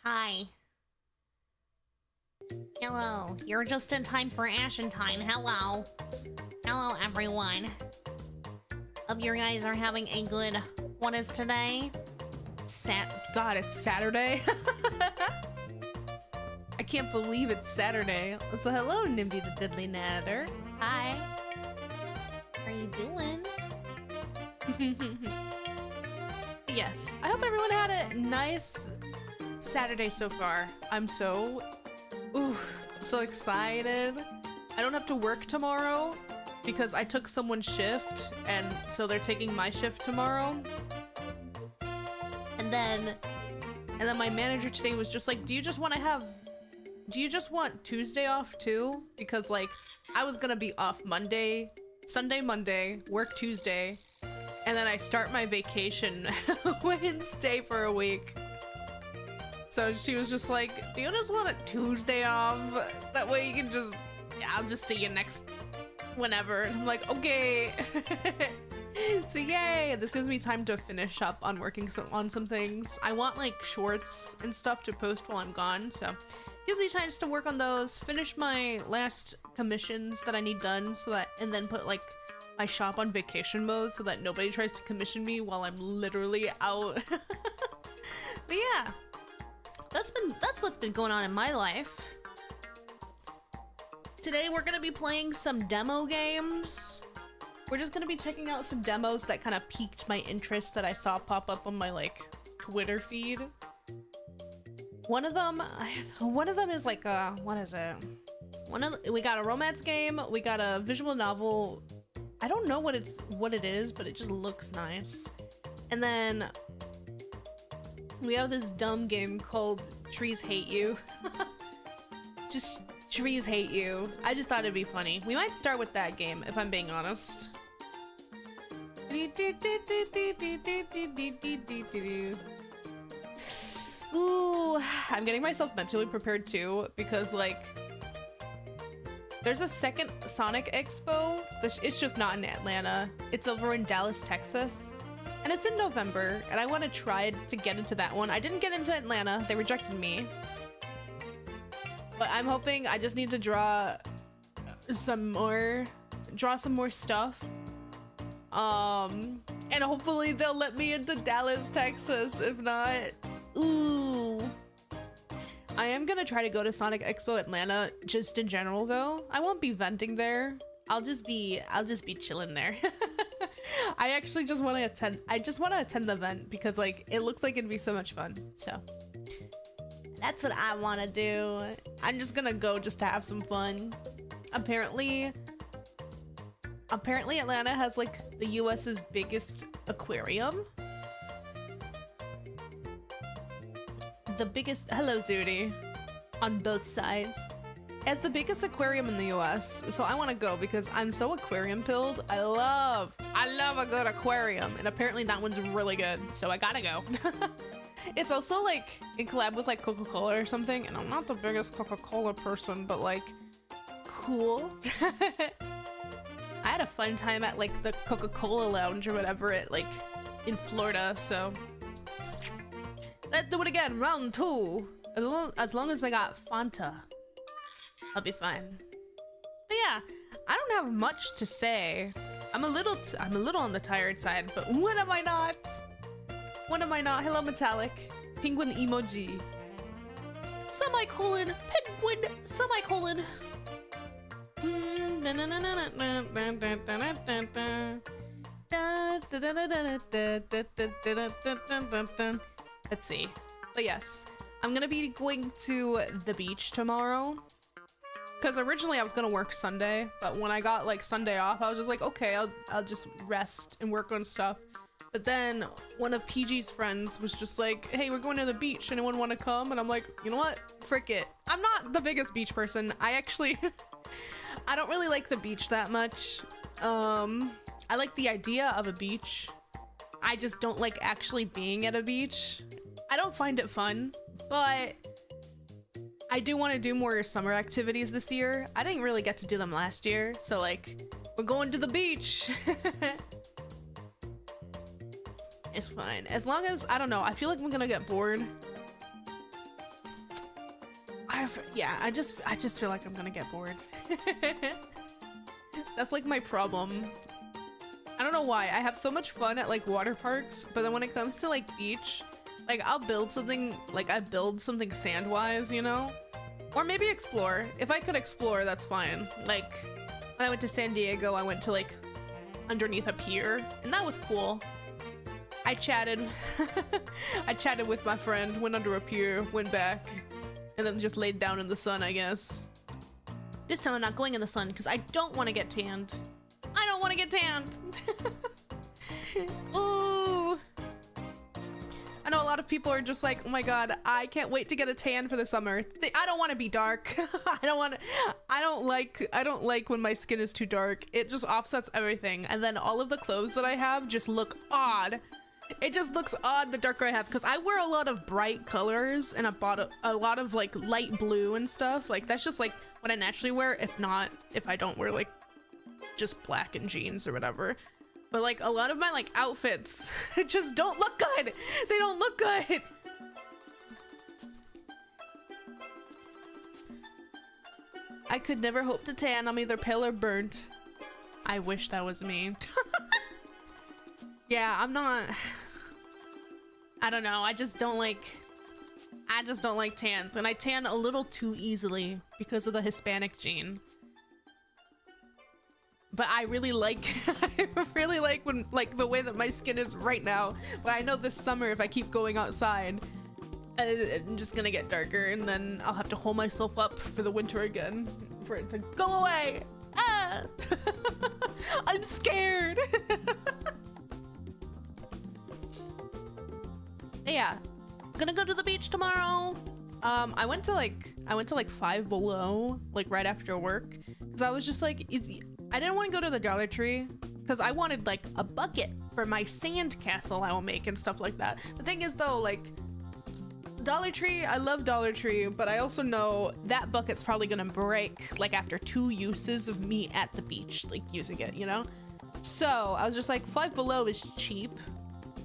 Hi. Hello. You're just in time for Ashentine. Hello. Hello, everyone. Hope you guys are having a good... What is today? God, it's Saturday. I can't believe it's Saturday. So hello, Nimby the Diddly Natter. Hi. How are you doing? Yes, I hope everyone had a nice Saturday so far. I'm so excited. I don't have to work tomorrow because I took someone's shift, and so they're taking my shift tomorrow. And then my manager today was just like, do you just want Tuesday off too? Because like I was gonna be off Sunday, Monday, work Tuesday, and then I start my vacation Wednesday for a week. So she was just like, do you just want a Tuesday off? That way you can I'll just see you next whenever. And I'm like, okay. So yay, this gives me time to finish up on working on some things. I want like shorts and stuff to post while I'm gone, so gives me time to work on those, finish my last commissions that I need done, so that, and then put like my shop on vacation mode so that nobody tries to commission me while I'm literally out. But yeah, that's what's been going on in my life. Today we're gonna be playing some demo games. We're just gonna be checking out some demos that kind of piqued my interest that I saw pop up on my like Twitter feed. One of them is like what is it? We got a romance game, we got a visual novel. I don't know what it is, but it just looks nice. And then we have this dumb game called Trees Hate You. Just Trees Hate You. I just thought it'd be funny. We might start with that game, if I'm being honest. Ooh, I'm getting myself mentally prepared too, because like there's a second Sonic Expo. It's just not in Atlanta. It's over in Dallas, Texas. And it's in November, and I want to try to get into that one. I didn't get into Atlanta. They rejected me. But I'm hoping I just need to draw some more stuff. And hopefully they'll let me into Dallas, Texas. If not, ooh. I am gonna try to go to Sonic Expo Atlanta just in general though. I won't be venting there. I'll just be chilling there. I actually just want to attend. I just want to attend the event because like it looks like it'd be so much fun. So that's what I want to do. I'm just gonna go just to have some fun. Apparently Atlanta has like the US's biggest aquarium. The biggest, hello Zudi, on both sides. It has the biggest aquarium in the US, so I want to go because I'm so aquarium pilled. I love a good aquarium, and apparently that one's really good, so I gotta go. It's also like in collab with like Coca-Cola or something, and I'm not the biggest Coca-Cola person, but like cool. I had a fun time at like the Coca-Cola lounge or whatever in Florida, so let's do it again, round 2. As long as I got Fanta, I'll be fine. But yeah, I don't have much to say. I'm a little on the tired side, but when am I not? When am I not? Hello, Metallic. Penguin emoji. Semicolon. Penguin. Semicolon. Let's see. But yes, I'm gonna be going to the beach tomorrow. Because originally I was gonna work Sunday, but when I got like Sunday off, I was just like, okay, I'll just rest and work on stuff. But then one of PG's friends was just like, hey, we're going to the beach. Anyone want to come? And I'm like, you know what? Frick it. I'm not the biggest beach person. I actually, I don't really like the beach that much. I like the idea of a beach. I just don't like actually being at a beach. I don't find it fun, but I do want to do more summer activities this year. I didn't really get to do them last year, so like, we're going to the beach. It's fine. As long as, I don't know, I feel like I'm gonna get bored. Yeah, I just feel like I'm gonna get bored. That's like my problem. I don't know why. I have so much fun at like water parks, but then when it comes to like beach, like I'll build something, like I build something sand-wise, you know? Or maybe explore. If I could explore, that's fine. Like when I went to San Diego, I went to like underneath a pier, and that was cool. I chatted. I chatted with my friend, went under a pier, went back, and then just laid down in the sun, I guess. This time I'm not going in the sun because I don't want to get tanned. I don't want to get tanned. Ooh. I know a lot of people are just like, oh my god, I can't wait to get a tan for the summer. I don't want to be dark. I don't like when my skin is too dark. It just offsets everything. And then all of the clothes that I have just look odd. It just looks odd the darker I have, because I wear a lot of bright colors and a lot of like light blue and stuff. Like that's just like what I naturally wear, if I don't wear like just black and jeans or whatever. But like a lot of my like outfits just don't look good. They don't look good. I could never hope to tan. I'm either pale or burnt. I wish that was me. Yeah, I'm not. I don't know. I just don't like tans, and I tan a little too easily because of the Hispanic gene. But I really like when like the way that my skin is right now. But I know this summer, if I keep going outside, I'm just gonna get darker, and then I'll have to hold myself up for the winter again for it to go away. Ah! I'm scared. Yeah, gonna go to the beach tomorrow. I went to like Five Below like right after work because I was just like, I didn't want to go to the Dollar Tree because I wanted like a bucket for my sand castle I will make and stuff like that. The thing is though, like Dollar Tree, I love Dollar Tree, but I also know that bucket's probably gonna break like after 2 uses of me at the beach, like using it, you know? So I was just like, Five Below is cheap,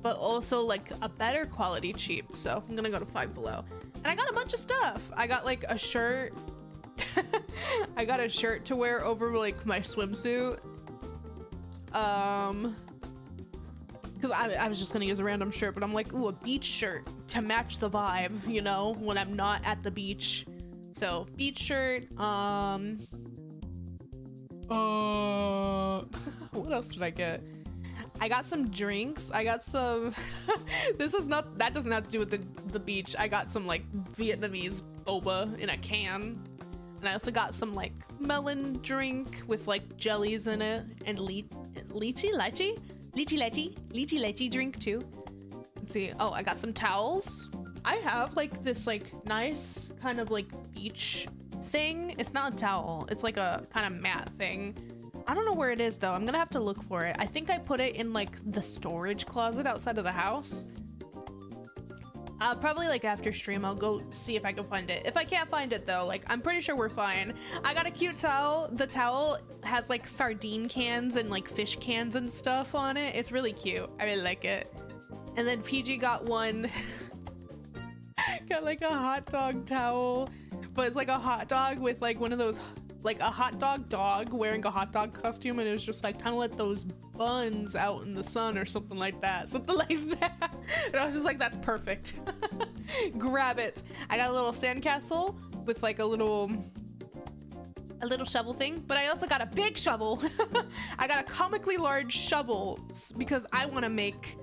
but also like a better quality cheap. So I'm gonna go to Five Below. And I got a bunch of stuff. I got like a shirt. I got a shirt to wear over like my swimsuit. Because I was just gonna use a random shirt, but I'm like, ooh, a beach shirt to match the vibe, you know, when I'm not at the beach. So beach shirt. What else did I get? I got some drinks. I got some that doesn't have to do with the beach. I got some like Vietnamese boba in a can. And I also got some like melon drink with like jellies in it and lychee drink too. Let's see. Oh, I got some towels. I have like this like nice kind of like beach thing. It's not a towel. It's like a kind of mat thing. I don't know where it is though. I'm gonna have to look for it. I think I put it in like the storage closet outside of the house. Probably like after stream, I'll go see if I can find it. If I can't find it though, like I'm pretty sure we're fine. I got a cute towel. The towel has like sardine cans and like fish cans and stuff on it. It's really cute. I really like it. And then PG got one, got like a hot dog towel, but it's like a hot dog with like one of those, like a hot dog wearing a hot dog costume, and it was just like time to let those buns out in the sun or something like that. And I was just like, that's perfect. Grab it. I got a little sandcastle with like a little shovel thing, but I also got a big shovel. I got a comically large shovel because I want to make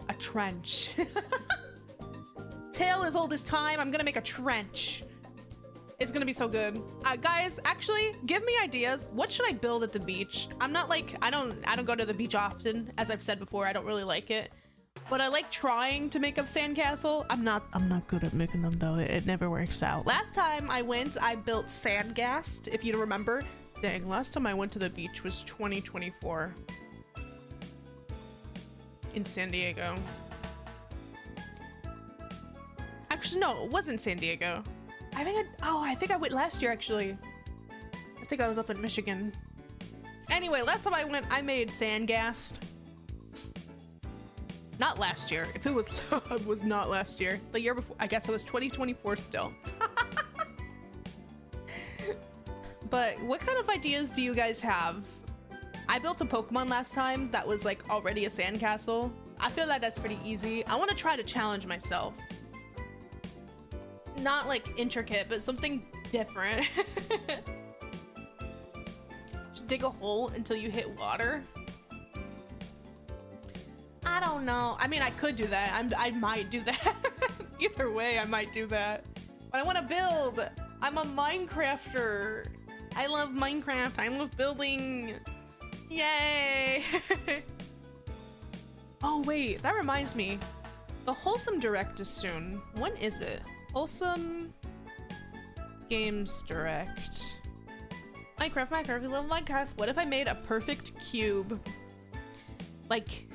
a trench. Tale as old as time. I'm gonna make a trench. It's gonna be so good. Guys, actually, give me ideas. What should I build at the beach? I'm not like, I don't go to the beach often. As I've said before, I don't really like it. But I like trying to make a sandcastle. I'm not good at making them though. It never works out. Last time I went, I built Sandgast, if you remember. Dang, last time I went to the beach was 2024. In San Diego. Actually, no, it wasn't San Diego. I think I went last year, actually. I think I was up in Michigan. Anyway, last time I went, I made Sandgast. Not last year. If it was, it was not last year. The year before, I guess it was 2024 still. but what kind of ideas do you guys have? I built a Pokemon last time that was like already a sandcastle. I feel like that's pretty easy. I want to try to challenge myself. Not like intricate, but something different. Dig a hole until you hit water. I don't know. I mean, I could do that. I might do that. Either way, I might do that. But I want to build. I'm a Minecrafter. I love Minecraft. I love building. Yay! Oh wait, that reminds me. The Wholesome Direct is soon. When is it? Wholesome Games Direct. Minecraft, we love Minecraft. What if I made a perfect cube? Like,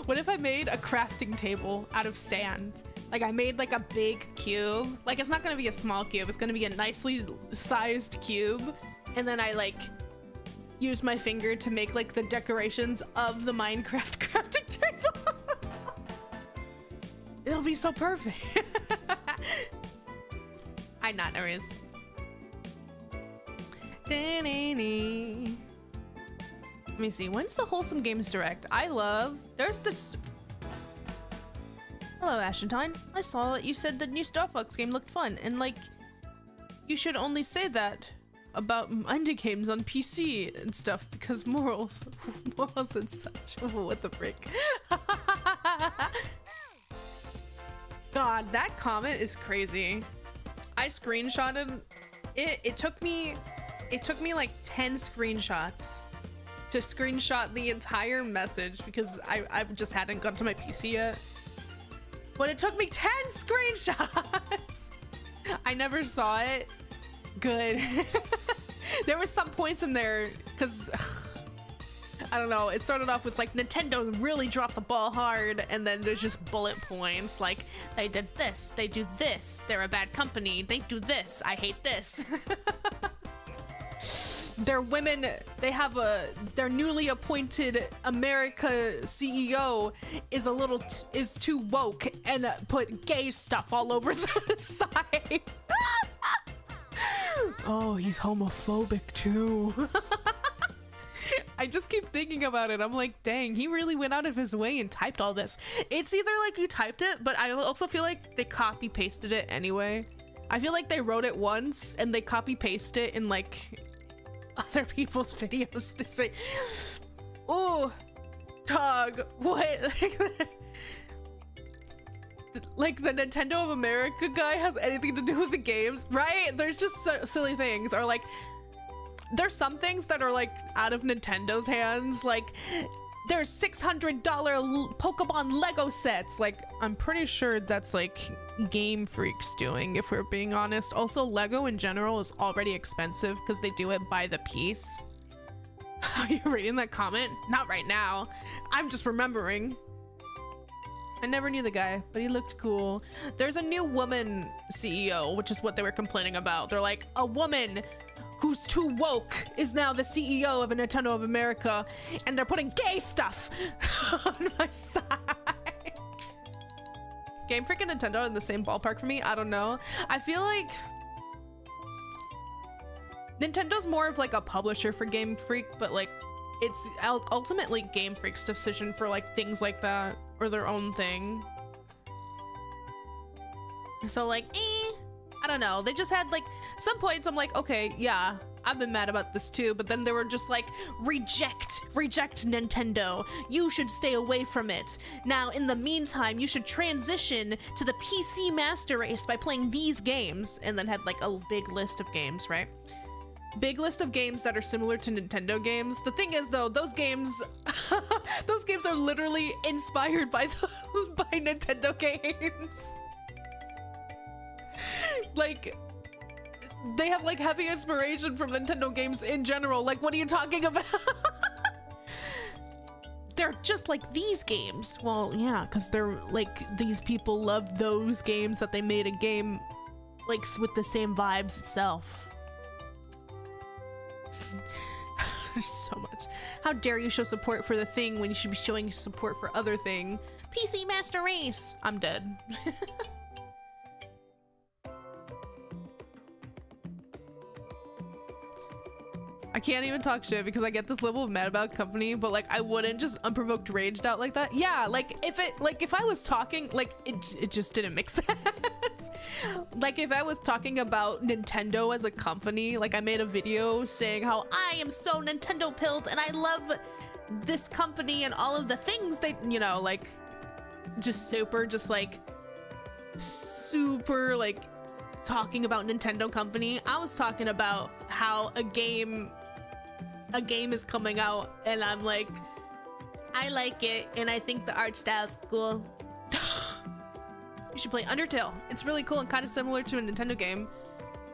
what if I made a crafting table out of sand? Like I made like a big cube. Like it's not gonna be a small cube, it's gonna be a nicely sized cube. And then I like use my finger to make like the decorations of the Minecraft crafting table. It'll be so perfect. I not nervous. Let me see, when's the Wholesome Games Direct? I love, there's this. Hello Ashentine, I saw that you said the new Star Fox game looked fun, and like, you should only say that about indie games on PC and stuff because morals and such. Oh, what the frick. God, that comment is crazy. I screenshotted it. It took me like 10 screenshots to screenshot the entire message because I just hadn't got to my PC yet. But it took me 10 screenshots. I never saw it. Good. There were some points in there because I don't know, it started off with like Nintendo really dropped the ball hard, and then there's just bullet points like they did this, they do this, they're a bad company, they do this, I hate this. Their women, they have their newly appointed America CEO is too woke and put gay stuff all over the site. Oh, he's homophobic too. I just keep thinking about it. I'm like, dang, he really went out of his way and typed all this. It's either like you typed it, but I also feel like they copy pasted it anyway. I feel like they wrote it once and they copy paste it in like other people's videos. They say, oh, Tog, what? Like the Nintendo of America guy has anything to do with the games, right? There's just silly things, or like there's some things that are like out of Nintendo's hands, like there's $600 Pokemon Lego sets. Like I'm pretty sure that's like Game Freak's doing, if we're being honest. Also, Lego in general is already expensive because they do it by the piece. Are you reading that comment? Not right now. I'm just remembering. I never knew the guy, but he looked cool. There's a new woman CEO, which is what they were complaining about. They're like, a woman who's too woke is now the CEO of a Nintendo of America, and they're putting gay stuff on my side. Game Freak and Nintendo in the same ballpark for me? I don't know. I feel like Nintendo's more of like a publisher for Game Freak, but like it's ultimately Game Freak's decision for like things like that, or their own thing. So like, I don't know. They just had like some points I'm like, okay, yeah, I've been mad about this too, but then they were just like, reject Nintendo. You should stay away from it. Now, in the meantime, you should transition to the PC Master Race by playing these games, and then had like a big list of games, right? Big list of games that are similar to Nintendo games. The thing is though, those games those games are literally inspired by by Nintendo games. Like they have like heavy inspiration from Nintendo games in general. Like what are you talking about? They're just like these games. Well, yeah, because they're like, these people love those games that they made a game like with the same vibes itself. There's so much. How dare you show support for the thing when you should be showing support for other thing? PC Master Race. I'm dead. I can't even talk shit because I get this level of mad about company, but like I wouldn't just unprovoked raged out like that. Yeah, like if I was talking, like it just didn't make sense. Like if I was talking about Nintendo as a company, like I made a video saying how I am so Nintendo pilled and I love this company and all of the things they, you know, like just super talking about Nintendo company. I was talking about how a game is coming out and I'm like, I like it and I think the art style's cool. You should play Undertale. It's really cool and kind of similar to a Nintendo game.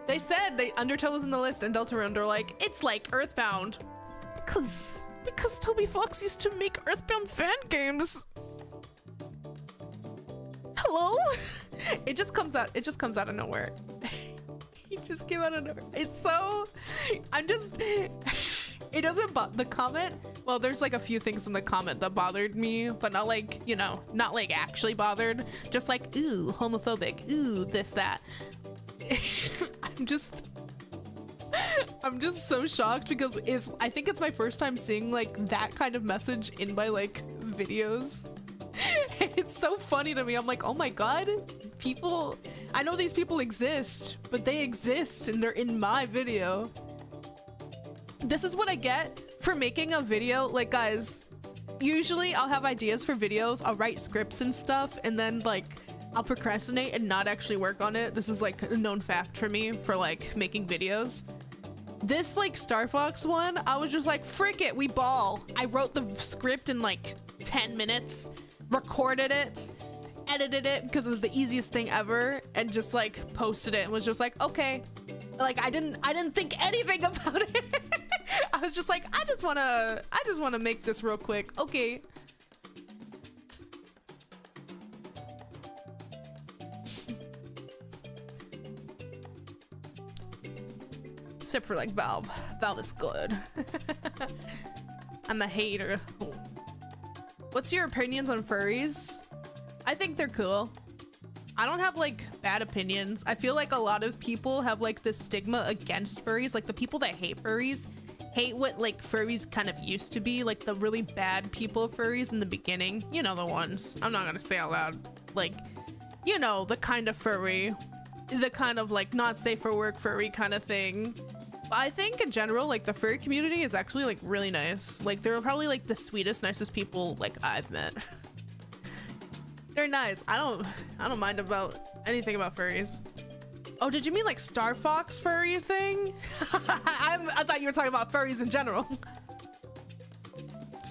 They said Undertale was in the list and Deltarune are like, it's like Earthbound. Because Toby Fox used to make Earthbound fan games. Hello? It just comes out of nowhere. He just came out of nowhere. It's so, it doesn't the comment, well, there's like a few things in the comment that bothered me, but not like, you know, not like actually bothered, just like, ooh, homophobic, ooh, this, that. I'm just so shocked because I think it's my first time seeing like that kind of message in my like videos. It's so funny to me. I'm like, oh my god, people, I know these people exist, but they exist and they're in my video. This is what I get for making a video. Like, guys, usually I'll have ideas for videos, I'll write scripts and stuff, and then like I'll procrastinate and not actually work on it. This is like a known fact for me for like making videos. This like Star Fox one, I was just like, frick it, we ball. I wrote the script in like 10 minutes, recorded it, edited it because it was the easiest thing ever, and just like posted it and was just like, okay. Like I didn't think anything about it. I was just like, I just wanna make this real quick. Okay. Except for like Valve. Valve is good. I'm a hater. What's your opinions on furries? I think they're cool. I don't have like bad opinions. I feel like a lot of people have like this stigma against furries. Like the people that hate furries hate what like furries kind of used to be, like the really bad people furries in the beginning. You know the ones. I'm not gonna say out loud. Like, you know, the kind of furry, the kind of like not safe for work furry kind of thing. But I think in general, like the furry community is actually like really nice. Like they're probably like the sweetest, nicest people like I've met. They're nice. I don't mind about anything about furries. Oh, did you mean like Star Fox furry thing? I thought you were talking about furries in general.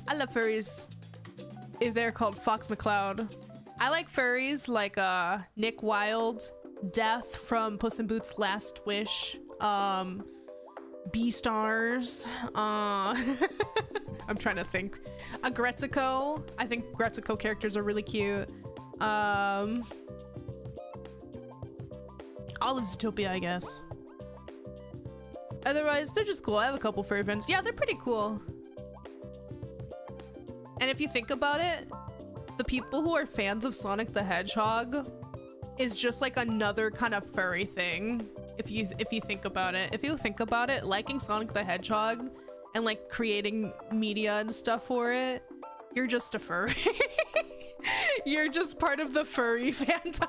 I love furries if they're called Fox McCloud. I like furries like Nick Wilde, Death from Puss in Boots' Last Wish, B-Stars, I'm trying to think. Gretzico. I think Gretzico characters are really cute. All of Zootopia, I guess. Otherwise, they're just cool. I have a couple furry friends. Yeah, they're pretty cool. And if you think about it, the people who are fans of Sonic the Hedgehog is just like another kind of furry thing. If you think about it. If you think about it, liking Sonic the Hedgehog and like creating media and stuff for it, you're just a furry. You're just part of the furry fandom.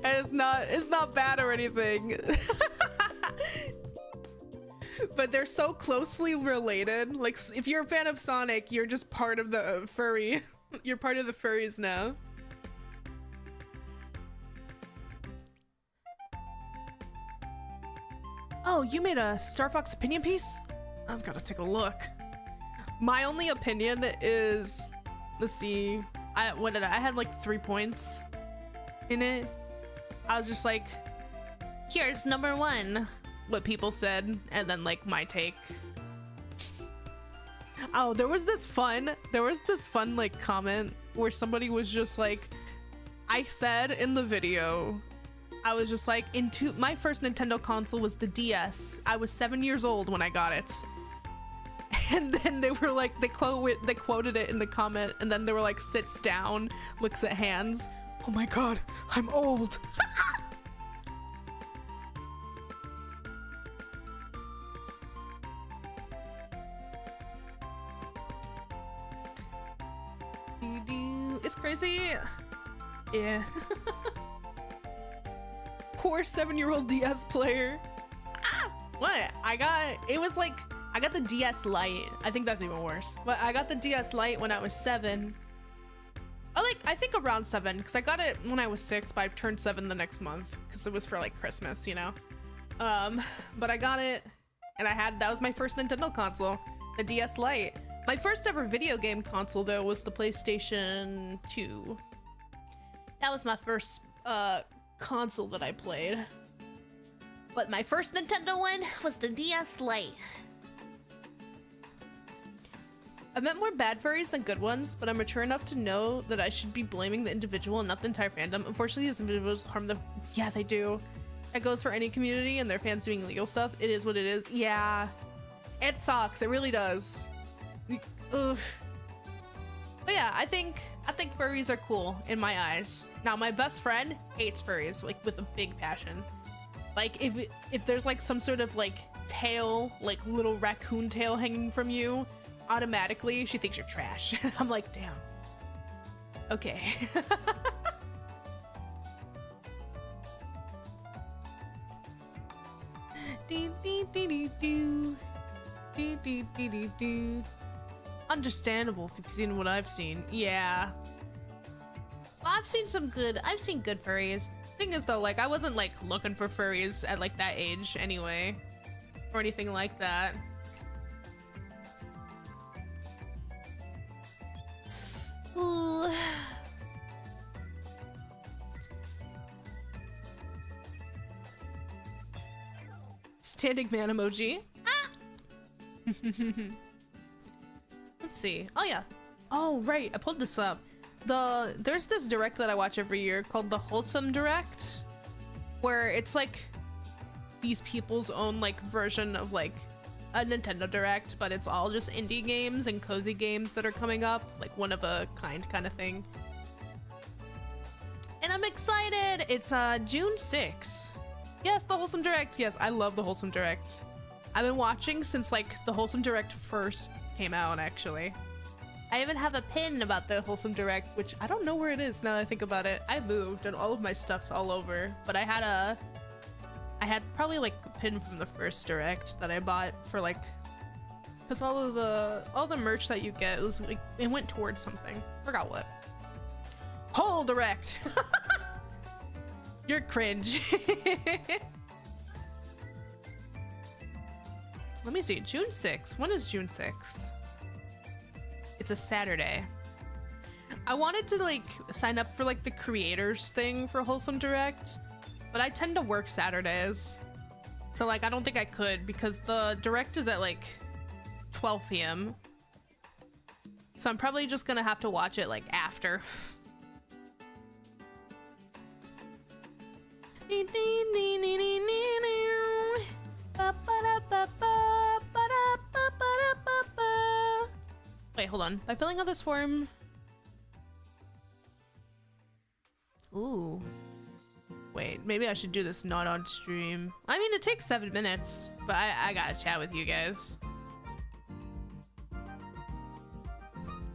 And it's not bad or anything. But they're so closely related. Like if you're a fan of Sonic, you're just part of the furry. You're part of the furries now. Oh, you made a Star Fox opinion piece? I've got to take a look. My only opinion is, let's see, I had like 3 points in it. I was just like, here's number 1, what people said, and then like my take. Oh, there was this fun like comment where somebody was just like, I said in the video, I was just like, my first Nintendo console was the DS. I was 7 years old when I got it. And then they were like, they quoted it in the comment, and then they were like, sits down, looks at hands. Oh my god, I'm old. crazy? Yeah. Poor 7-year-old DS player. Ah! What? I got the DS Lite. I think that's even worse. But I got the DS Lite when I was 7. I think around 7, because I got it when I was 6, but I turned 7 the next month, because it was for like Christmas, you know? But I got it, and that was my first Nintendo console, the DS Lite. My first ever video game console, though, was the PlayStation 2. That was my first, console that I played. But my first Nintendo one was the DS Lite. I've met more bad furries than good ones, but I'm mature enough to know that I should be blaming the individual and not the entire fandom. Unfortunately, these individuals harm the... Yeah, they do. It goes for any community and their fans doing illegal stuff. It is what it is. Yeah. It sucks. It really does. Ugh. But yeah, I think furries are cool in my eyes. Now, my best friend hates furries, like, with a big passion. Like, if there's, like, some sort of, like, tail, like, little raccoon tail hanging from you, automatically she thinks you're trash. I'm like, damn. Okay. Understandable if you've seen what I've seen. Yeah. Well, I've seen good furries. Thing is though, like, I wasn't like looking for furries at like that age anyway, or anything like that. Ooh. Standing man emoji. Ah! Let's see. Oh yeah. Oh right, I pulled this up. There's this direct that I watch every year called the Wholesome Direct, where it's like these people's own like version of like a Nintendo Direct, but it's all just indie games and cozy games that are coming up, like one of a kind of thing. And I'm excited. It's June 6th. Yes, the Wholesome Direct. Yes, I love the Wholesome Direct. I've been watching since like the Wholesome Direct first came out, actually. I even have a pin about the Wholesome Direct, which I don't know where it is now that I think about it. I moved and all of my stuff's all over, but I had probably like a pin from the first Direct that I bought for like, because all the merch that you get was like, it went towards something. Forgot what. Whole Direct. You're cringe. Let me see, June 6th. When is June 6th? It's a Saturday. I wanted to like sign up for like the creators thing for Wholesome Direct, but I tend to work Saturdays. So like I don't think I could because the Direct is at like 12 p.m. So I'm probably just gonna have to watch it like after. Wait, hold on. By filling out this form... Ooh. Wait, maybe I should do this not on stream. I mean, it takes 7 minutes, but I gotta chat with you guys.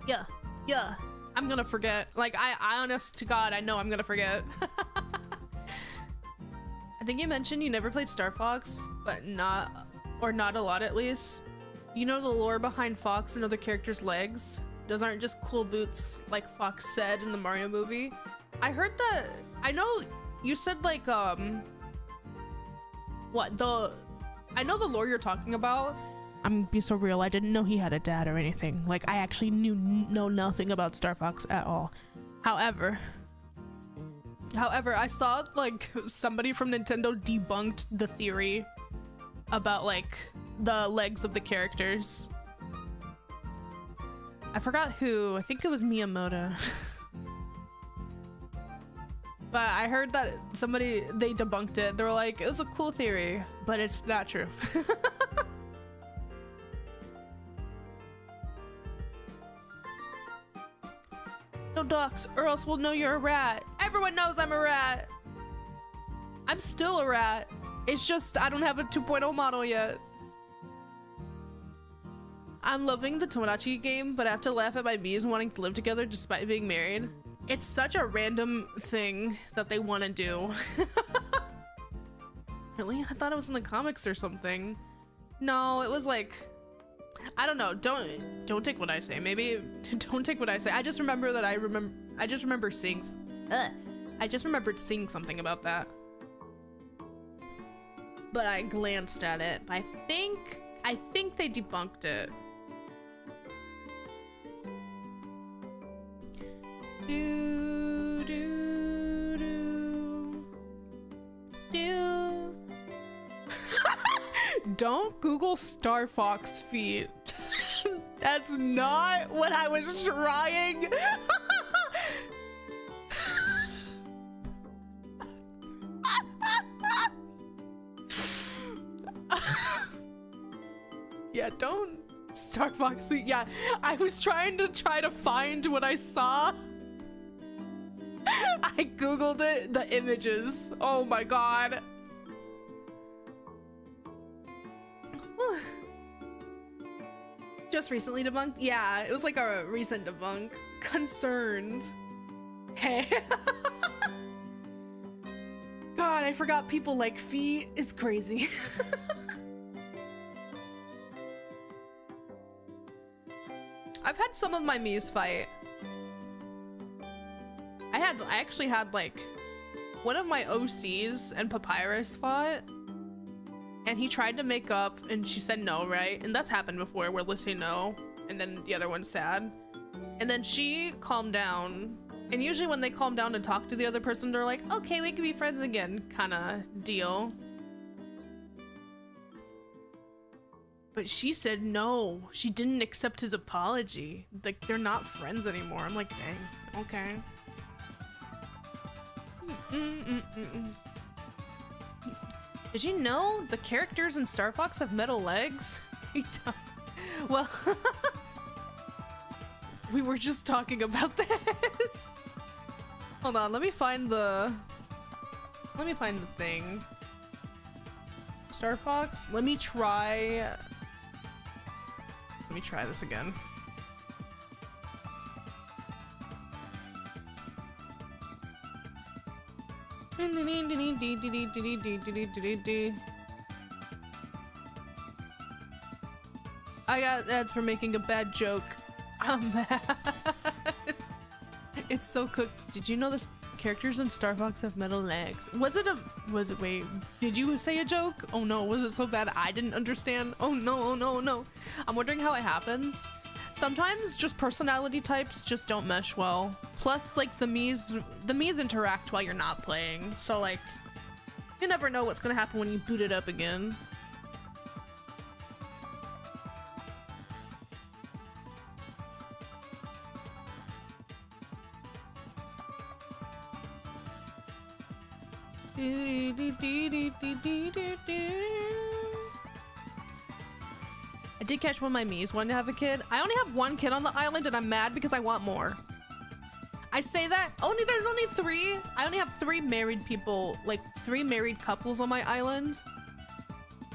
Yeah. I'm gonna forget. Like, I honest to God, I know I'm gonna forget. I think you mentioned you never played Star Fox, but not a lot at least. You know the lore behind Fox and other characters' legs? Those aren't just cool boots like Fox said in the Mario movie. I heard that, I know you said like, I know the lore you're talking about. I'm gonna be so real, I didn't know he had a dad or anything. Like, I actually know nothing about Star Fox at all. However, I saw like somebody from Nintendo debunked the theory about like the legs of the characters. I forgot who. I think it was Miyamoto. But I heard that they debunked it. They were like, it was a cool theory, but it's not true. No docs, or else we'll know you're a rat. Everyone knows I'm a rat. I'm still a rat. It's just I don't have a 2.0 model yet. I'm loving the Tomodachi game, but I have to laugh at my bees wanting to live together despite being married. It's such a random thing that they want to do. Really? I thought it was in the comics or something. No, it was like, I don't know. Don't take what I say. Maybe don't take what I say. I just remember that I just remembered seeing something about that. But I glanced at it. I think they debunked it. Don't Google Star Fox feet. That's not what I was trying. Yeah, don't Star Fox feet. Yeah, I was trying to find what I saw. I googled it, the images. Oh my god. Just recently debunked? Yeah, it was like a recent debunk. Concerned. Hey. God, I forgot people like feet. It's crazy. I've had some of my Miis fight. I actually had like one of my OCs and Papyrus fought, and he tried to make up and she said no, right? And that's happened before where Liz say no and then the other one's sad. And then she calmed down, and usually when they calm down and talk to the other person, they're like, okay, we can be friends again, kind of deal. But she said no, she didn't accept his apology. Like, they're not friends anymore. I'm like, dang, okay. Did you know the characters in Star Fox have metal legs? Well, we were just talking about this. Hold on, let me find the thing. Star Fox, let me try this again. I got ads for making a bad joke. I'm mad. It's so cooked. Did you know the characters in Star Fox have metal legs? Wait, did you say a joke? Oh no, was it so bad I didn't understand? Oh no, oh no, no. I'm wondering how it happens. Sometimes just personality types just don't mesh well. Plus, like, the Miis interact while you're not playing. So, like, you never know what's gonna happen when you boot it up again. I did catch one of my Miis wanted to have a kid. I only have one kid on the island and I'm mad because I want more. I say that there's only 3. I only have 3 married people, like 3 married couples on my island.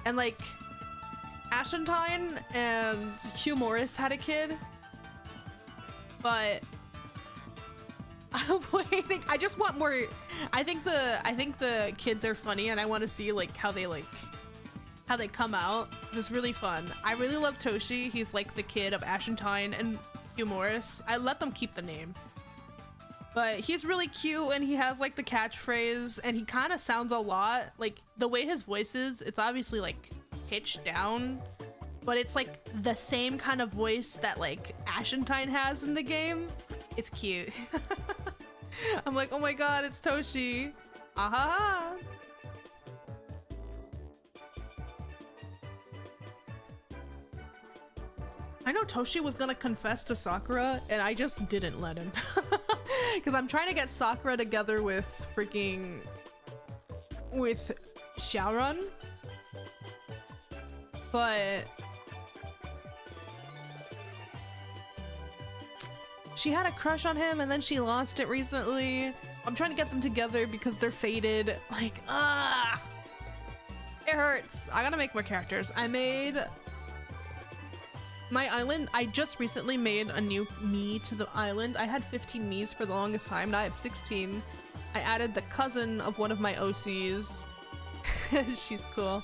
And like Ashentine and Hugh Morris had a kid. But I'm waiting. I just want more. I think the kids are funny and I want to see like how they come out. This is really fun. I really love Toshi. He's like the kid of Ashentine and Hugh Morris. I let them keep the name. But he's really cute and he has like the catchphrase and he kind of sounds a lot like the way his voice is. It's obviously like pitched down, but it's like the same kind of voice that like Ashentine has in the game. It's cute. I'm like, oh my god, it's Toshi. Ahaha. I know Toshi was gonna confess to Sakura and I just didn't let him. Because I'm trying to get Sakura together with Xiaorun. But she had a crush on him and then she lost it recently. I'm trying to get them together because they're fated. Like, it hurts. I gotta make more characters. I made My island, I just recently made a new me to the island. I had 15 me's for the longest time. Now I have 16. I added the cousin of one of my OCs. She's cool.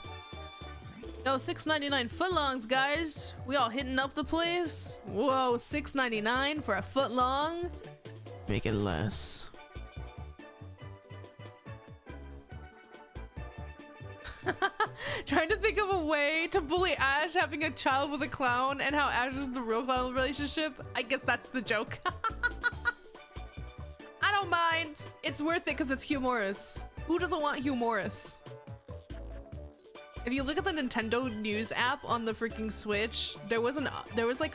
Yo, $6.99 footlongs, guys. We all hitting up the place. Whoa, $6.99 for a footlong. Make it less. Trying to think of a way to bully Ash having a child with a clown and how Ash is the real clown relationship. I guess that's the joke. I don't mind. It's worth it because it's humorous. Who doesn't want humorous? If you look at the Nintendo News app on the freaking Switch, there was like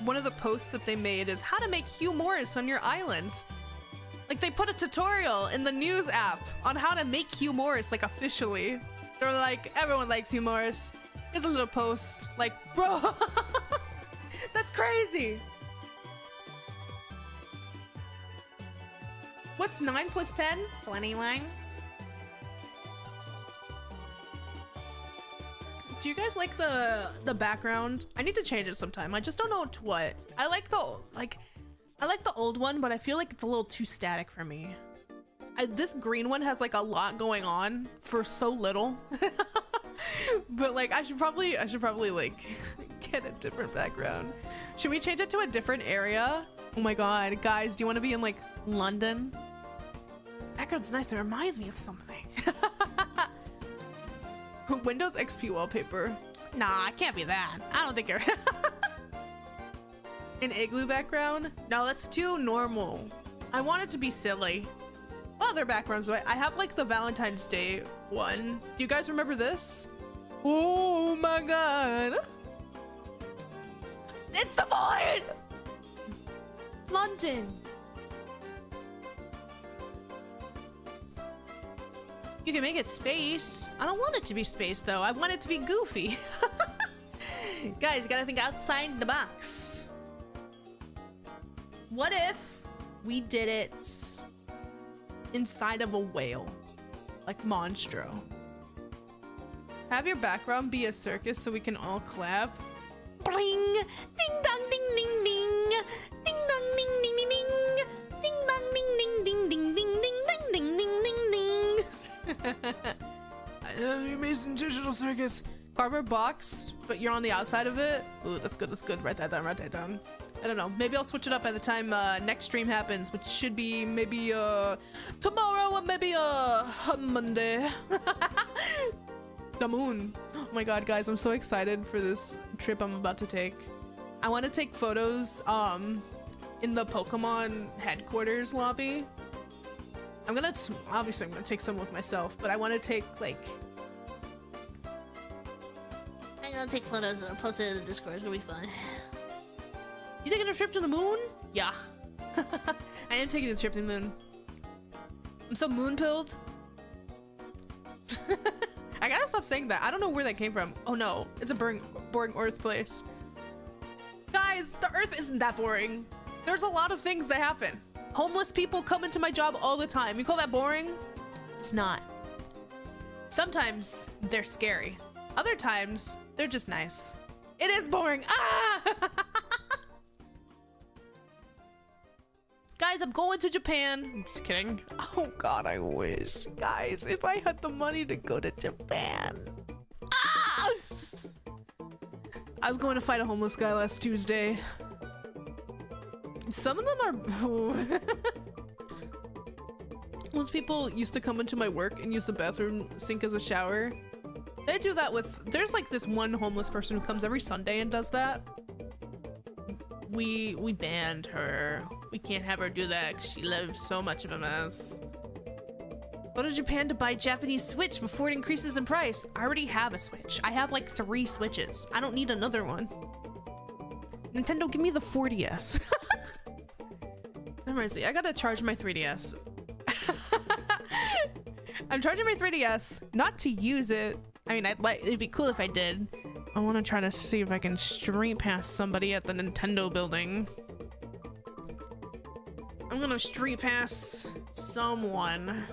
one of the posts that they made is how to make humorous on your island. Like they put a tutorial in the news app on how to make humorous, like officially. They're like, everyone likes humorous. Here's a little post. Like, bro, that's crazy. What's 9 plus 10? 21. Do you guys like the background? I need to change it sometime. I just don't know to what. I like the old one, but I feel like it's a little too static for me. This green one has like a lot going on for so little. But like I should probably like get a different background. Should we change it to a different area? Oh my god, guys, do you want to be in like London? Background's nice. It reminds me of something. Windows XP wallpaper. Nah, it can't be that. I don't think you're an igloo background. No, that's too normal. I want it to be silly. Other backgrounds, I have like the Valentine's Day one. Do you guys remember this? Oh my god. It's the void! London. You can make it space. I don't want it to be space though. I want it to be goofy. Guys, you gotta think outside the box. What if we did it inside of a whale? Like Monstro. Have your background be a circus so we can all clap. Bring! Ding dong ding ding ding! Ding dong ding ding ding ding! Ding dong ding ding ding ding ding ding ding ding ding ding ding! I love your Mason Digital Circus. Cardboard box, but you're on the outside of it. Ooh, that's good, that's good. Write that down, write that down. I don't know. Maybe I'll switch it up by the time next stream happens, which should be maybe tomorrow or maybe Monday. The moon. Oh my god, guys, I'm so excited for this trip I'm about to take. I want to take photos in the Pokemon headquarters lobby. Obviously I'm gonna take some with myself, but I want to take like, I'm gonna take photos and I'll post it in the Discord. It's gonna be fun. You taking a trip to the moon? Yeah. I am taking a trip to the moon. I'm so moon-pilled. I gotta stop saying that. I don't know where that came from. Oh no, it's a boring Earth place. Guys, the Earth isn't that boring. There's a lot of things that happen. Homeless people come into my job all the time. You call that boring? It's not. Sometimes they're scary. Other times, they're just nice. It is boring. Ah! Guys, I'm going to Japan. I'm just kidding. Oh god, I wish. Guys, if I had the money to go to Japan. Ah! I was going to fight a homeless guy last Tuesday. Some of them are... Most people used to come into my work and use the bathroom sink as a shower. They do that with... There's like this one homeless person who comes every Sunday and does that. We banned her. We can't have her do that because she lives so much of a mess. Go to Japan to buy Japanese Switch before it increases in price. I already have a Switch. I have like 3 Switches. I don't need another one. Nintendo, give me the 4DS. That reminds me, I gotta charge my 3DS. I'm charging my 3DS, not to use it. I mean, it'd be cool if I did. I want to try to see if I can street pass somebody at the Nintendo building. I'm gonna street pass someone.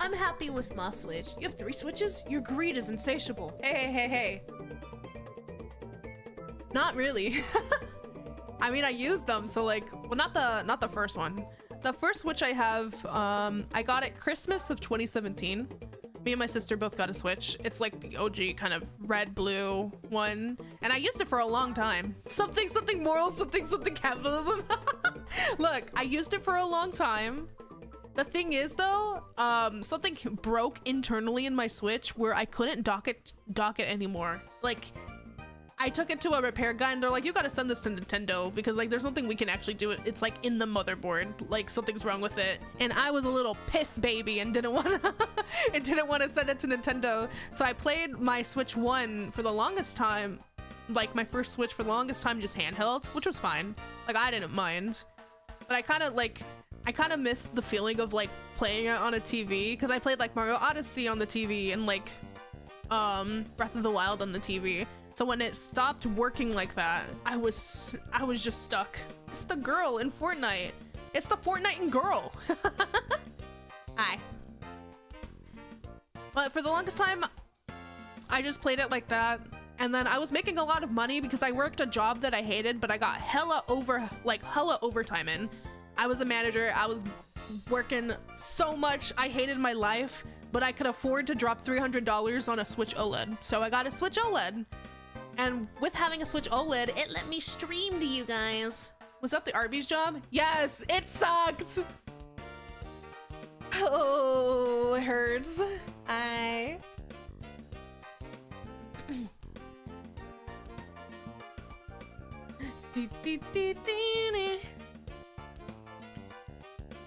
I'm happy with my Switch. You have 3 Switches? Your greed is insatiable. Hey. Not really. I mean, I used them, so like, well, not the first one. The first Switch I have, I got at Christmas of 2017. Me and my sister both got a Switch. It's like the OG kind of red blue one, and I used it for a long time. Something moral, something capitalism. Look, I used it for a long time. The thing is though, something broke internally in my Switch where I couldn't dock it anymore. Like, I took it to a repair guy and they're like, you gotta send this to Nintendo because like there's nothing we can actually do. It's like in the motherboard, like something's wrong with it. And I was a little piss baby and didn't want to send it to Nintendo. So I played my Switch 1 for the longest time, like my first Switch for the longest time, just handheld, which was fine. Like I didn't mind, but I kind of missed the feeling of like playing it on a TV because I played like Mario Odyssey on the TV and like Breath of the Wild on the TV. So when it stopped working like that, I was just stuck. It's the girl in Fortnite. It's the Fortnite and girl. Hi. But for the longest time, I just played it like that. And then I was making a lot of money because I worked a job that I hated, but I got hella overtime in. I was a manager. I was working so much. I hated my life, but I could afford to drop $300 on a Switch OLED. So I got a Switch OLED. And with having a Switch OLED, it let me stream to you guys. Was that the Arby's job? Yes, it sucked. Oh, it hurts. But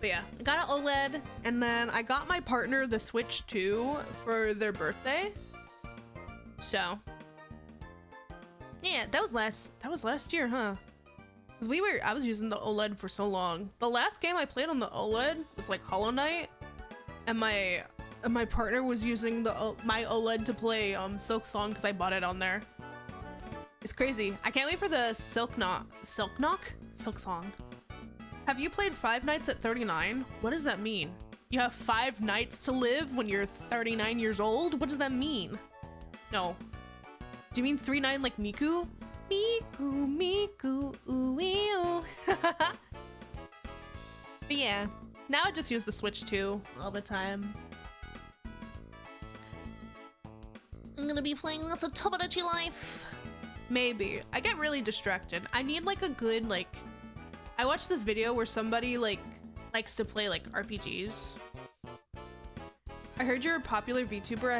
yeah, I got an OLED, and then I got my partner the Switch 2 for their birthday. So yeah, that was last year, huh? Cause I was using the OLED for so long. The last game I played on the OLED was like Hollow Knight, and my partner was using my OLED to play Silk Song because I bought it on there. It's crazy. I can't wait for the Silk Song. Have you played Five Nights at 39? What does that mean? You have 5 nights to live when you're 39 years old? What does that mean? No. Do you mean 39 like Miku? Miku, ooh. But yeah, now I just use the Switch 2 all the time. I'm gonna be playing lots of Tomodachi Life. Maybe. I get really distracted. I need like a good I watched this video where somebody likes to play like RPGs. I heard you're a popular VTuber.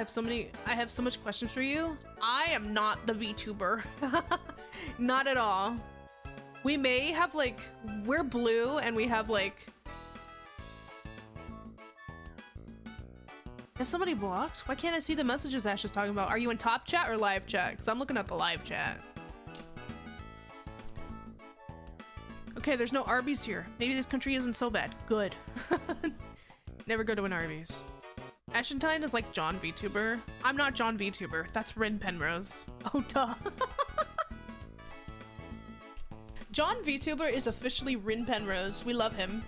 I have so much questions for you. I am not the VTuber. Not at all. We may have we're blue and we have Have somebody blocked? Why can't I see the messages Ash is talking about? Are you in top chat or live chat? Because I'm looking at the live chat. Okay, there's no Arby's here. Maybe this country isn't so bad. Good. Never go to an Arby's. Ashentine is like John VTuber. I'm not John VTuber. That's Rin Penrose. Oh, duh. John VTuber is officially Rin Penrose. We love him.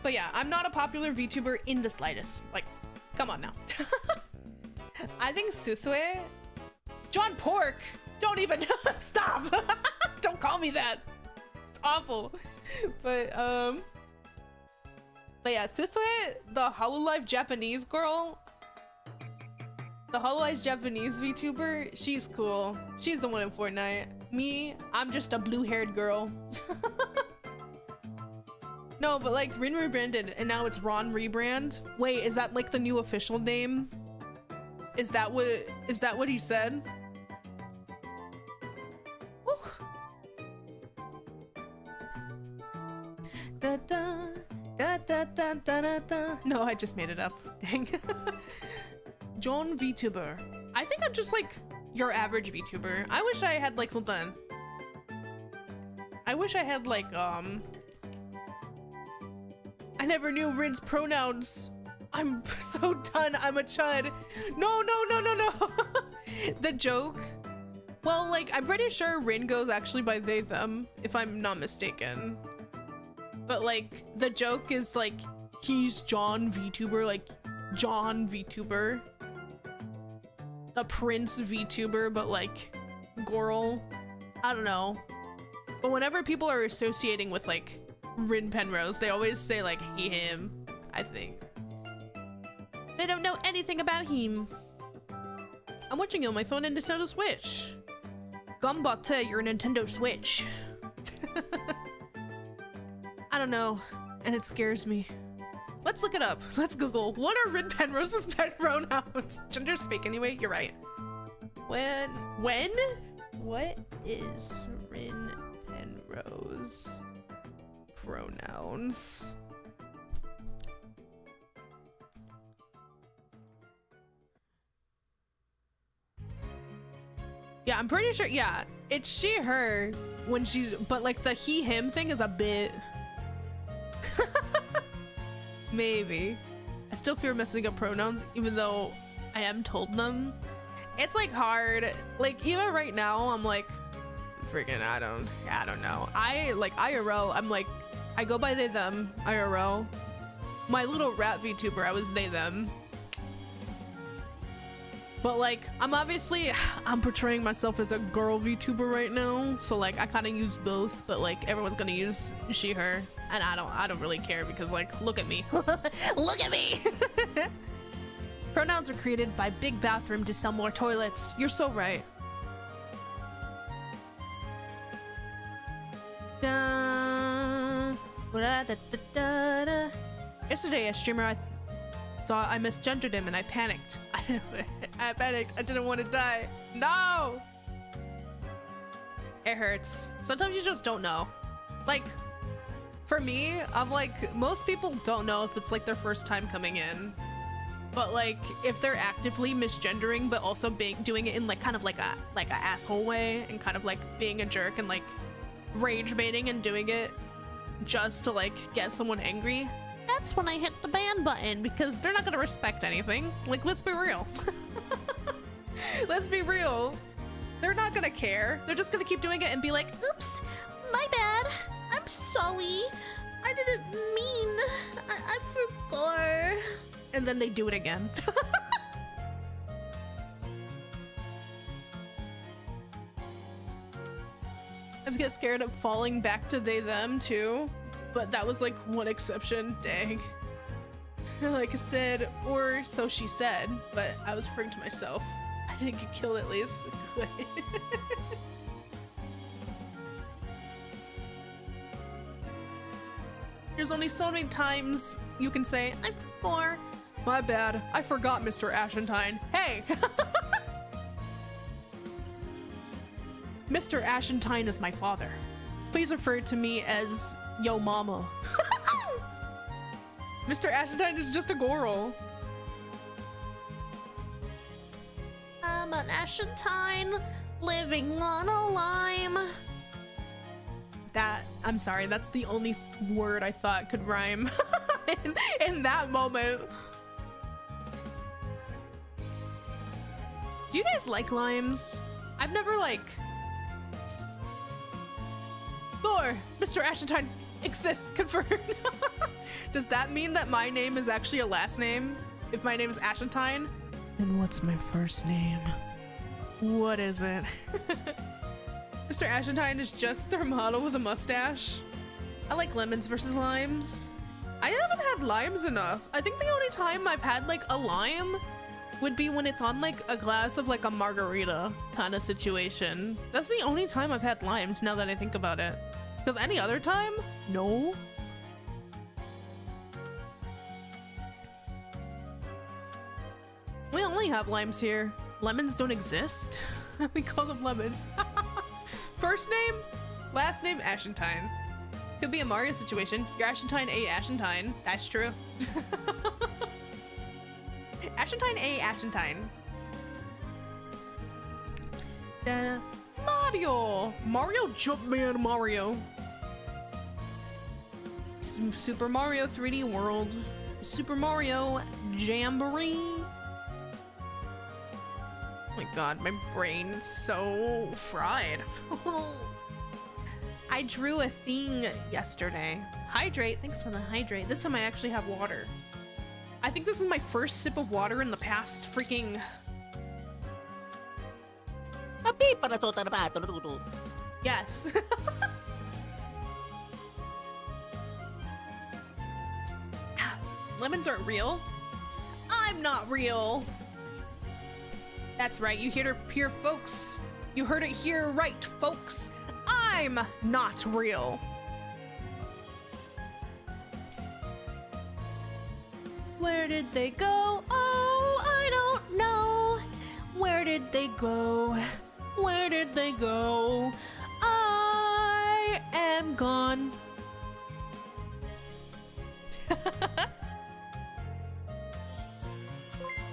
But yeah, I'm not a popular VTuber in the slightest. Come on now. I think Susue... John Pork! Don't even... Stop! Don't call me that. It's awful. But yeah, Susue, the Hololive Japanese girl, the Hololive Japanese VTuber, she's cool. She's the one in Fortnite. Me, I'm just a blue-haired girl. No, but Rin rebranded and now it's Ron Rebrand. Wait, is that the new official name? Is that what he said? Da, da, da, da, da, da, da. No, I just made it up. Dang. John VTuber. I think I'm just your average VTuber. I wish I had something. I wish I had I never knew Rin's pronouns. I'm so done. I'm a chud. No. The joke. Well, I'm pretty sure Rin goes actually by they, them, if I'm not mistaken. but like the joke is like he's John VTuber, like John VTuber, the Prince VTuber, but like girl. I don't know. But whenever people are associating with like Rin Penrose, they always say like he, him, I think. They don't know anything about him. I'm watching you on my phone and Nintendo Switch. Gambate your Nintendo Switch. I don't know, and it scares me. Let's look it up. Let's Google. What are Rin Penrose's pet pronouns? Gender speak anyway, you're right. When? What is Rin Penrose pronouns? Yeah, I'm pretty sure, yeah, it's she, her when she's, but like the he, him thing is a bit. Maybe. I still fear messing up pronouns even though I am told them. It's like hard. Like even right now I'm like freaking I don't know. I like IRL, I'm like I go by they them IRL. My little rat VTuber, I was they them. But like I'm portraying myself as a girl VTuber right now, so like I kind of use both, but like everyone's gonna use she, her, and I don't really care because like look at me. Look at me. Pronouns were created by Big Bathroom to sell more toilets. You're so right. Yesterday a streamer thought I misgendered him and I panicked. I panicked. I didn't want to die. No! It hurts. Sometimes you just don't know. Like, for me, I'm like, most people don't know if it's like their first time coming in. But like, if they're actively misgendering, but also doing it in like kind of like a asshole way and kind of like being a jerk and like rage baiting and doing it just to like get someone angry, that's when I hit the ban button because they're not gonna respect anything. Like, let's be real. Let's be real. They're not gonna care. They're just gonna keep doing it and be like, oops, my bad. I'm sorry. I didn't mean. I forgot. And then they do it again. I get scared of falling back to they, them too. But that was like one exception. Dang. Like I said, or so she said, but I was referring to myself. I didn't get killed at least. There's only so many times you can say, I forgot. My bad. I forgot, Mr. Ashentine. Hey! Mr. Ashentine is my father. Please refer to me as Yo Mama. Mr. Ashentine is just a girl. I'm an Ashentine living on a lime. I'm sorry, that's the only word I thought could rhyme in that moment. Do you guys like limes? I've never like... Lore, Mr. Ashentine exists, confirmed. Does that mean that my name is actually a last name? If my name is Ashentine? Then what's my first name? What is it? Mr. Ashentine is just their model with a mustache. I like lemons versus limes. I haven't had limes enough. I think the only time I've had like a lime would be when it's on like a glass of like a margarita kind of situation. That's the only time I've had limes now that I think about it. Because any other time, no. We only have limes here. Lemons don't exist. We call them lemons. First name, last name, Ashentine. Could be a Mario situation. You're Ashentine A. Ashentine. That's true. Ashentine A. Ashentine. Mario! Mario Jumpman Mario. Super Mario 3D World. Super Mario Jamboree. Oh my god, my brain's so fried. I drew a thing yesterday. Hydrate. Thanks for the hydrate. This time I actually have water. I think this is my first sip of water in the past freaking... Yes. Lemons aren't real. I'm not real. That's right. You hear folks. You heard it here right, folks. I'm not real. Where did they go? Oh, I don't know. Where did they go? Where did they go? I am gone.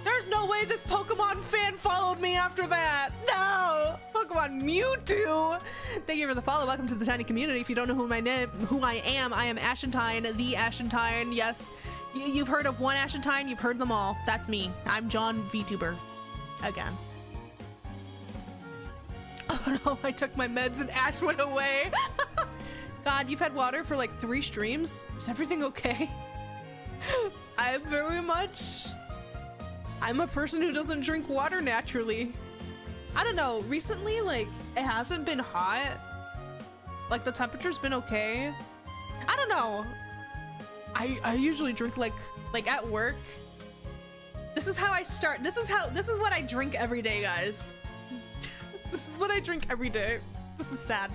There's no way this Pokemon fan followed me after that. No, Pokemon Mewtwo. Thank you for the follow. Welcome to the tiny community. If you don't know who I am Ashentine, the Ashentine. Yes, you've heard of one Ashentine. You've heard them all. That's me. I'm John VTuber. Again. Oh no, I took my meds and Ash went away. God, you've had water for like 3 streams. Is everything okay? I'm a person who doesn't drink water naturally. I don't know, recently, like, it hasn't been hot. Like, the temperature's been okay. I don't know. I usually drink, like at work. This is how I start. This is what I drink every day, guys. This is what I drink every day. This is sad.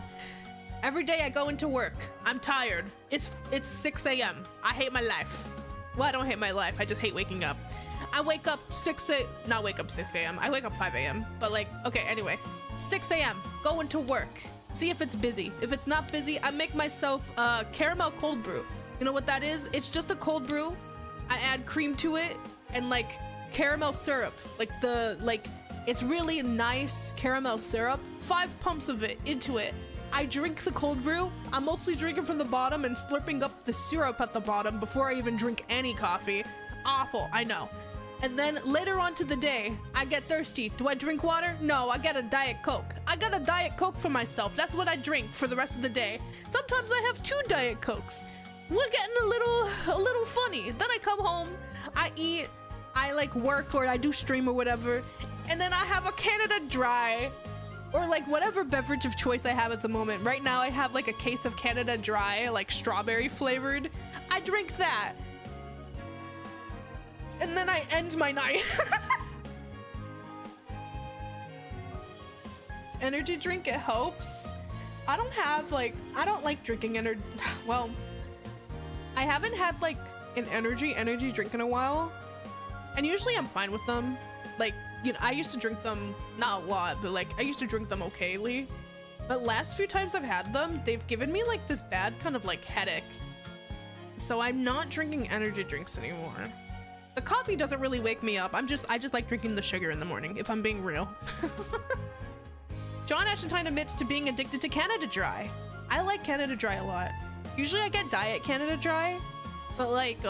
Every day I go into work. I'm tired. It's 6 a.m. I hate my life. Well, I don't hate my life. I just hate waking up. I wake up 6 a.m. I wake up 5 a.m. But like, okay, anyway. 6 a.m. Going to work. See if it's busy. If it's not busy, I make myself a caramel cold brew. You know what that is? It's just a cold brew. I add cream to it and like caramel syrup. It's really nice caramel syrup. 5 pumps of it into it. I drink the cold brew. I'm mostly drinking from the bottom and slurping up the syrup at the bottom before I even drink any coffee. Awful, I know. And then later on to the day, I get thirsty. Do I drink water? No, I get a Diet Coke. I got a Diet Coke for myself. That's what I drink for the rest of the day. Sometimes I have 2 Diet Cokes. We're getting a little funny. Then I come home, I eat, I like work or I do stream or whatever, and then I have a Canada Dry or like whatever beverage of choice I have at the moment. Right now I have like a case of Canada Dry, like strawberry flavored. I drink that. And then I end my night. Energy drink, it helps. I don't like drinking energy. Well, I haven't had like an energy drink in a while. And usually I'm fine with them. Like, you know, I used to drink them, not a lot, but like I used to drink them okayly. But last few times I've had them, they've given me like this bad kind of like headache. So I'm not drinking energy drinks anymore. The coffee doesn't really wake me up. I just like drinking the sugar in the morning, if I'm being real. John Ashentine admits to being addicted to Canada Dry. I like Canada Dry a lot. Usually I get Diet Canada Dry, but like,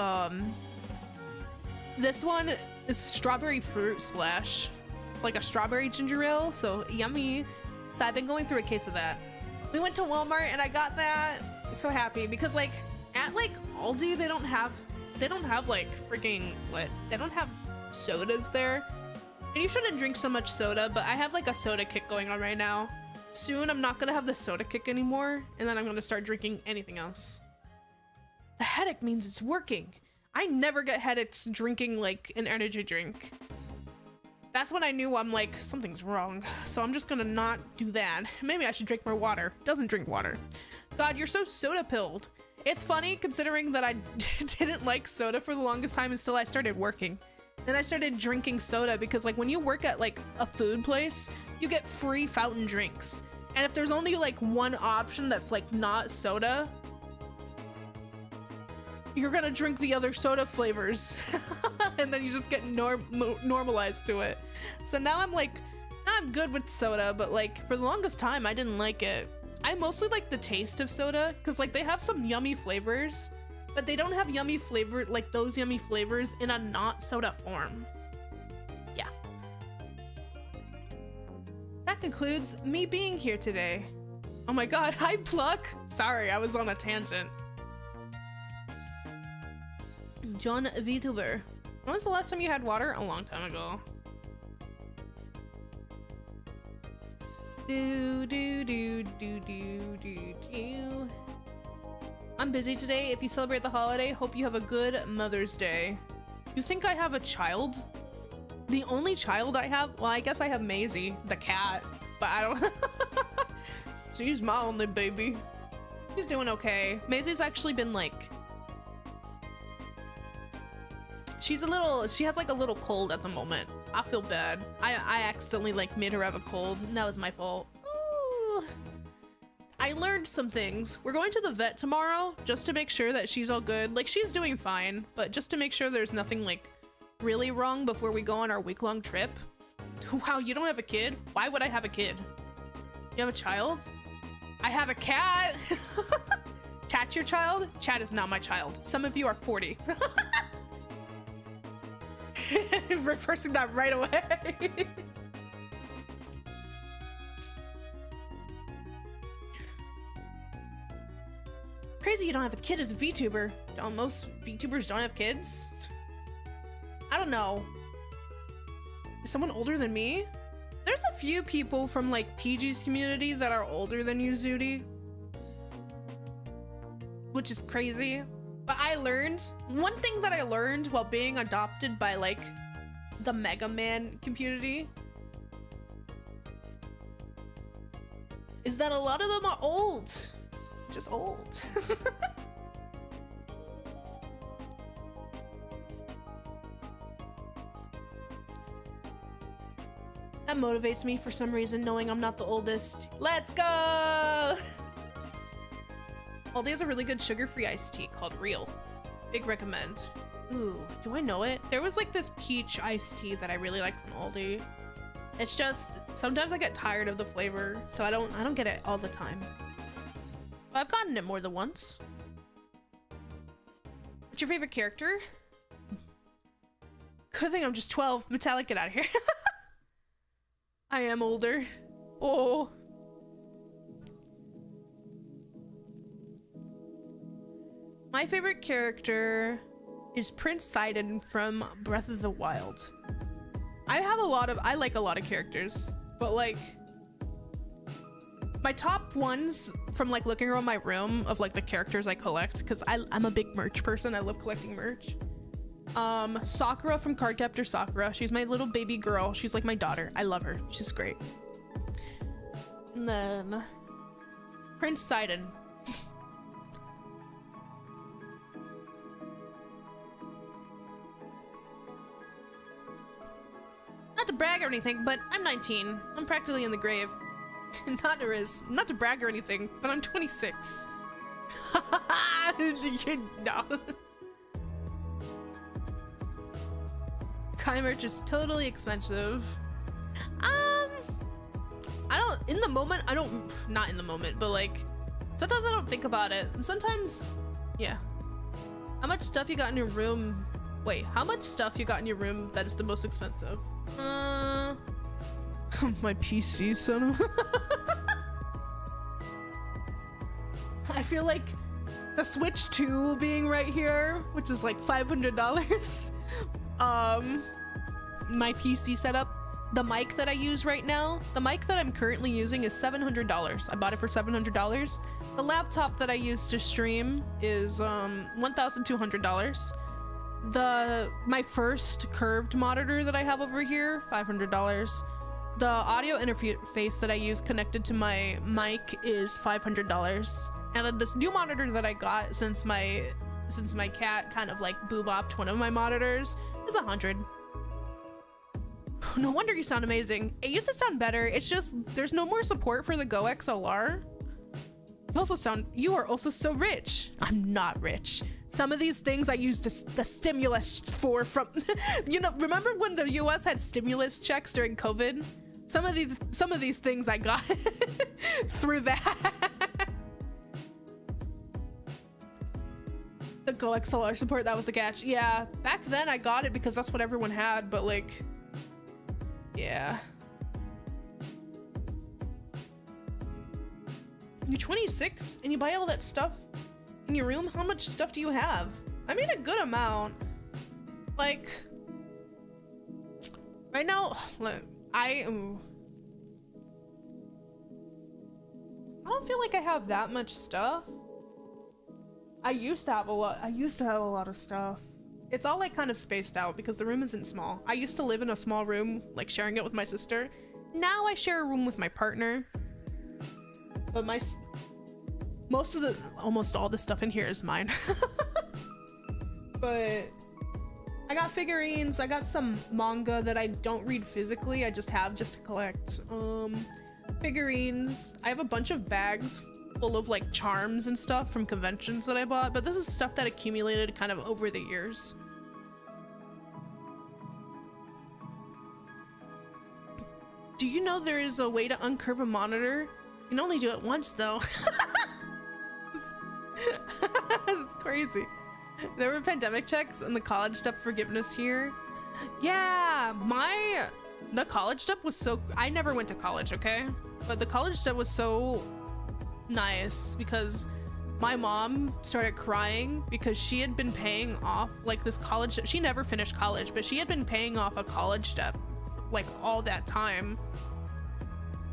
this one is strawberry fruit splash, like a strawberry ginger ale, so yummy. So I've been going through a case of that. We went to Walmart and I got that. I'm so happy because like at like Aldi, they don't have like freaking they don't have sodas there. And you shouldn't drink so much soda, but I have like a soda kick going on right now. Soon I'm not gonna have the soda kick anymore, and then I'm gonna start drinking anything else. The headache means it's working. I never get headaches drinking like an energy drink. That's when I knew I'm like, something's wrong. So I'm just gonna not do that. Maybe I should drink more water. Doesn't drink water. God, you're so soda pilled. It's funny considering that I didn't like soda for the longest time until I started working. Then I started drinking soda because like when you work at like a food place, you get free fountain drinks. And if there's only like one option that's like not soda, you're gonna drink the other soda flavors. And then you just get normalized to it. So now I'm good with soda, but like for the longest time I didn't like it. I mostly like the taste of soda because like they have some yummy flavors, but they don't have yummy flavor like those yummy flavors in a not soda form. Yeah. That concludes me being here today. Oh my god, hi Pluck! Sorry, I was on a tangent. John VTuber. When was the last time you had water? A long time ago. Do do do do do do do. I'm busy today. If you celebrate the holiday, hope you have a good Mother's Day. You think I have a child? The only child I have? Well, I guess I have Maisie, the cat, but I don't. She's my only baby. She's doing okay. Maisie's actually been like, she has like a little cold at the moment. I feel bad. I accidentally like made her have a cold, and that was my fault. Ooh. I learned some things. We're going to the vet tomorrow just to make sure that she's all good. Like, she's doing fine, but just to make sure there's nothing like really wrong before we go on our week-long trip. Wow, you don't have a kid? Why would I have a kid? You have a child? I have a cat. Chat's your child? Chat is not my child. Some of you are 40. Reversing that right away. Crazy you don't have a kid as a VTuber. Most VTubers don't have kids. I don't know. Is someone older than me? There's a few people from like PG's community that are older than you, Zooty. Which is crazy. But I learned, one thing that I learned while being adopted by like the Mega Man community is that a lot of them are old. Just old. That motivates me for some reason, knowing I'm not the oldest. Let's go! Aldi has a really good sugar-free iced tea called Real. Big recommend. Ooh, do I know it? There was like this peach iced tea that I really like from Aldi. It's just, sometimes I get tired of the flavor, so I don't get it all the time. But I've gotten it more than once. What's your favorite character? Good thing I'm just 12. Metallic, get out of here. I am older. Oh. My favorite character is Prince Sidon from Breath of the Wild. I like a lot of characters, but like my top ones from like looking around my room of like the characters I collect, because I'm a big merch person. I love collecting merch. Sakura from Cardcaptor Sakura. She's my little baby girl. She's like my daughter. I love her. She's great. And then Prince Sidon. Not to brag or anything, but I'm 19. I'm practically in the grave. Not to brag or anything, but I'm 26. No. Kai merch is totally expensive. Not in the moment, but like sometimes I don't think about it. And sometimes, yeah. How much stuff you got in your room? Wait, how much stuff you got in your room that is the most expensive? My PC, son. I feel like the Switch 2 being right here, which is like $500. My PC setup, the mic that I use right now, the mic that I'm currently using is $700. I bought it for $700. The laptop that I use to stream is $1,200. My first curved monitor that I have over here, $500. The audio interface that I use connected to my mic is $500. And then this new monitor that I got since my cat kind of like boobopped one of my monitors is $100. No wonder you sound amazing. It used to sound better. It's just there's no more support for the Go XLR. You are also so rich. I'm not rich. Some of these things I used the stimulus for from, remember when the US had stimulus checks during COVID? Some of these things I got through that. The Go XLR support, that was the catch. Yeah, back then I got it because that's what everyone had, but like, yeah. You're 26 and you buy all that stuff in your room? How much stuff do you have? I mean, a good amount. Like, right now, look, I don't feel like I have that much stuff. I used to have a lot of stuff. It's all like kind of spaced out because the room isn't small. I used to live in a small room, like sharing it with my sister. Now I share a room with my partner. But almost all the stuff in here is mine. But I got figurines, I got some manga that I don't read physically, I just have just to collect. Figurines. I have a bunch of bags full of like charms and stuff from conventions that I bought, but this is stuff that accumulated kind of over the years. Do you know there is a way to uncurve a monitor? You can only do it once though. That's crazy. There were pandemic checks and the college step forgiveness here. Yeah, the college step was so, I never went to college, okay? But the college step was so nice because my mom started crying because she had been paying off like this college debt. She never finished college, but she had been paying off a college debt like all that time.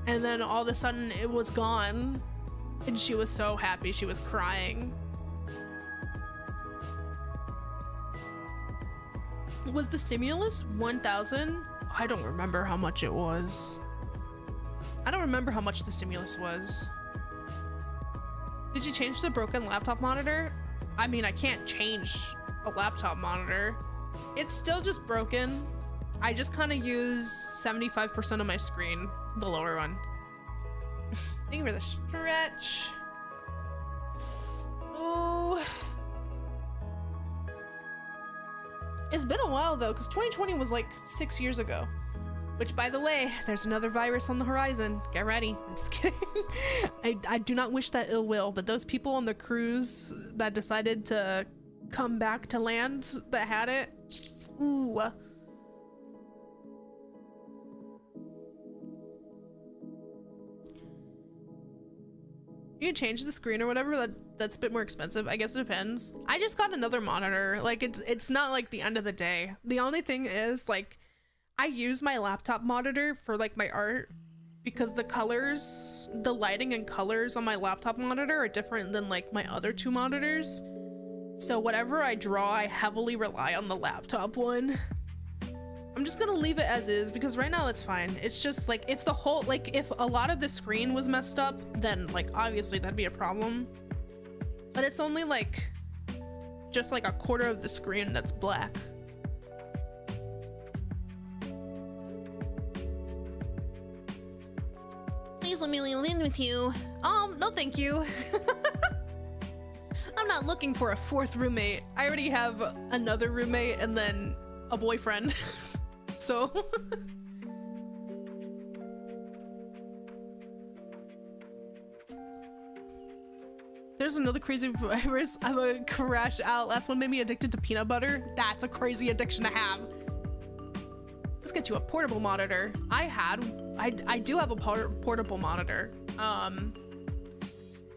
And then all of a sudden it was gone and she was so happy. She was crying. Was the stimulus 1,000? I don't remember how much it was. I don't remember how much the stimulus was. Did you change the broken laptop monitor? I mean, I can't change a laptop monitor. It's still just broken. I just kind of use 75% of my screen, the lower one. Thank you for the stretch. Oh. It's been a while though, because 2020 was like 6 years ago. Which, by the way, there's another virus on the horizon. Get ready. I'm just kidding. I do not wish that ill will, but those people on the cruise that decided to come back to land that had it, ooh. You can change the screen or whatever, that's a bit more expensive. I guess it depends. I just got another monitor. Like, it's not like the end of the day. The only thing is, like, I use my laptop monitor for like my art because the colors, the lighting and colors on my laptop monitor are different than like my other two monitors. So whatever I draw, I heavily rely on the laptop one. I'm just gonna leave it as is because right now it's fine. It's just like if if a lot of the screen was messed up, then like obviously that'd be a problem. But it's only like just like a quarter of the screen that's black. Please let me live in with you. No thank you. I'm not looking for a fourth roommate. I already have another roommate and then a boyfriend. So there's another crazy virus. I'm a crash out. Last one made me addicted to peanut butter. That's a crazy addiction to have. Let's get you a portable monitor. I do have a portable monitor.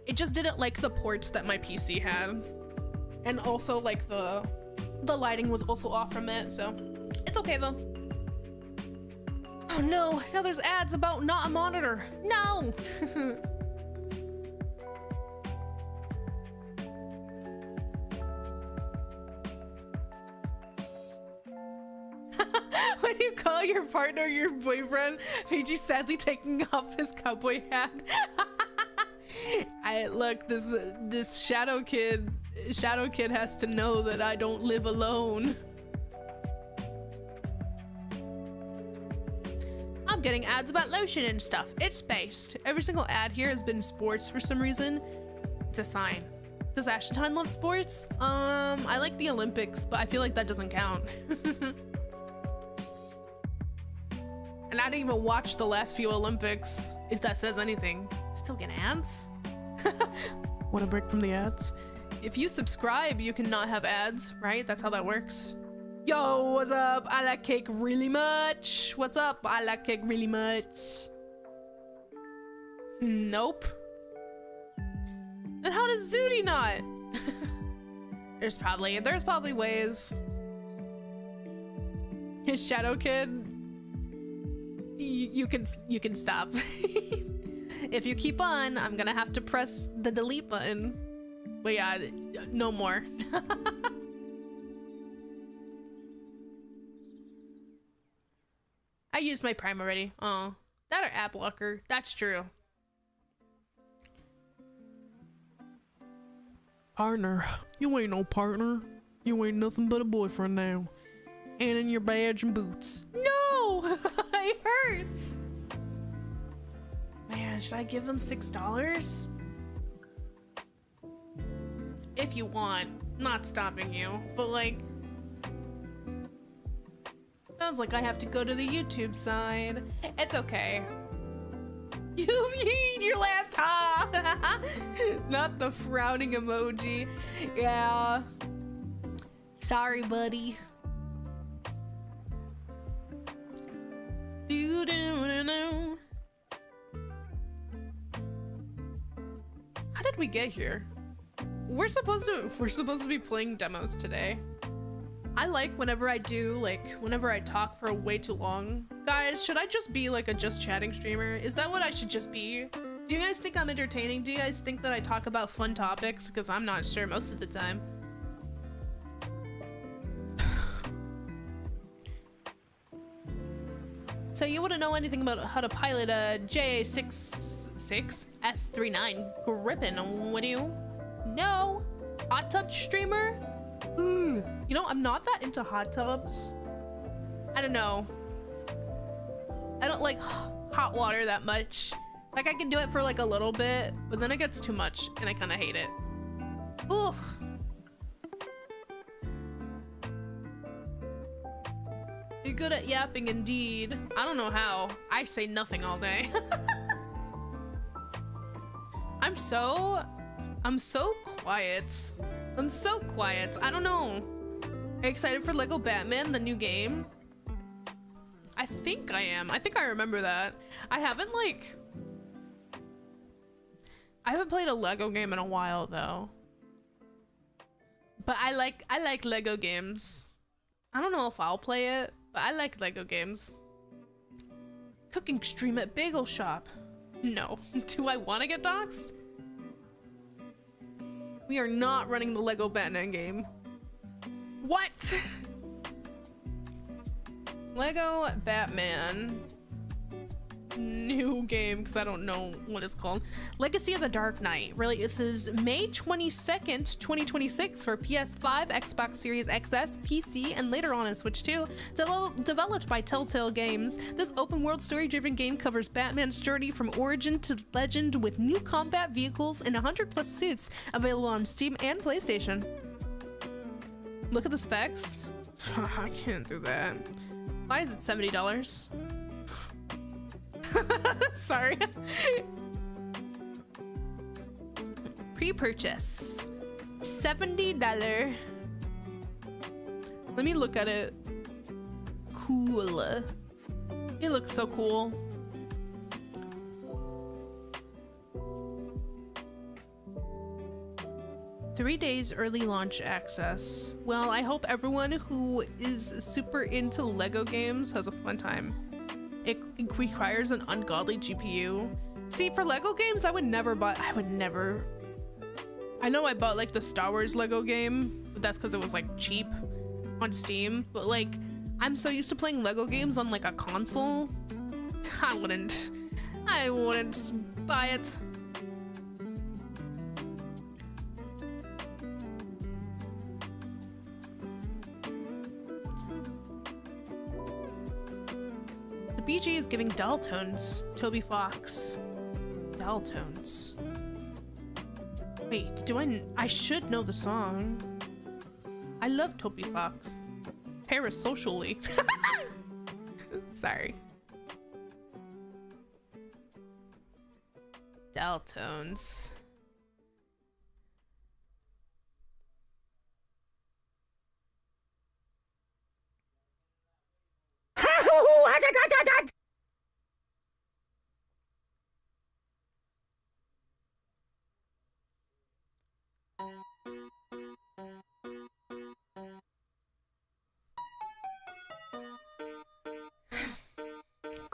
It just didn't like the ports that my PC had. And also like the lighting was also off from it, so it's okay though. Oh no, now there's ads about not a monitor. No! When you call your partner your boyfriend, made you sadly taking off his cowboy hat. Look, this shadow kid has to know that I don't live alone. I'm getting ads about lotion and stuff. It's spaced. Every single ad here has been sports for some reason. It's a sign. Does Ashentine love sports? I like the Olympics, but I feel like that doesn't count. And I didn't even watch the last few Olympics, if that says anything. Still get ads? Want a break from the ads? If you subscribe, you can not have ads, right? That's how that works. Yo, what's up? I like cake really much. What's up? I like cake really much. Nope. does Zooty not? There's probably ways. His Shadow Kid, you can stop. If you keep on, I'm gonna have to press the delete button. But yeah, no more. I used my Prime already. Oh, that or app blocker. That's true. Partner, you ain't no partner. You ain't nothing but a boyfriend now. And in your badge and boots. No! It hurts! Man, should I give them $6? If you want. Not stopping you. But like... sounds like I have to go to the YouTube side. It's okay. You need your last ha! Not the frowning emoji. Yeah. Sorry, buddy. How did we get here? We're supposed to be playing demos today. I like whenever I talk for way too long. Guys, should I just be like a just chatting streamer? Is that what I should just be? Do you guys think I'm entertaining? Do you guys think that I talk about fun topics? Because I'm not sure most of the time. So you wouldn't know anything about how to pilot a JA66S39 Griffin, would you? No. Hot tub streamer? You know, I'm not that into hot tubs. I don't know. I don't like hot water that much. Like, I can do it for like a little bit, but then it gets too much and I kind of hate it. Oof. You're good at yapping indeed. I don't know how. I say nothing all day. I'm so quiet. I'm so quiet. I don't know. Are you excited for Lego Batman, the new game? I think I am. I think I remember that. I haven't played a Lego game in a while though. But I like Lego games. I don't know if I'll play it, but I like Lego games. Cooking stream at Bagel Shop. No. Do I want to get doxxed? We are not running the Lego Batman game. What? Lego Batman. New game, because I don't know what it's called. Legacy of the Dark Knight releases May 22nd, 2026 for PS5, Xbox Series XS, PC, and later on Switch 2. Developed by Telltale Games, this open-world story-driven game covers Batman's journey from origin to legend with new combat vehicles and 100+ suits available on Steam and PlayStation. Look at the specs. I can't do that. Why is it $70? Sorry. Pre-purchase $70. Let me look at it. Cool. It looks so cool. Three days early launch access. Well, I hope everyone who is super into Lego games has a fun time. It requires an ungodly GPU. See, for Lego games, I would never. I know I bought like the Star Wars Lego game, but that's because it was like cheap on Steam. But like, I'm so used to playing Lego games on like a console. I wouldn't buy it. The BG is giving dull tones. Toby Fox. Dull tones. Wait, I should know the song. I love Toby Fox. Parasocially. Sorry. Dull tones.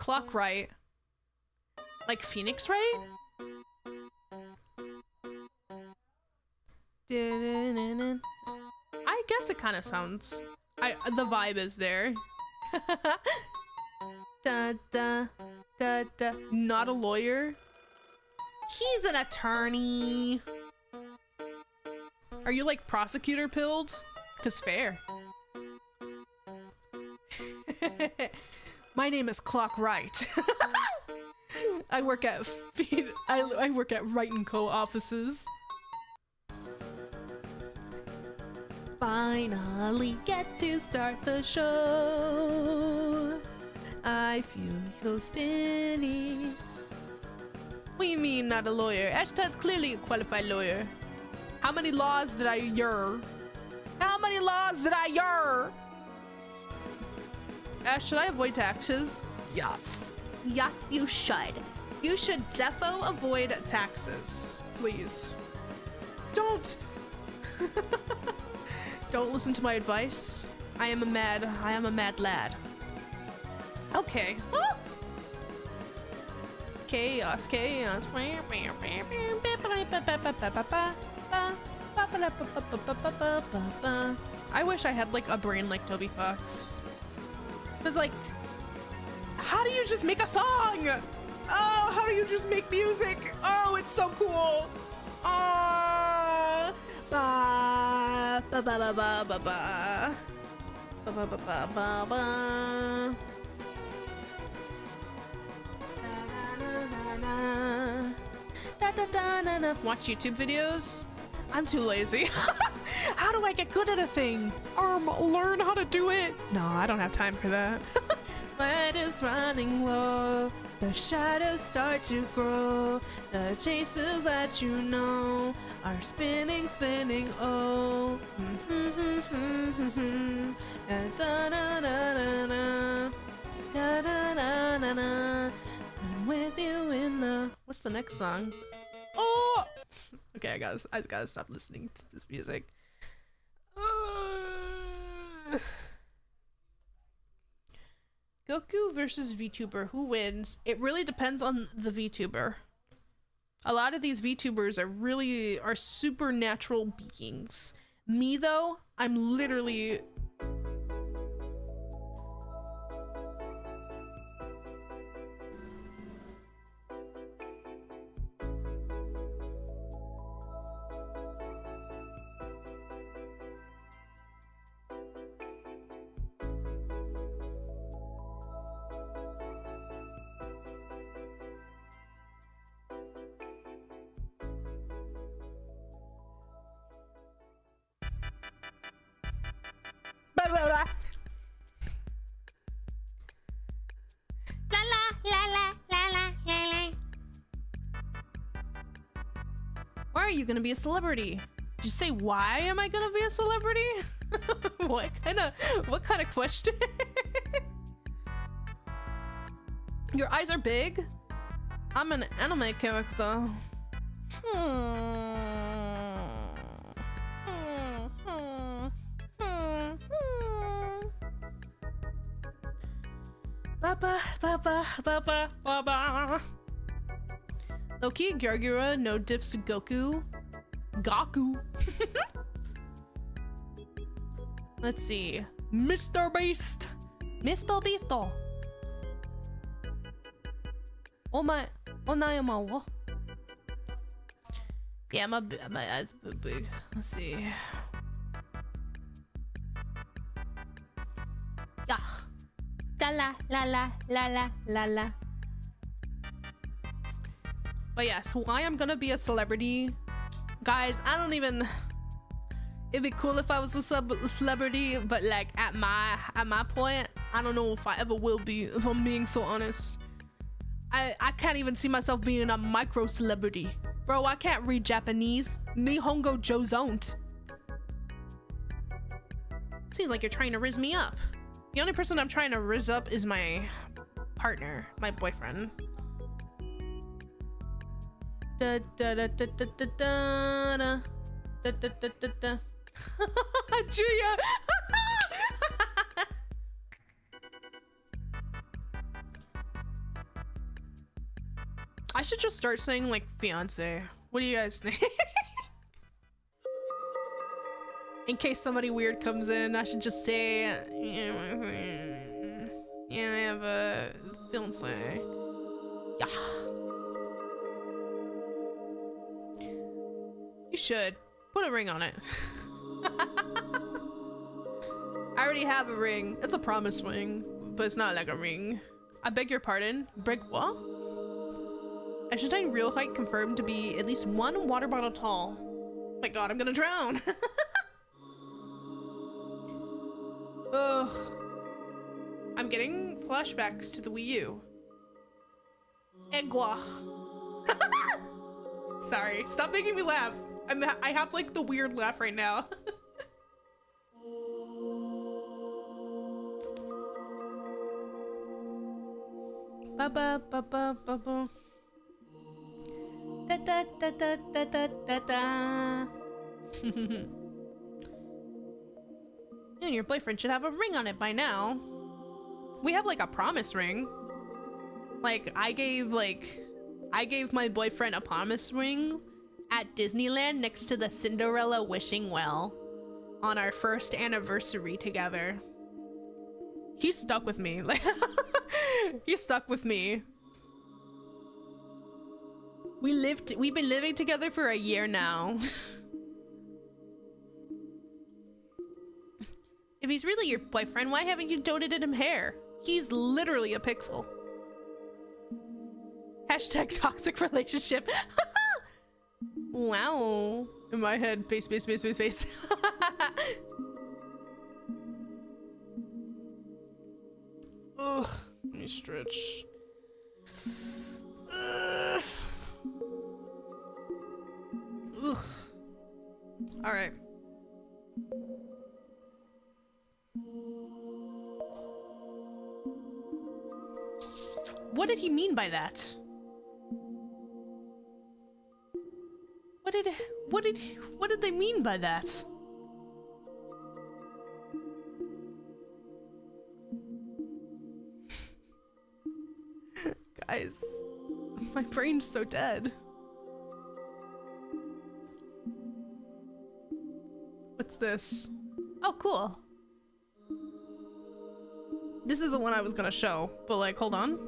clock right. Like Phoenix right? I guess it kind of sounds... the vibe is there. Da, da, da, da. Not a lawyer. He's an attorney. Are you like prosecutor pilled? Cause fair. My name is Clock Right. I work at I work at Wright & Co offices. Finally get to start the show. I feel you spinning. What do you mean not a lawyer? Ashentine's clearly a qualified lawyer. How many laws did I yur? How many laws did I yur? Ash, should I avoid taxes? Yes. Yes, you should. You should defo avoid taxes. Please. Don't. Don't listen to my advice. I am a mad lad. Okay. Chaos, chaos. I wish I had like a brain like Toby Fox. Cause like, how do you just make a song? Oh, how do you just make music? Oh, it's so cool. Oh, ba ba ba ba ba ba ba ba ba ba ba ba ba. Watch YouTube videos? I'm too lazy. How do I get good at a thing? Learn how to do it? No, I don't have time for that. Light is running low. The shadows start to grow. The chases that you know are spinning, spinning, oh. I'm with you in the... What's the next song? Oh! Okay, I gotta stop listening to this music. Goku versus VTuber. Who wins? It really depends on the VTuber. A lot of these VTubers are supernatural beings. Me though, I'm literally... Why are you gonna be a celebrity? Did you say why am I gonna be a celebrity? What kind of question? Your eyes are big? I'm an anime character. Loki, Gargura, no diffs, Goku. Let's see. Mr. Beast. Mr. Beasto. Onayama. Yeah, my eyes are big. Let's see. Yeah. La la la la la la la. But yes, why I'm gonna be a celebrity, guys? I don't even. It'd be cool if I was a celebrity, but like at my point, I don't know if I ever will be. If I'm being so honest, I can't even see myself being a micro celebrity, bro. I can't read Japanese. Nihongo jozont. Seems like you're trying to rizz me up. The only person I'm trying to rizz up is my partner, my boyfriend. Da da da da da da da da da da da da. Julia. I should just start saying like fiance. What do you guys think? In case somebody weird comes in, I should just say, yeah, I have a fiance. Yeah. You should put a ring on it. I already have a ring. It's a promise ring, but it's not like a ring. I beg your pardon. Break what? Ashentine real height confirmed to be at least 1 water bottle tall. Oh my god, I'm gonna drown. Ugh. I'm getting flashbacks to the Wii U. Egwa. Sorry, stop making me laugh. I have like the weird laugh right now. Ba ba ba ba ba ba. Da da da da da da da da. You and your boyfriend should have a ring on it by now. We have like a promise ring. Like I gave my boyfriend a promise ring at Disneyland next to the Cinderella wishing well on our first anniversary together. He's stuck with me. Like he's stuck with me. We've been living together for a year now. If he's really your boyfriend, why haven't you donated him hair? He's literally a pixel. Hashtag toxic relationship. Wow. In my head, face. Ugh, let me stretch. Ugh. Ugh. All right. What did he mean by that? What did they mean by that? Guys, my brain's so dead. What's this? Oh, cool. This isn't one I was gonna show, but like, hold on.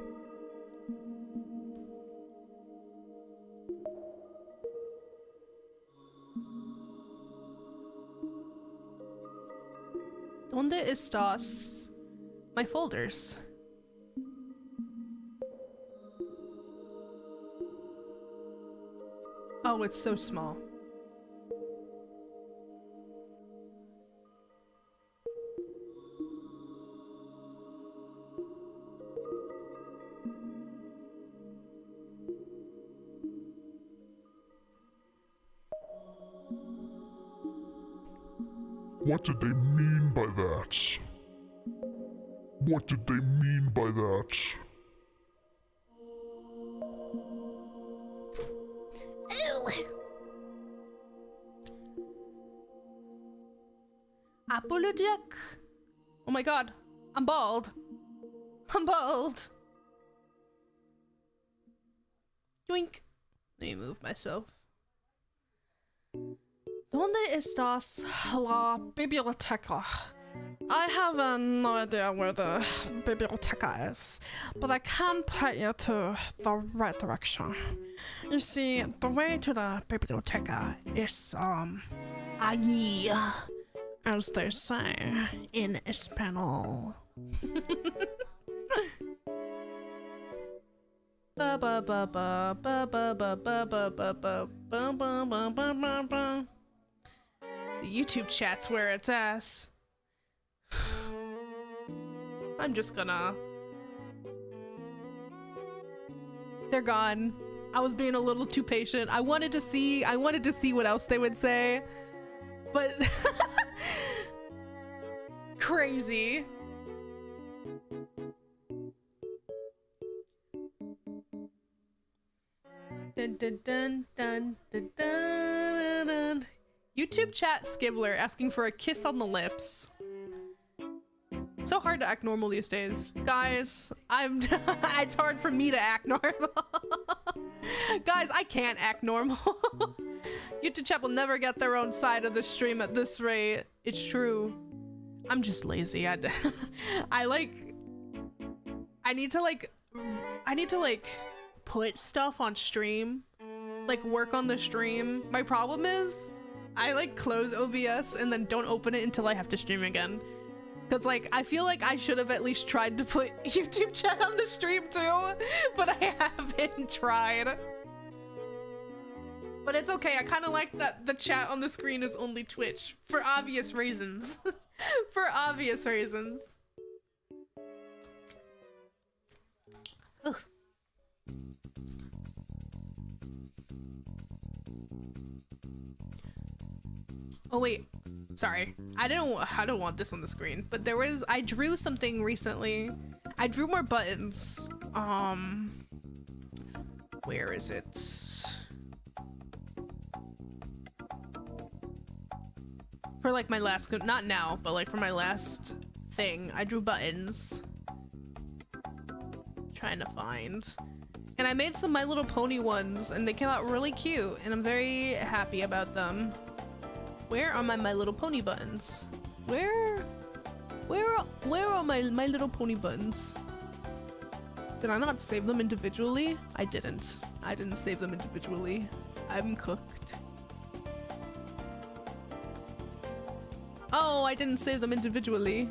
¿Dónde estás? My folders. Oh, it's so small. What did they mean by that? What did they mean by that? Ew. Apologetic. Oh my god, I'm bald. I'm bald. Yoink. Let me move myself. ¿Dónde estás la biblioteca? I have no idea where the biblioteca is, but I can point you to the right direction. You see, the way to the biblioteca is, allí, as they say in Espanol. Ba ba ba ba ba ba ba ba ba ba ba ba ba ba ba ba. The YouTube chat's where it's ass. I'm just gonna... They're gone. I was being a little too patient. I wanted to see what else they would say. But... Crazy. Dun, dun, dun, dun, dun, dun, dun. YouTube chat Skibler asking for a kiss on the lips. So hard to act normal these days. Guys, it's hard for me to act normal. Guys, I can't act normal. YouTube chat will never get their own side of the stream at this rate. It's true. I'm just lazy. I need to put stuff on stream, like work on the stream. My problem is I like close OBS and then don't open it until I have to stream again. Cause like I feel like I should have at least tried to put YouTube chat on the stream too, but I haven't tried. But it's okay, I kind of like that the chat on the screen is only Twitch for obvious reasons. For obvious reasons. Ugh. Oh wait, sorry. I don't want this on the screen, but I drew something recently. I drew more buttons. Where is it? For like my last, not now, but like for my last thing, I drew buttons. Trying to find. And I made some My Little Pony ones and they came out really cute and I'm very happy about them. Where are my Little Pony buttons? Where are my Little Pony buttons? Did I not save them individually? I didn't save them individually. I'm cooked. Oh, I didn't save them individually.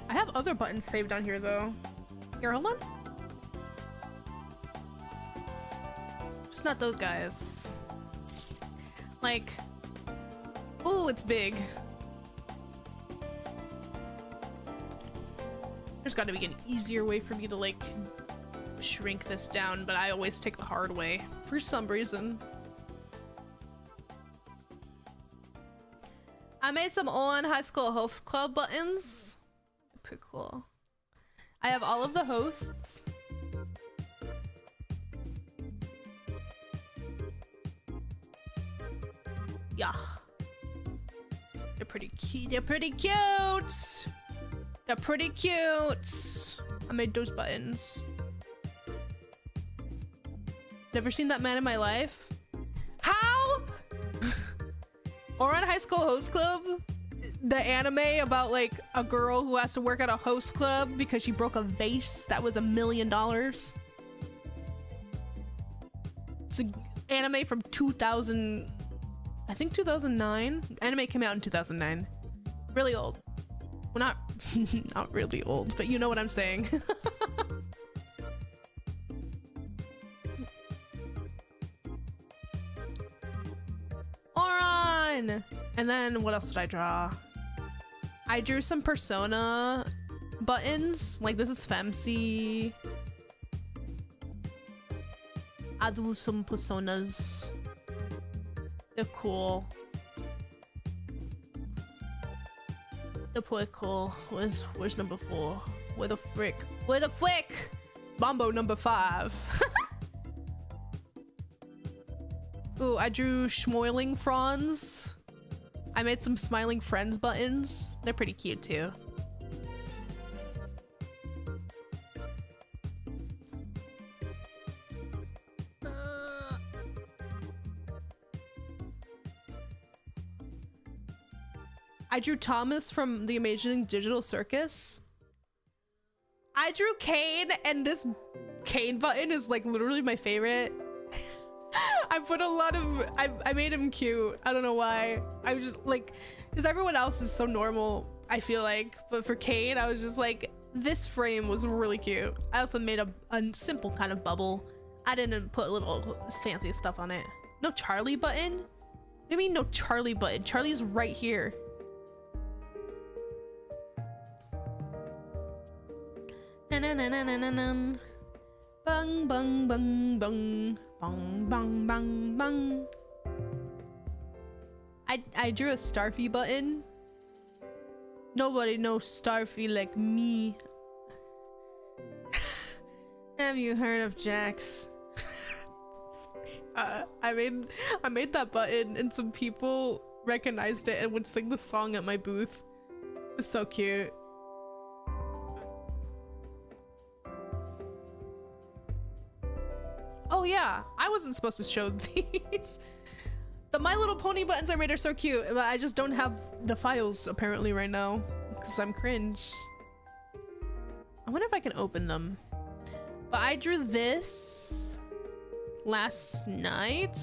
I have other buttons saved on here though. Here, hold on. Just not those guys. Like, ooh, it's big. There's gotta be an easier way for me to like shrink this down, but I always take the hard way for some reason. I made some on High School Host Club buttons. Pretty cool. I have all of the hosts. Yeah. They're pretty cute. They're pretty cute. They're pretty cute. I made those buttons. Never seen that man in my life. How? Or on High School Host Club, the anime about like a girl who has to work at a host club because she broke a vase that was $1 million. It's an anime from 2000, I think 2009. Anime came out in 2009. Really old. Well, not really old, but you know what I'm saying. Oran! And then what else did I draw? I drew some Persona buttons. Like this is Femcy. I drew some Personas. They're cool. They're pretty cool. Where's number 4? Where the frick? Where the frick? Mambo number 5. Ooh, I drew Schmoiling Franz. I made some Smiling Friends buttons. They're pretty cute too. I drew Thomas from The Amazing Digital Circus. I drew Kane, and this Kane button is like literally my favorite. I put a lot of, I made him cute. I don't know why. I was just like, because everyone else is so normal, I feel like. But for Kane, I was just like, this frame was really cute. I also made a simple kind of bubble. I didn't put little fancy stuff on it. No Charlie button? What do you mean no Charlie button? Charlie's right here. Na-na-na-na-na-na. Bang, bang, bang, bang. Bang, bang, bang, bang. I drew a Starfy button. Nobody knows Starfy like me. Have you heard of Jax? I made that button and some people recognized it and would sing the song at my booth. It's so cute. Oh yeah, I wasn't supposed to show these. The My Little Pony buttons I made are so cute, but I just don't have the files apparently right now because I'm cringe. I wonder if I can open them. But I drew this last night.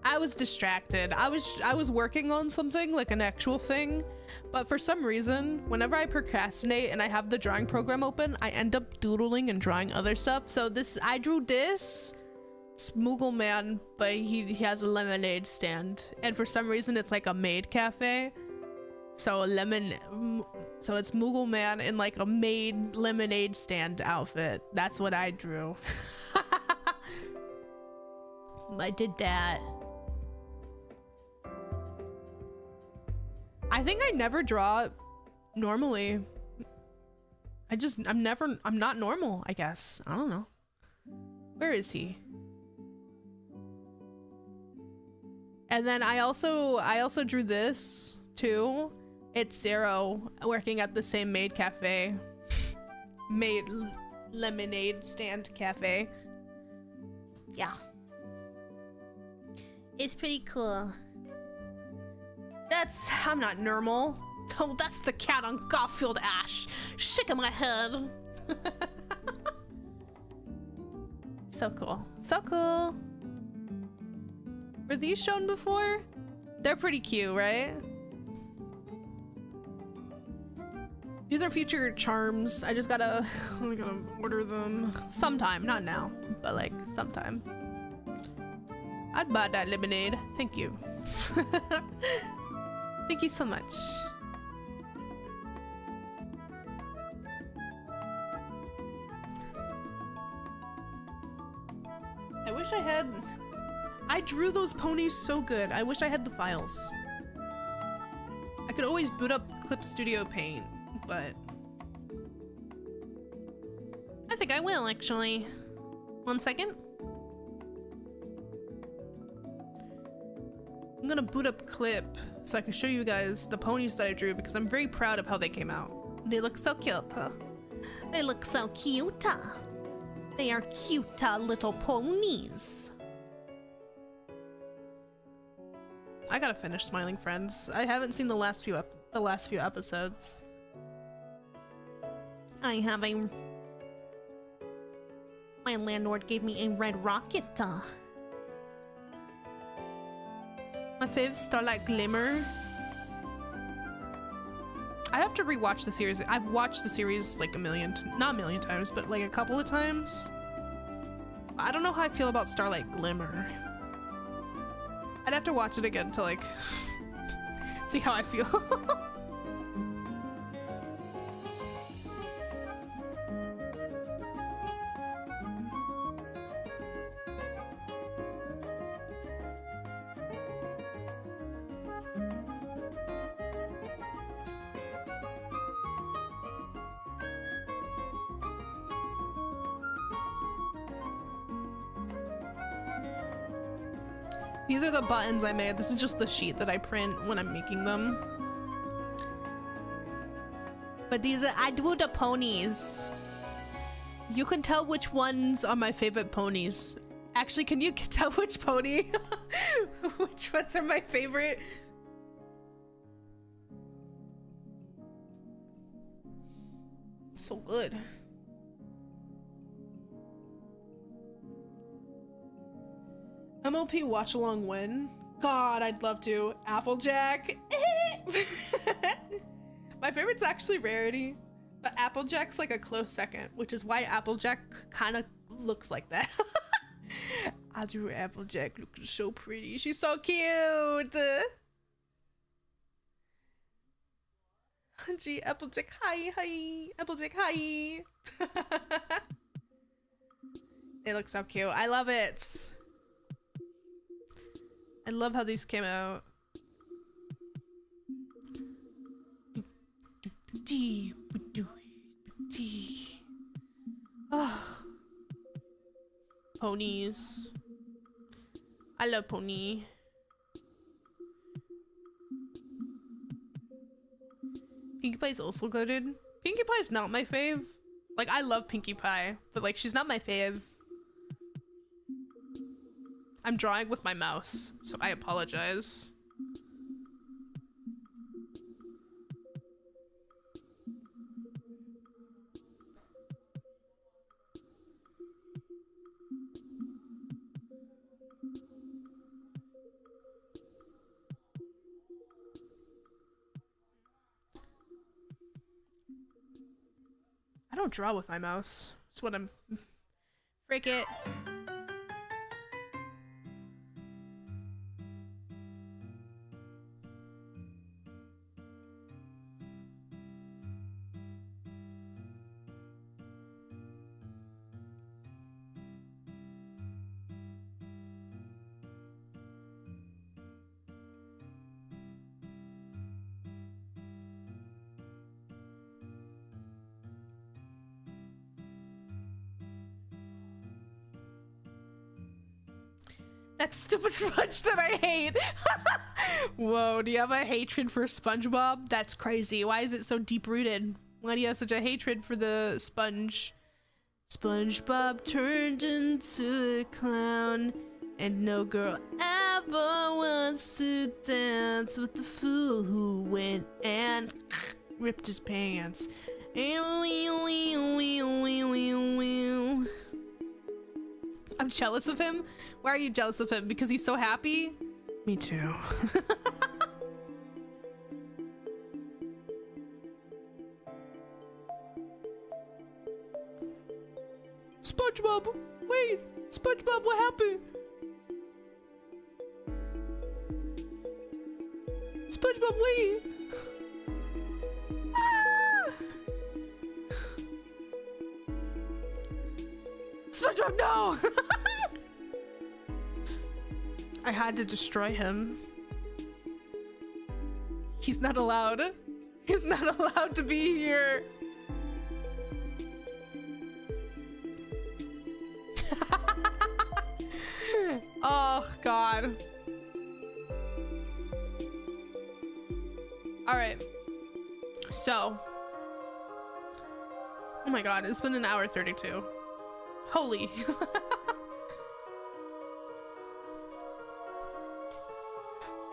I was distracted. I was working on something, like an actual thing, but for some reason, whenever I procrastinate and I have the drawing program open, I end up doodling and drawing other stuff. So I drew this Smoogle Man, but he has a lemonade stand, and for some reason it's like a maid cafe. So it's Moogle Man in like a maid lemonade stand outfit. That's what I drew. I did that. I think I never draw normally. I'm not normal, I guess. I don't know. Where is he? And then I also drew this too. It's Zero working at the same maid cafe. Maid lemonade stand cafe. Yeah. It's pretty cool. I'm not normal. Oh, that's the cat on Garfield Ash. Shaking my head. So cool. So cool. Were these shown before? They're pretty cute, right? These are future charms. I gotta order them sometime. Not now, but like sometime. I'd buy that lemonade. Thank you. Thank you so much. I drew those ponies so good. I wish I had the files. I could always boot up Clip Studio Paint, but I think I will actually. 1 second. I'm gonna boot up Clip so I can show you guys the ponies that I drew because I'm very proud of how they came out. They look so cute, huh? They look so cute. They are cute little ponies. I gotta finish Smiling Friends. I haven't seen the last few episodes. My landlord gave me a red rocket. My fave, Starlight Glimmer. I have to rewatch the series. I've watched the series like not a million times, but like a couple of times. I don't know how I feel about Starlight Glimmer. I'd have to watch it again to like see how I feel. These are the buttons I made. This is just the sheet that I print when I'm making them. But I drew the ponies. You can tell which ones are my favorite ponies. Actually, can you tell which pony? Which ones are my favorite? So good. MLP watch along when? God, I'd love to. Applejack. My favorite's actually Rarity, but Applejack's like a close second, which is why Applejack kind of looks like that. I drew Applejack looking so pretty. She's so cute. Gee, Applejack, hi. Applejack, hi. They look so cute. I love it. I love how these came out. Oh. Ponies. I love Pony. Pinkie Pie's also goated. Pinkie Pie's not my fave. Like, I love Pinkie Pie, but like, she's not my fave. I'm drawing with my mouse, so I apologize. I don't draw with my mouse. That's what I'm... Frick it. That stupid sponge that I hate. Whoa, do you have a hatred for SpongeBob? That's crazy. Why is it so deep-rooted? Why do you have such a hatred for the sponge? SpongeBob turned into a clown, and no girl ever wants to dance with the fool who went and ripped his pants. I'm jealous of him. Why are you jealous of him? Because he's so happy? Me too. SpongeBob! Wait! SpongeBob, what happened? SpongeBob, wait! Ah! SpongeBob, no! I had to destroy him. He's not allowed. He's not allowed to be here. Oh, God. Alright. So. Oh my God, it's been an hour 32. Holy.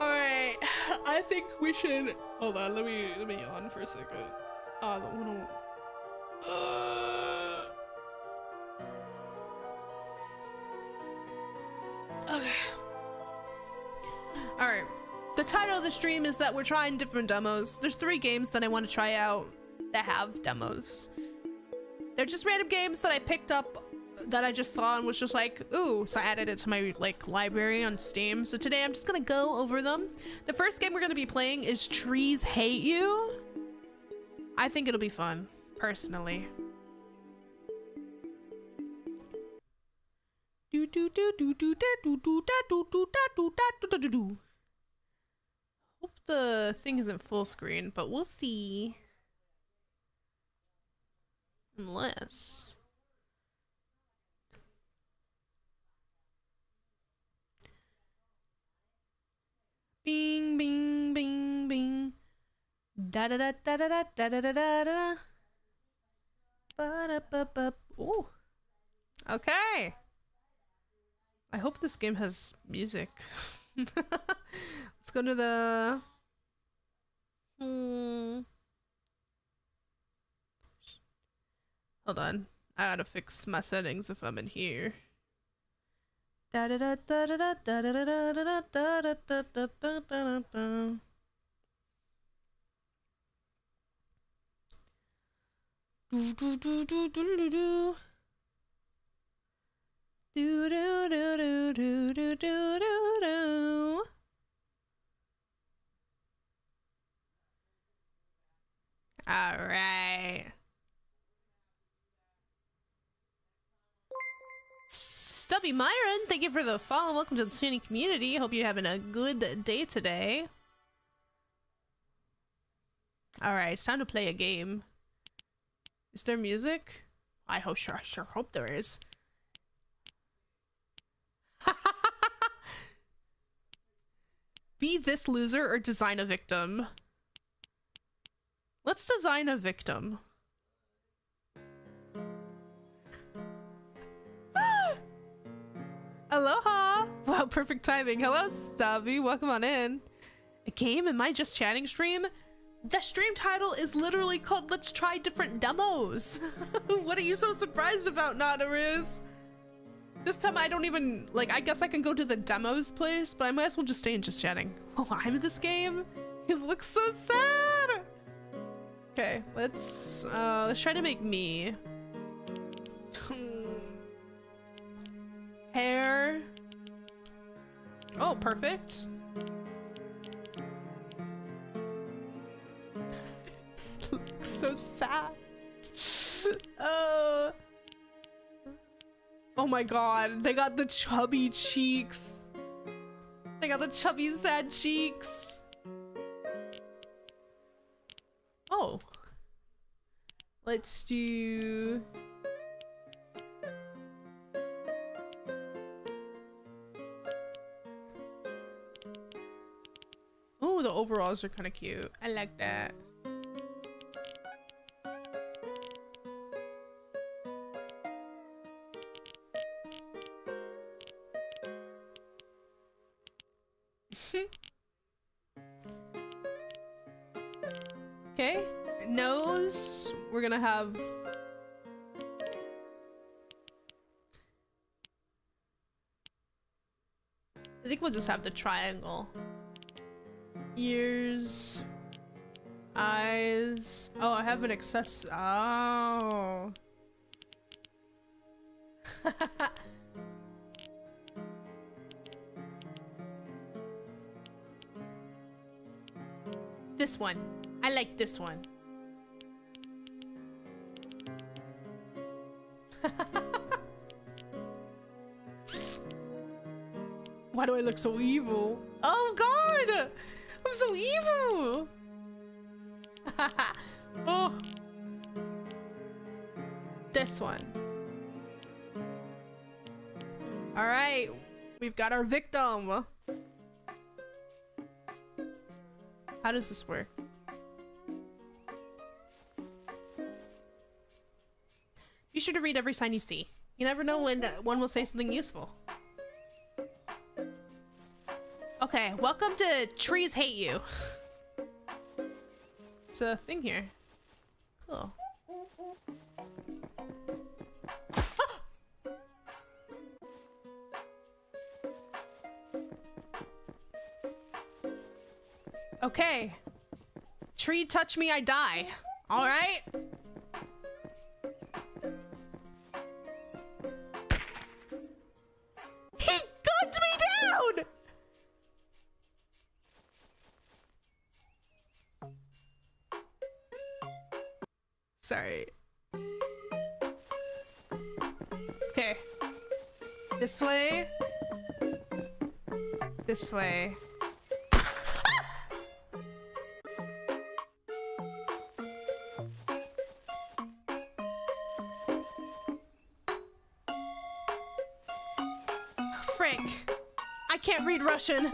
Alright, I think we should... Hold on, let me yawn for a second. Okay. Alright. The title of the stream is that we're trying different demos. There's 3 games that I want to try out that have demos. They're just random games that I picked up that I just saw and was just like, ooh, so I added it to my like library on Steam. So today I'm just gonna go over them. The first game we're gonna be playing is Trees Hate You. I think it'll be fun, personally. Hope the thing isn't full screen, but we'll see. Unless... Bing, bing, bing, bing. Da da da da da da da da da da da. Ba da ba ba. Ooh. Okay. I hope this game has music. Let's go to the. Hold on. I gotta fix my settings if I'm in here. Da da da da da da da da da da da da da da da da da. Do do do do do do do. Do do do do do do do do do. All right. Stubby Myron, thank you for the follow. Welcome to the Sunny community. Hope you're having a good day today. Alright, it's time to play a game. Is there music? I sure hope there is. Be this loser or design a victim. Let's design a victim. Aloha! Wow, perfect timing. Hello, Stabby. Welcome on in. A game? Am I just chatting stream? The stream title is literally called Let's Try Different Demos. What are you so surprised about, Nadaris? This time I don't even, like, I guess I can go to the demos place, but I might as well just stay in just chatting. Oh, I'm in this game? It looks so sad! Okay, let's try to make me. Hair. Oh, perfect. It looks so sad. Oh my god, they got the chubby cheeks. They got the chubby sad cheeks. Oh. Let's do... Oh, the overalls are kind of cute. I like that. Okay, nose, we're gonna have... I think we'll just have the triangle. Ears, eyes. Oh, I have an access. Oh. This one. I like this one. Why do I look so evil? Oh god! I'm so evil! Oh. This one. Alright, we've got our victim. How does this work? Be sure to read every sign you see. You never know when one will say something useful. Okay, welcome to Trees Hate You. It's a thing here. Cool. Okay. Tree touch me, I die. All right. He gunned me down. Sorry. Okay. This way. This way. Frick. I can't read Russian.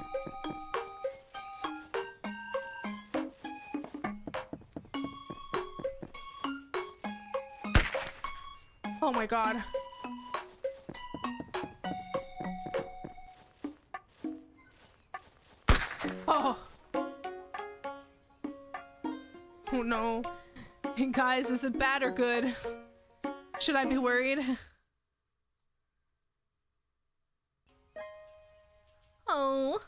Oh my god. Oh. Oh no. Guys, is it bad or good? Should I be worried? Oh.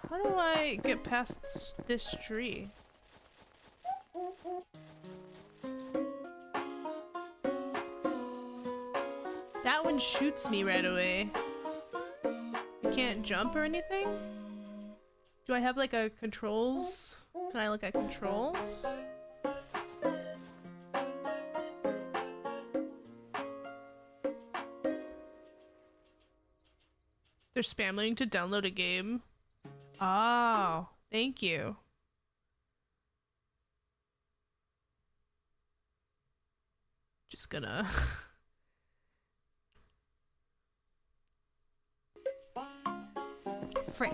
How do I get past this tree? That one shoots me right away. I can't jump or anything? Do I have like a controls? Can I look at controls? They're spamming to download a game. Oh, thank you. Just gonna... Frick.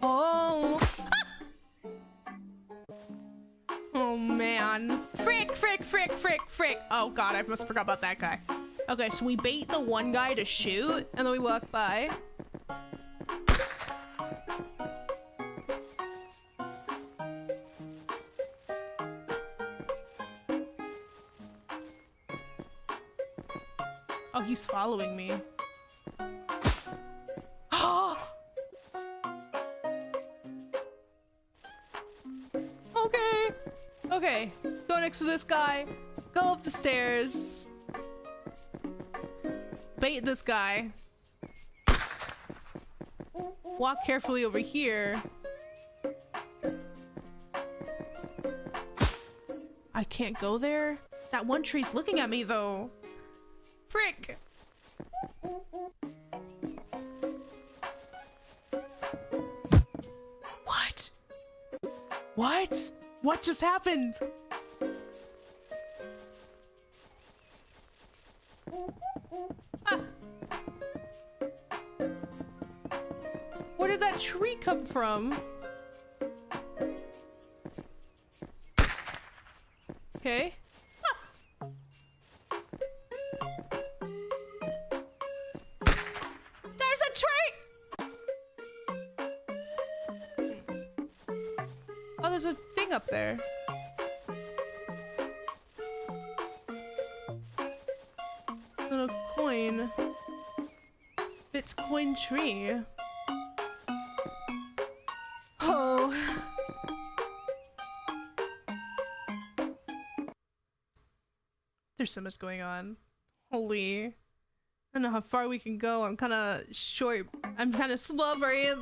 Oh! Oh man. Frick, frick, frick, frick, frick. Oh god, I must forgot about that guy. Okay, so we bait the one guy to shoot, and then we walk by. Oh, he's following me. Okay. Okay. Go next to this guy. Go up the stairs. Bait this guy. Walk carefully over here. I can't go there? That one tree's looking at me though. Frick! What? What? What just happened? Ah. Where did that tree come from? Okay. There's a thing up there. Little coin. Bitcoin tree. Oh. There's so much going on. Holy. I don't know how far we can go. I'm kind of short. I'm kind of slubbery.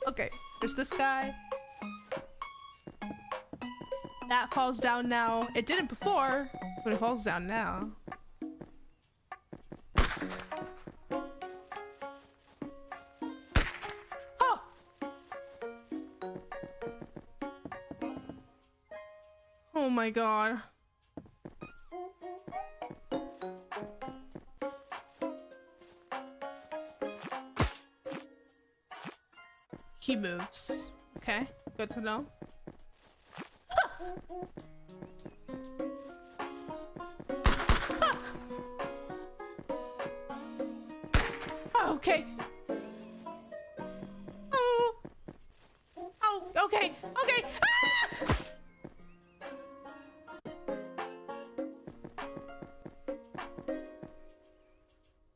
Okay, there's this guy. That falls down now. It didn't before, but it falls down now. Oh! Oh my god. He moves. Okay, good to know. Oh, okay. Oh. Oh, okay. Okay. Ah!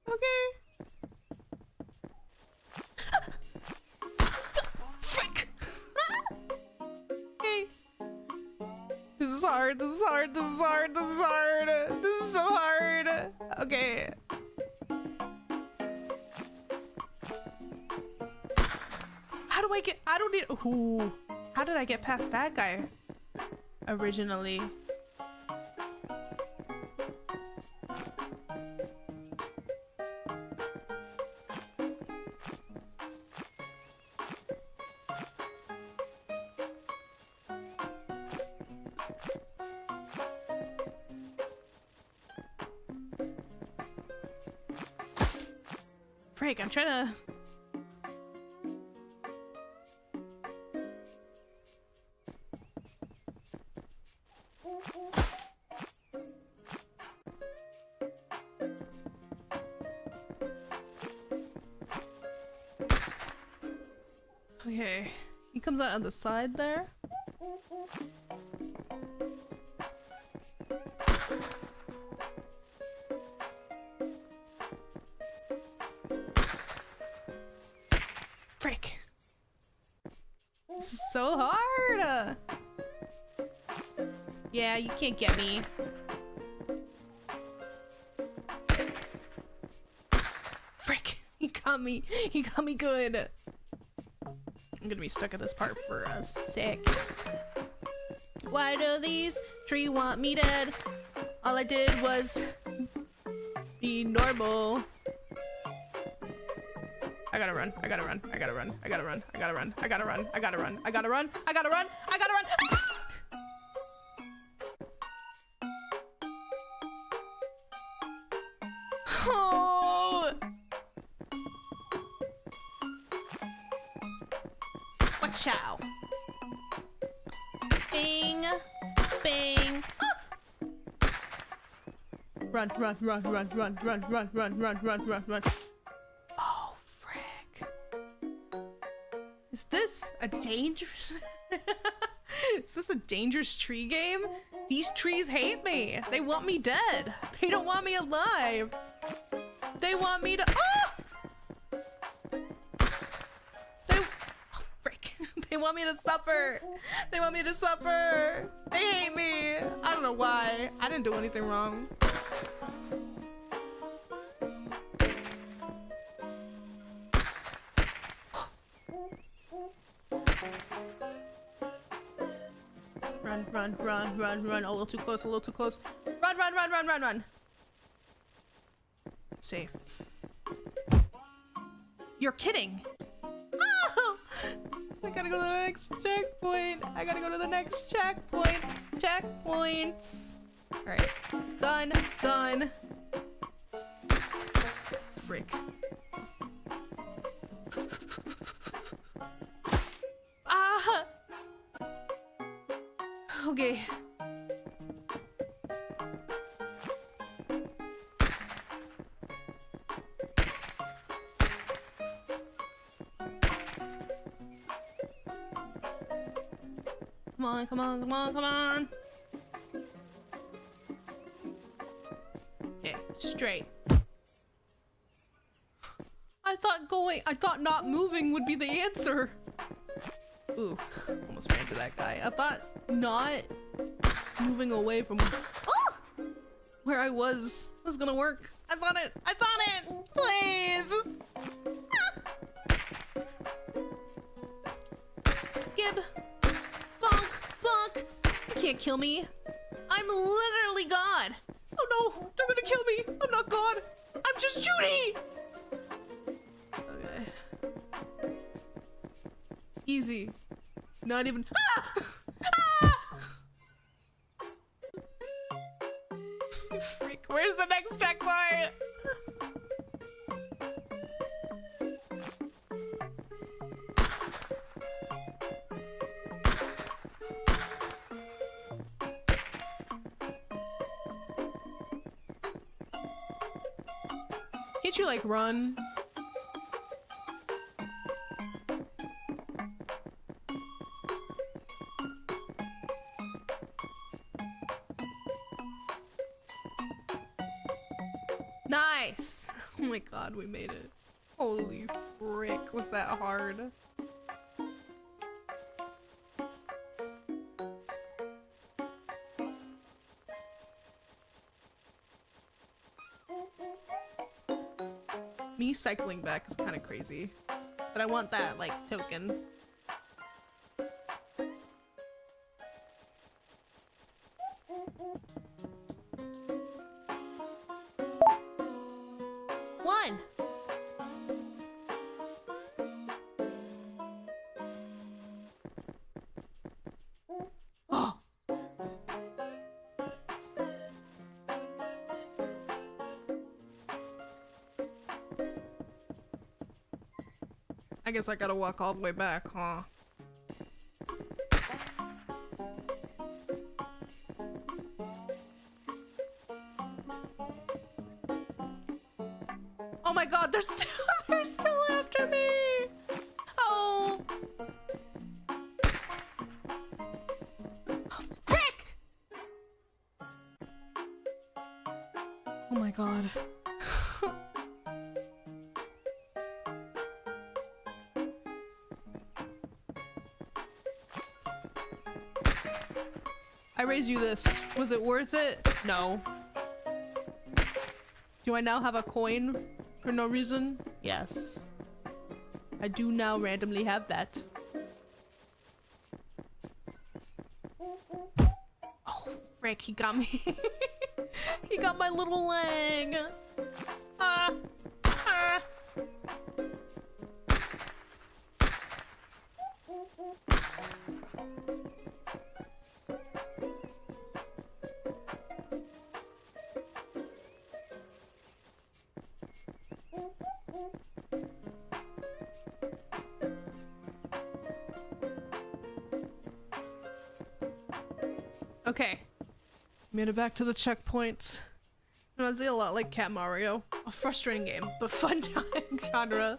Okay. Frick. Okay. This is hard. This is hard. This is hard. This is hard. This is so hard. Okay. How do I get? I don't need. Ooh. How did I get past that guy? Originally. Frick, I'm trying to... Okay, he comes out on the side there. Frick. This is so hard. Yeah, you can't get me. Frick, he got me. He got me good. I'm gonna be stuck at this part for a sec. Why do these trees want me dead? All I did was be normal. I gotta run. I gotta run. I gotta run. I gotta run. I gotta run. I gotta run. I gotta run. I gotta run. I gotta run. I gotta run. I gotta run. Oh! Watch out. Bing. Bing. Ah! Run, run, run, run, run, run, run, run, run, run, run, run. Oh, frick. Is this a dangerous... Is this a dangerous tree game? These trees hate me. They want me dead. They don't want me alive. They want me to... Ah! Oh, frick. They want me to suffer. They want me to suffer. They hate me. I don't know why. I didn't do anything wrong. Run, run, run, run, run. A little too close, a little too close. Run, run, run, run, run, run. Safe. You're kidding. Oh! I gotta go to the next checkpoint. I gotta go to the next checkpoint. Checkpoints. Alright. Done. Done. Frick. Ah! Okay. Come on, come on, come on, come on. Okay, straight. I thought not moving would be the answer. Ooh, almost ran into that guy. I thought not moving away from where I was gonna work. I thought it, please. Skib, bonk, bonk. You can't kill me. I'm literally God. Oh no, they're gonna kill me. I'm not God. I'm just Judy. Okay. Easy. Not even. Ah! Ah! Freak, where's the next checkpoint? Can't you like run? Nice! Oh my god, we made it. Holy frick, was that hard? Me cycling back is kind of crazy, but I want that, like, token. One! Oh! I guess I gotta walk all the way back, huh? Oh my god, they're still after me! Oh! Oh, frick! Oh my god. I raised you this. Was it worth it? No. Do I now have a coin for no reason? Yes. I do now randomly have that. Oh, frick, he got me. He got my little leg. Ah. Ah. Okay. Made it back to the checkpoint. It was a lot like Cat Mario. A frustrating game, but fun time genre.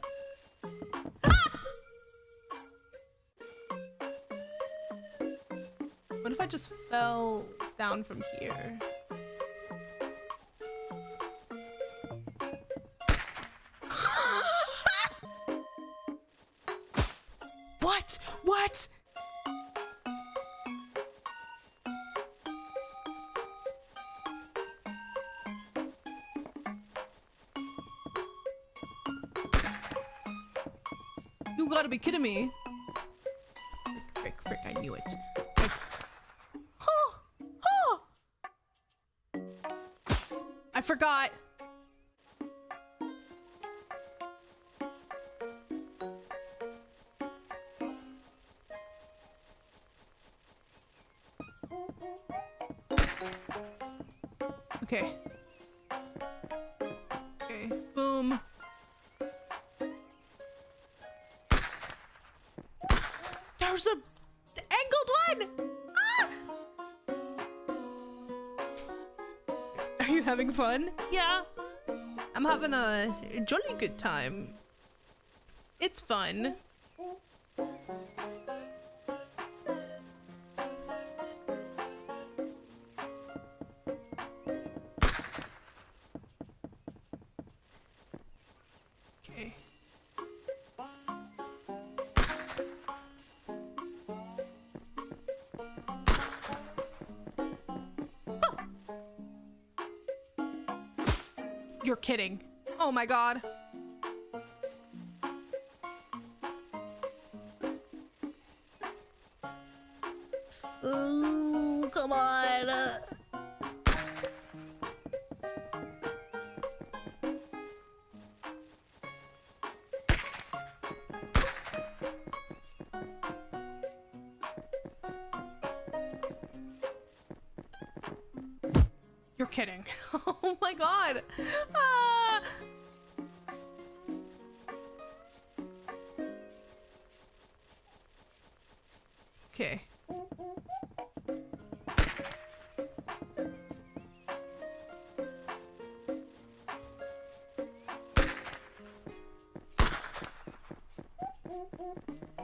What if I just fell down from here? What? What? You gotta be kidding me. Frick, I knew it. I forgot. Okay. Okay, boom. There's a angled one! Ah! Are you having fun? Yeah. I'm having a jolly good time. It's fun. Okay. You're kidding. Oh my god. Ooh, come on. You're kidding. Oh my god. Ah. Okay.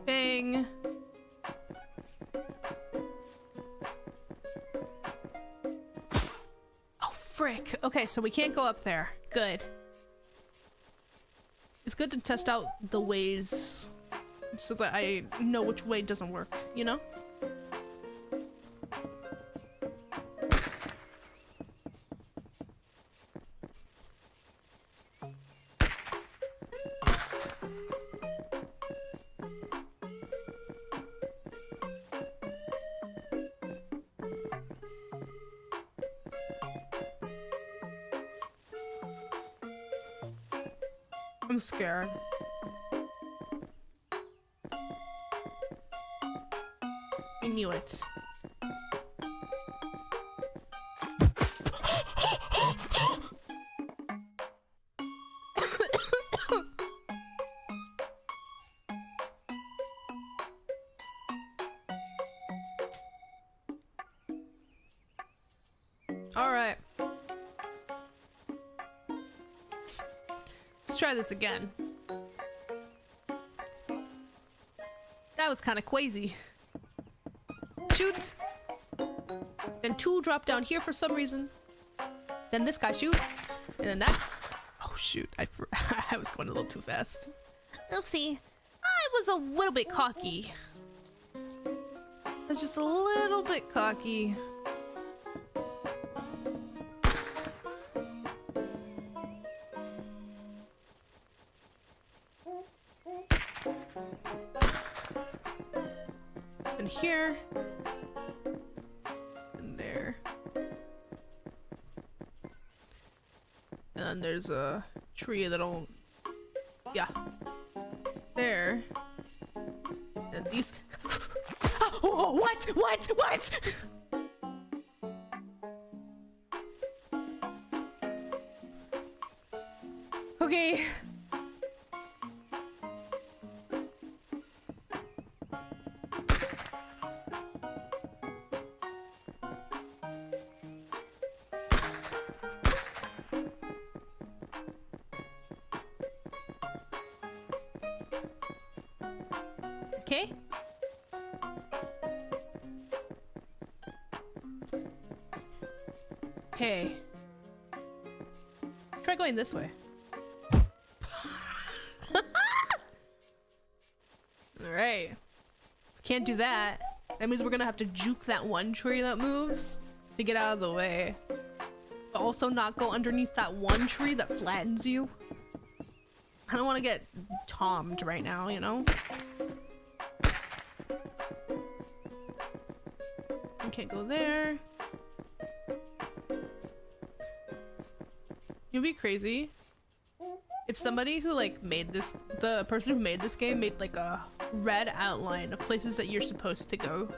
Bang. Oh, frick. Okay, so we can't go up there. Good. It's good to test out the ways so that I know which way doesn't work, you know? I'm scared. I knew it. All right. Let's try this again. That was kind of crazy. Shoots. Then two drop down here for some reason. Then this guy shoots. And then that. Oh shoot, I was going a little too fast. Oopsie. I was a little bit cocky. I was just a little bit cocky. And here. And there. And then there's a tree that'll... Yeah. There. And these... Oh, what? What? Okay. Okay. Okay. Try going this way. Alright. Can't do that. That means we're gonna have to juke that one tree that moves to get out of the way. But also not go underneath that one tree that flattens you. I don't want to get tommed right now, you know? I can't go there. It'd be crazy if somebody who like made this, the person who made this game made like a red outline of places that you're supposed to go.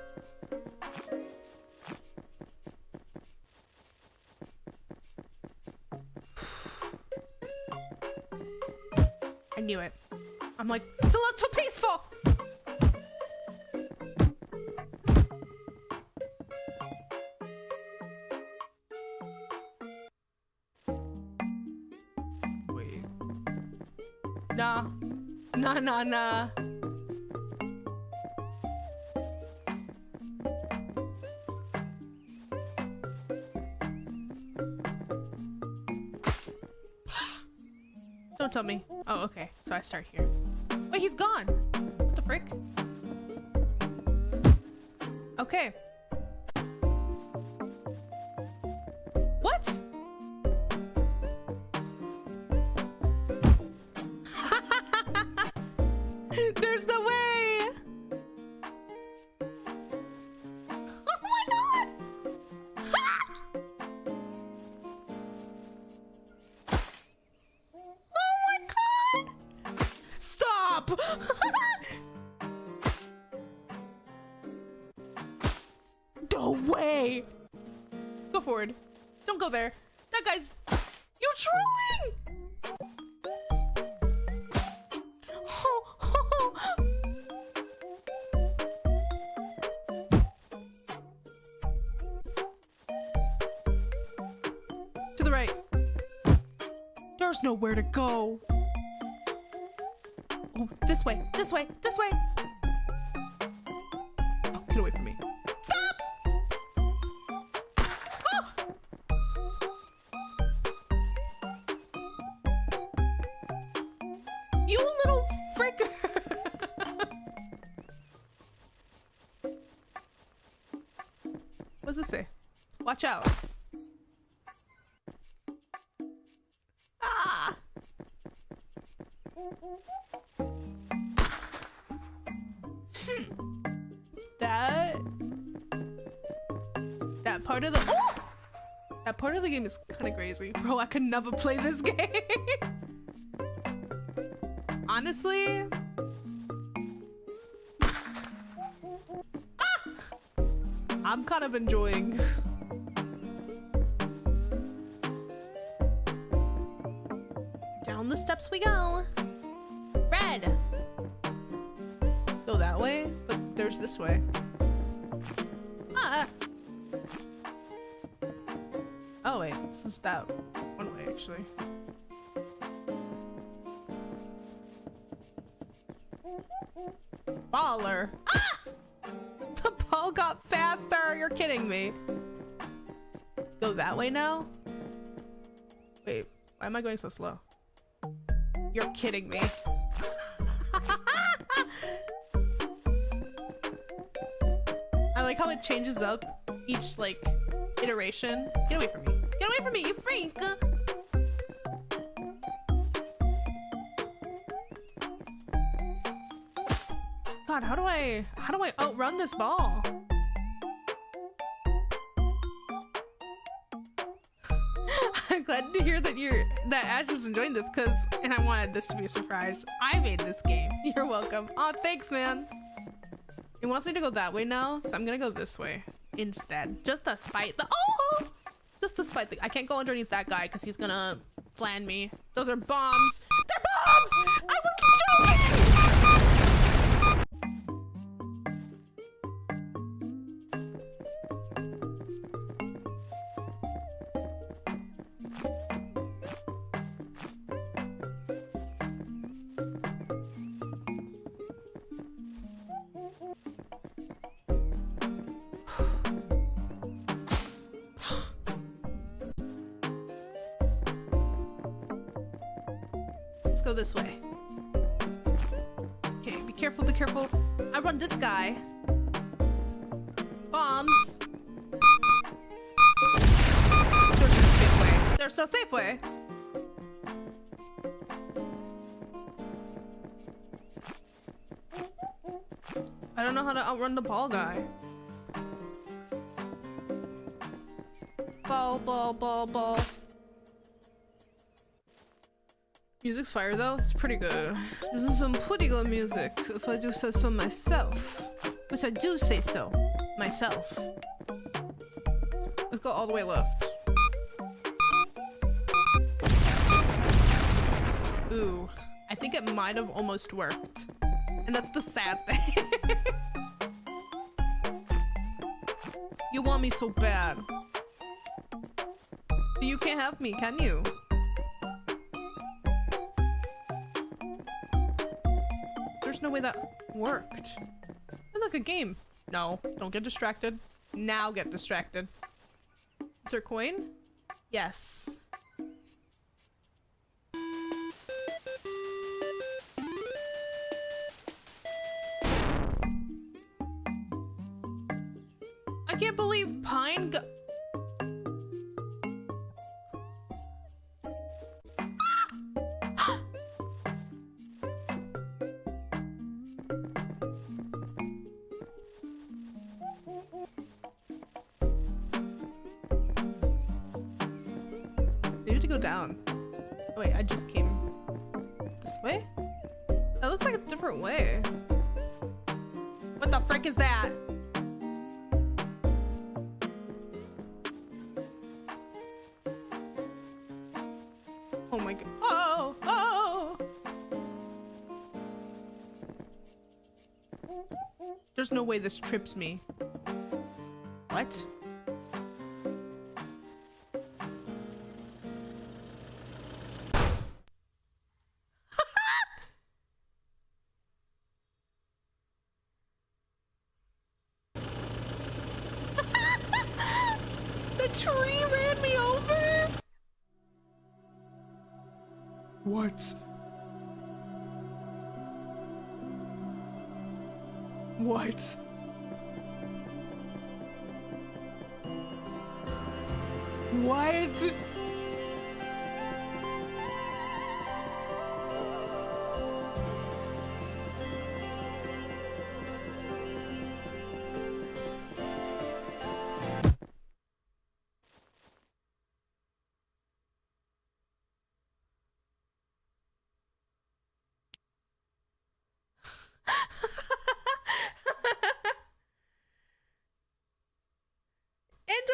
I knew it. I'm like, it's a lot too peaceful. Wait. Nah. Nah. Don't tell me. Oh, okay. So I start here. Wait, he's gone. What the frick? Okay. What? There's no way. Oh my god. Stop! No way! Go forward. Don't go there. That guy's... You trolling! To the right. There's nowhere to go. Oh, this way, this way, this way. Oh, get away from me. Stop! Oh! You little fricker. What does this say? Watch out. Ah! That part of the that part of the game is kind of crazy. Bro, I could never play this game. Honestly. I'm kind of enjoying. Down the steps we go. Red. Go that way, but there's this way. Ah. Oh wait, this is that one way actually. Baller. Ah! The ball got faster. You're kidding me. Go that way now? Wait, why am I going so slow? You're kidding me. I like how it changes up each like iteration. Get away from me. Get away from me, you freak! God, how do I outrun this ball? I'm glad to hear that Ash is enjoying this and I wanted this to be a surprise. I made this game. You're welcome. Oh, thanks, man. It wants me to go that way now, so I'm gonna go this way instead. Just to spite the just to spite the I can't go underneath that guy because he's gonna flan me. Those are bombs. They're bombs! I was joking! Let's go this way. Okay, be careful, be careful. I run this guy. Bombs. There's no safe way. There's no safe way. I don't know how to outrun the ball guy. Ball, ball, ball, ball. Music's fire though, it's pretty good. This is some pretty good music, if I do say so myself. Which I do say so, myself. Let's go all the way left. Ooh, I think it might have almost worked. And that's the sad thing. You want me so bad. But you can't have me, can you? There's no way that worked. It's like a game. No, don't get distracted. Now get distracted. Is there a coin? Yes. I can't believe Pine got... Go down. Oh, wait, I just came this way? That looks like a different way. What the frick is that? Oh my god. Oh, oh. There's no way this trips me. What? Tree ran me over? What? What? What?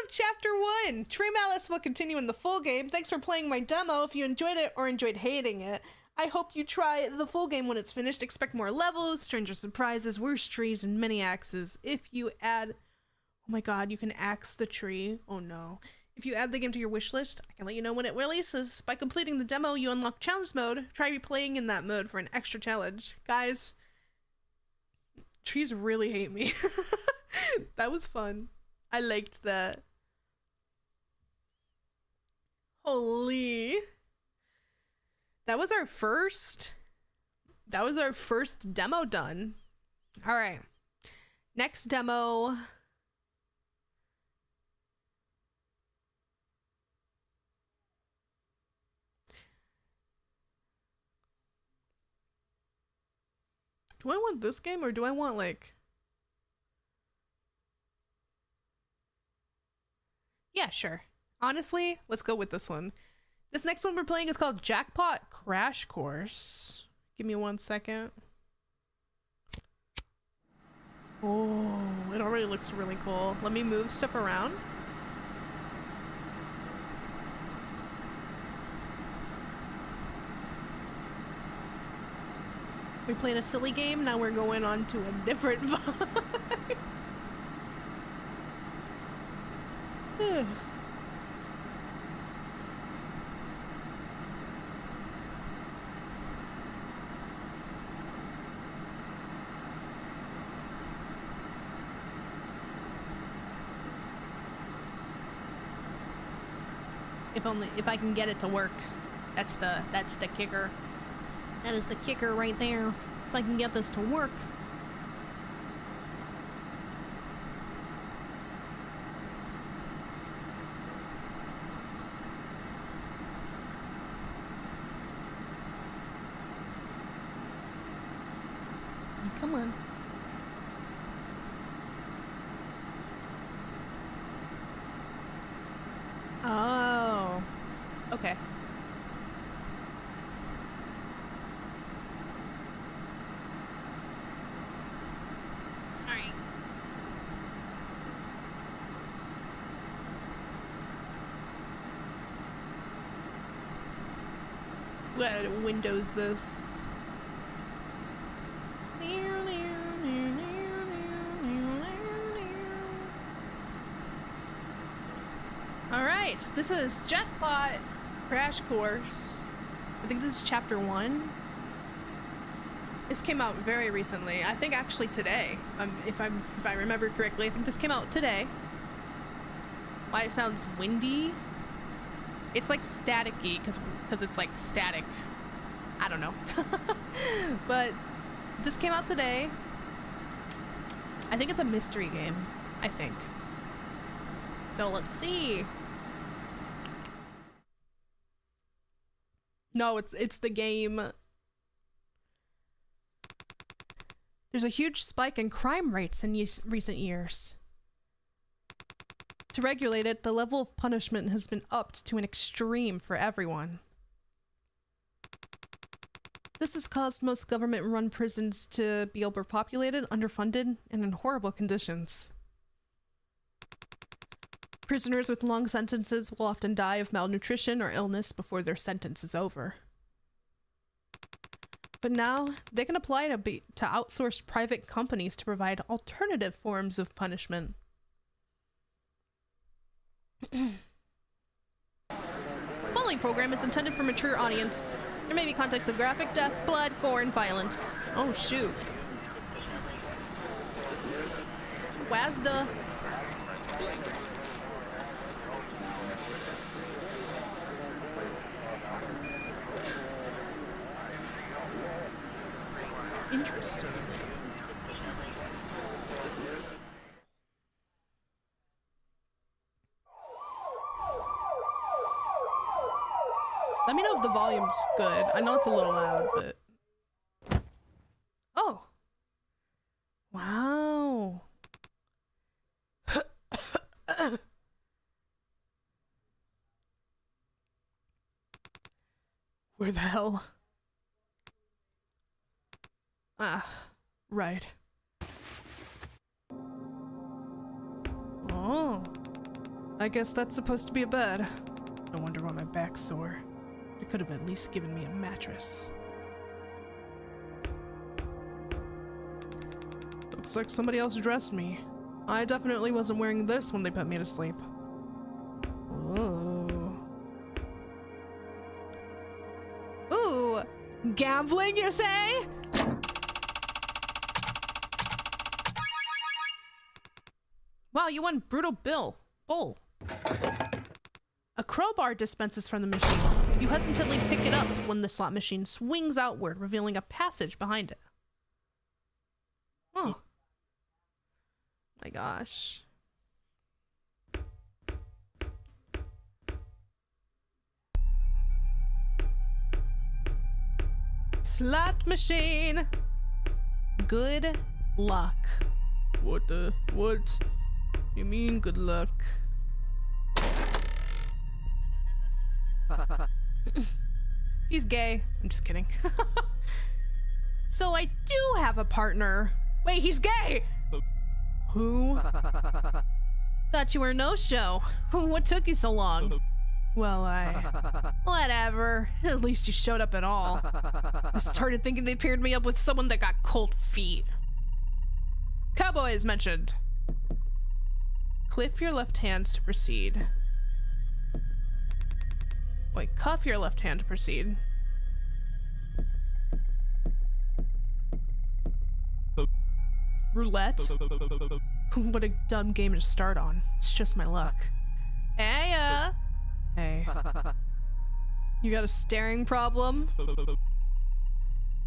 Chapter 1! Tree Malice will continue in the full game. Thanks for playing my demo. If you enjoyed it or enjoyed hating it, I hope you try the full game when it's finished. Expect more levels, stranger surprises, worse trees, and many axes. If you add... Oh my god, you can axe the tree. Oh no. If you add the game to your wish list, I can let you know when it releases. By completing the demo, you unlock challenge mode. Try replaying in that mode for an extra challenge. Guys, trees really hate me. That was fun. I liked that. Holy. That was our first demo done. All right. Next demo. Do I want this game or do I want like... Yeah, sure. Honestly, let's go with this one. This next one we're playing is called Jackpot Crash Course. Give me 1 second. Oh, it already looks really cool. Let me move stuff around. We played a silly game, now we're going on to a different vibe. If I can get it to work. That's the kicker. That is the kicker right there. If I can get this to work. Come on. Oh. Okay. Alright. We gotta Windows this. Alright, this is Jackpot Crash Course. I think this is chapter 1. This came out very recently. I think actually today. If I remember correctly, I think this came out today. Why it sounds windy? It's like staticky because it's like static. I don't know. But this came out today. I think it's a mystery game. I think. So let's see. No, it's the game. There's a huge spike in crime rates in recent years. To regulate it, the level of punishment has been upped to an extreme for everyone. This has caused most government-run prisons to be overpopulated, underfunded, and in horrible conditions. Prisoners with long sentences will often die of malnutrition or illness before their sentence is over. But now, they can apply to outsource private companies to provide alternative forms of punishment. The following program is intended for mature audience. There may be context of graphic death, blood, gore, and violence. Oh shoot. WASDA. Interesting. Let me know if the volume's good. I know it's a little loud, but... Oh! Wow! Where the hell? Ah, right. Oh. I guess that's supposed to be a bed. No wonder why my back's sore. They could have at least given me a mattress. Looks like somebody else dressed me. I definitely wasn't wearing this when they put me to sleep. Ooh. Ooh! Gambling, you say? Wow, you won Brutal Bull. A crowbar dispenses from the machine. You hesitantly pick it up when the slot machine swings outward, revealing a passage behind it. Oh. My gosh. Slot machine! Good luck. What you mean good luck? He's gay. I'm just kidding. So I do have a partner. Wait, he's gay! Who? Thought you were a no-show. What took you so long? Well, whatever. At least you showed up at all. I started thinking they paired me up with someone that got cold feet. Cowboy is mentioned. Cliff your left hand to proceed. Wait, cuff your left hand to proceed. Roulette? What a dumb game to start on. It's just my luck. Hey, Hey. You got a staring problem?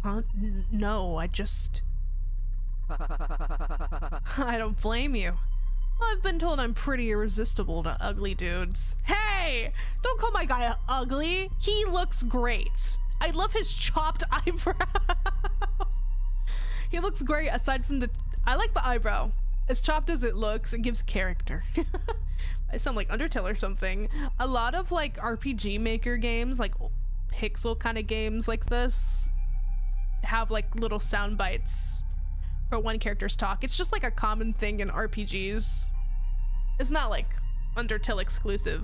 Huh? No, I just... I don't blame you. I've been told I'm pretty irresistible to ugly dudes. Hey! Don't call my guy ugly. He looks great. I love his chopped eyebrow. He looks great aside from the... I like the eyebrow. As chopped as it looks, it gives character. I sound like Undertale or something. A lot of like RPG Maker games, like pixel kind of games like this, have like little sound bites for one character's talk. It's just like a common thing in RPGs. It's not like Undertale exclusive.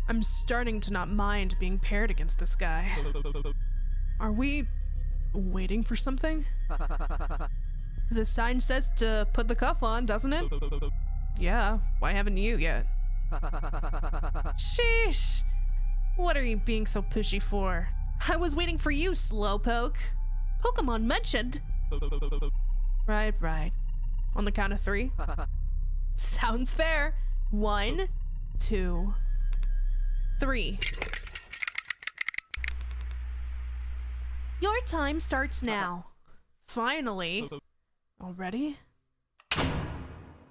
I'm starting to not mind being paired against this guy. Are we waiting for something? The sign says to put the cuff on, doesn't it? Yeah, why haven't you yet? Sheesh! What are you being so pushy for? I was waiting for you, slowpoke. Pokemon mentioned. Right. On the count of 3. Sounds fair. 1, 2, 3. Your time starts now. Finally. Already?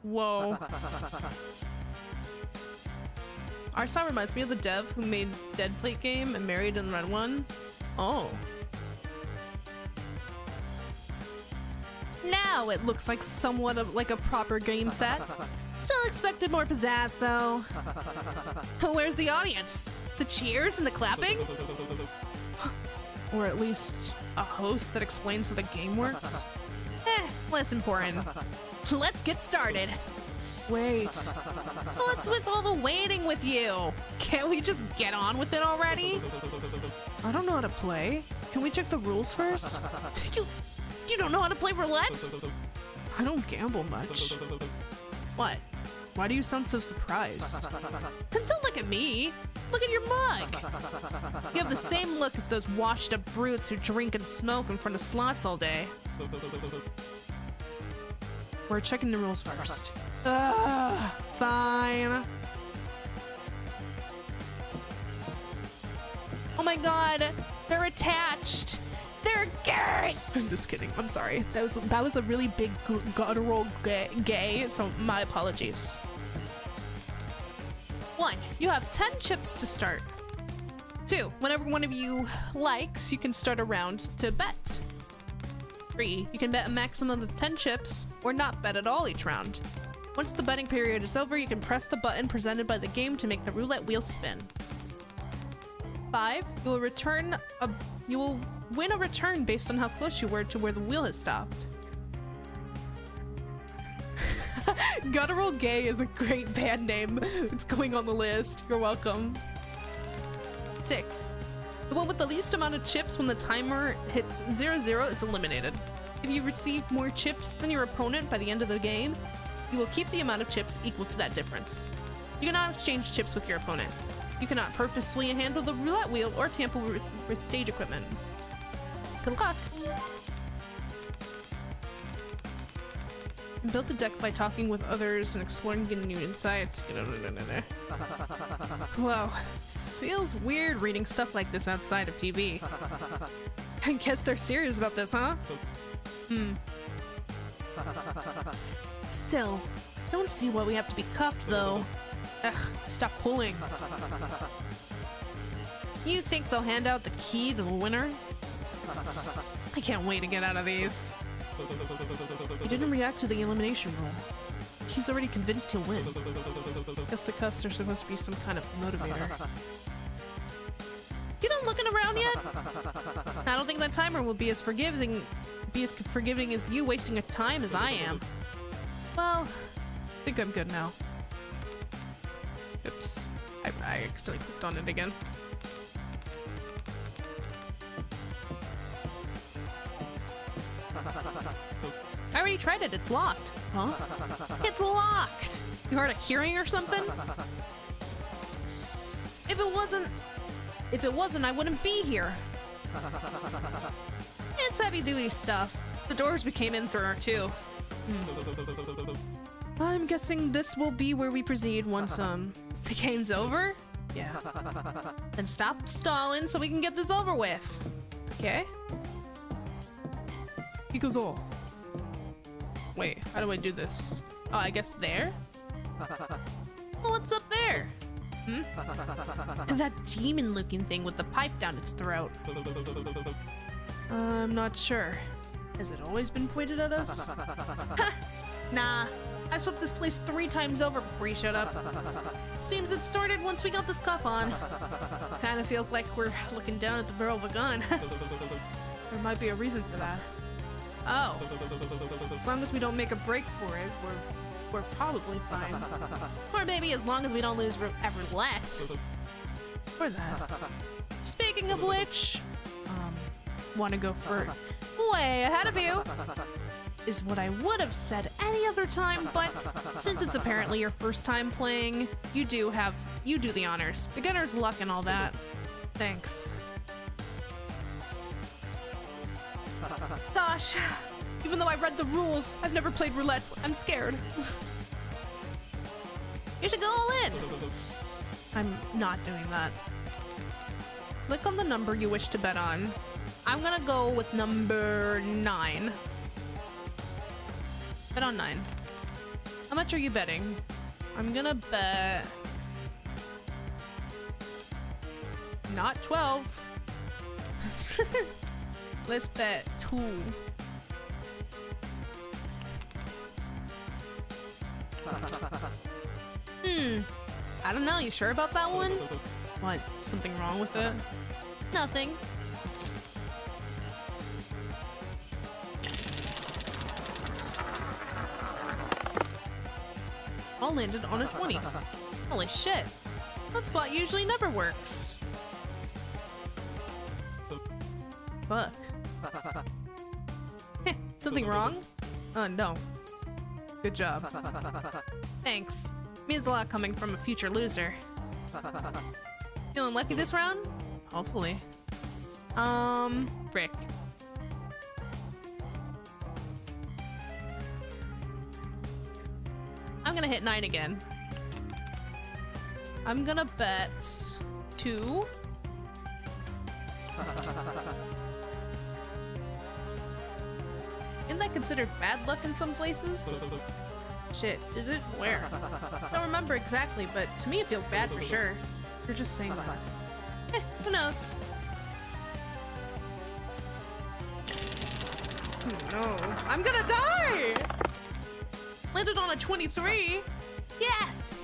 Whoa. Our song reminds me of the dev who made Dead Plate game and Married and Red One. Oh. Now it looks like somewhat of like a proper game set. Still expected more pizzazz though. Where's the audience? The cheers and the clapping? Or at least a host that explains how the game works? Less important. Let's get started. Wait. What's with all the waiting with you? Can't we just get on with it already? I don't know how to play. Can we check the rules first? You don't know how to play roulette? I don't gamble much. What? Why do you sound so surprised? Don't look at me. Look at your mug. You have the same look as those washed up brutes who drink and smoke in front of slots all day. We're checking the rules first. Fine. Oh my god, they're attached. They're gay. I'm just kidding. I'm sorry. That was a really big guttural gay, so my apologies. 1, you have 10 chips to start. 2, whenever one of you likes, you can start a round to bet. 3, you can bet a maximum of 10 chips or not bet at all each round. Once the betting period is over, you can press the button presented by the game to make the roulette wheel spin. 5, you will win a return based on how close you were to where the wheel has stopped. Guttural Gay is a great band name. It's going on the list. You're welcome. 6, the one with the least amount of chips when the timer hits 0-0 is eliminated. If you receive more chips than your opponent by the end of the game, you will keep the amount of chips equal to that difference. You cannot exchange chips with your opponent. You cannot purposefully handle the roulette wheel or tamper with stage equipment. Good luck! Build the deck by talking with others and exploring new insights. Wow, feels weird reading stuff like this outside of TV. I guess they're serious about this, huh? Still, don't see why we have to be cuffed, though. Ugh, stop pulling. You think they'll hand out the key to the winner? I can't wait to get out of these. He didn't react to the elimination rule. He's already convinced he'll win. Guess the cuffs are supposed to be some kind of motivator. You done looking around yet? I don't think that timer will be as forgiving as you wasting your time as I am. Well, I think I'm good now. Oops. I accidentally clicked on it again. I already tried it. It's locked. Huh? It's locked! You hard of hearing or something? If it wasn't, I wouldn't be here. It's heavy-duty stuff. The doors we came in through are too. I'm guessing this will be where we proceed once, the game's over? Yeah. Then stop stalling so we can get this over with. Okay. He goes, oh. Wait, how do I do this? Oh, I guess there? Well, what's up there? Hmm? That demon-looking thing with the pipe down its throat. I'm not sure. Has it always been pointed at us? Nah. I swept this place 3 times over before you showed up. Seems it started once we got this cuff on. Kinda feels like we're looking down at the barrel of a gun. There might be a reason for that. Oh. As long as we don't make a break for it, we're probably fine. Or maybe as long as we don't lose roulette. Or that. Speaking of which, wanna go for way ahead of you? Is what I would have said any other time, but since it's apparently your first time playing, you do the honors. Beginner's luck and all that. Thanks. Gosh, even though I read the rules, I've never played roulette. I'm scared. You should go all in. I'm not doing that. Click on the number you wish to bet on. I'm gonna go with number 9. Bet on 9. How much are you betting? I'm gonna bet... not 12. Let's bet 2. I don't know. You sure about that one? What? Something wrong with it? Nothing. All landed on a 20. Holy shit. That spot usually never works. Fuck. Something wrong? Oh, no. Good job. Thanks. Means a lot coming from a future loser. Feeling lucky this round? Hopefully. Frick. I'm gonna hit 9 again. I'm gonna bet 2. Isn't that considered bad luck in some places? Shit, is it? Where? I don't remember exactly, but to me it feels bad for sure. You're just saying that. Who knows? No. I'm gonna die! Landed on a 23. Yes!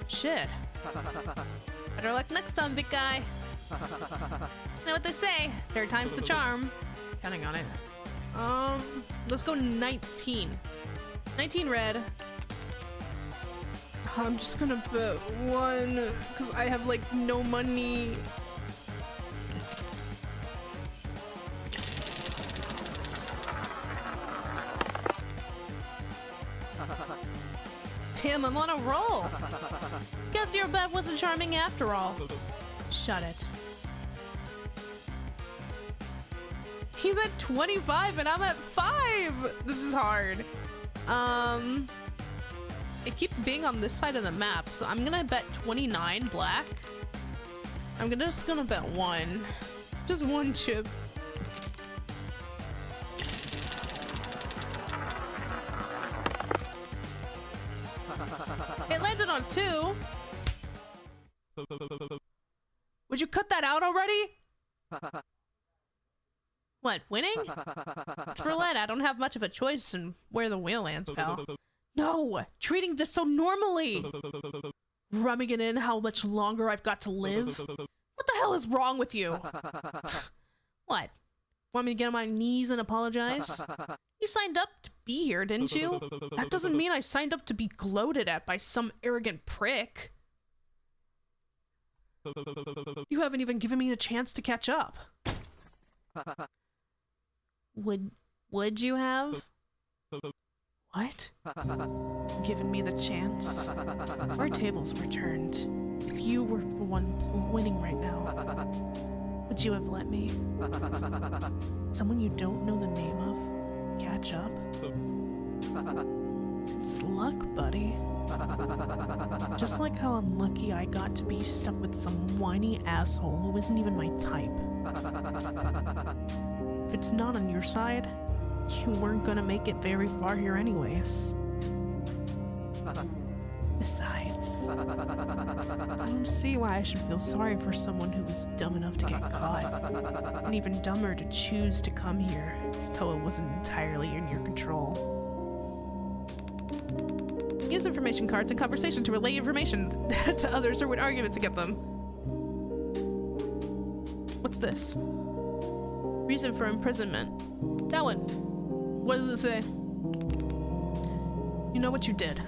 Shit. Better luck next time, big guy. You know what they say, 3rd time's the charm. Counting on it. Let's go 19. 19 red. I'm just gonna bet 1, because I have, like, no money. Damn, I'm on a roll. Guess your bet wasn't charming after all. Shut it. He's at 25 and I'm at 5. This is hard. It keeps being on this side of the map, so I'm gonna bet 29 black. I'm just gonna bet 1. Just 1 chip. It landed on 2. Would you cut that out already? What, winning? It's roulette. I don't have much of a choice in where the wheel lands, pal. No! Treating this so normally! Rubbing it in how much longer I've got to live? What the hell is wrong with you? What? Want me to get on my knees and apologize? You signed up to be here, didn't you? That doesn't mean I signed up to be gloated at by some arrogant prick. You haven't even given me a chance to catch up. Would you have? What? Given me the chance? If our tables were turned, if you were the one winning right now, would you have let me? Someone you don't know the name of? Catch up? It's luck, buddy. Just like how unlucky I got to be stuck with some whiny asshole who isn't even my type. If it's not on your side, you weren't gonna make it very far here anyways. Besides, I don't see why I should feel sorry for someone who was dumb enough to get caught, and even dumber to choose to come here, as though it wasn't entirely in your control. Use information cards in conversation to relay information to others or win arguments to get them. What's this? Reason for imprisonment. That one. What does it say? You know what you did.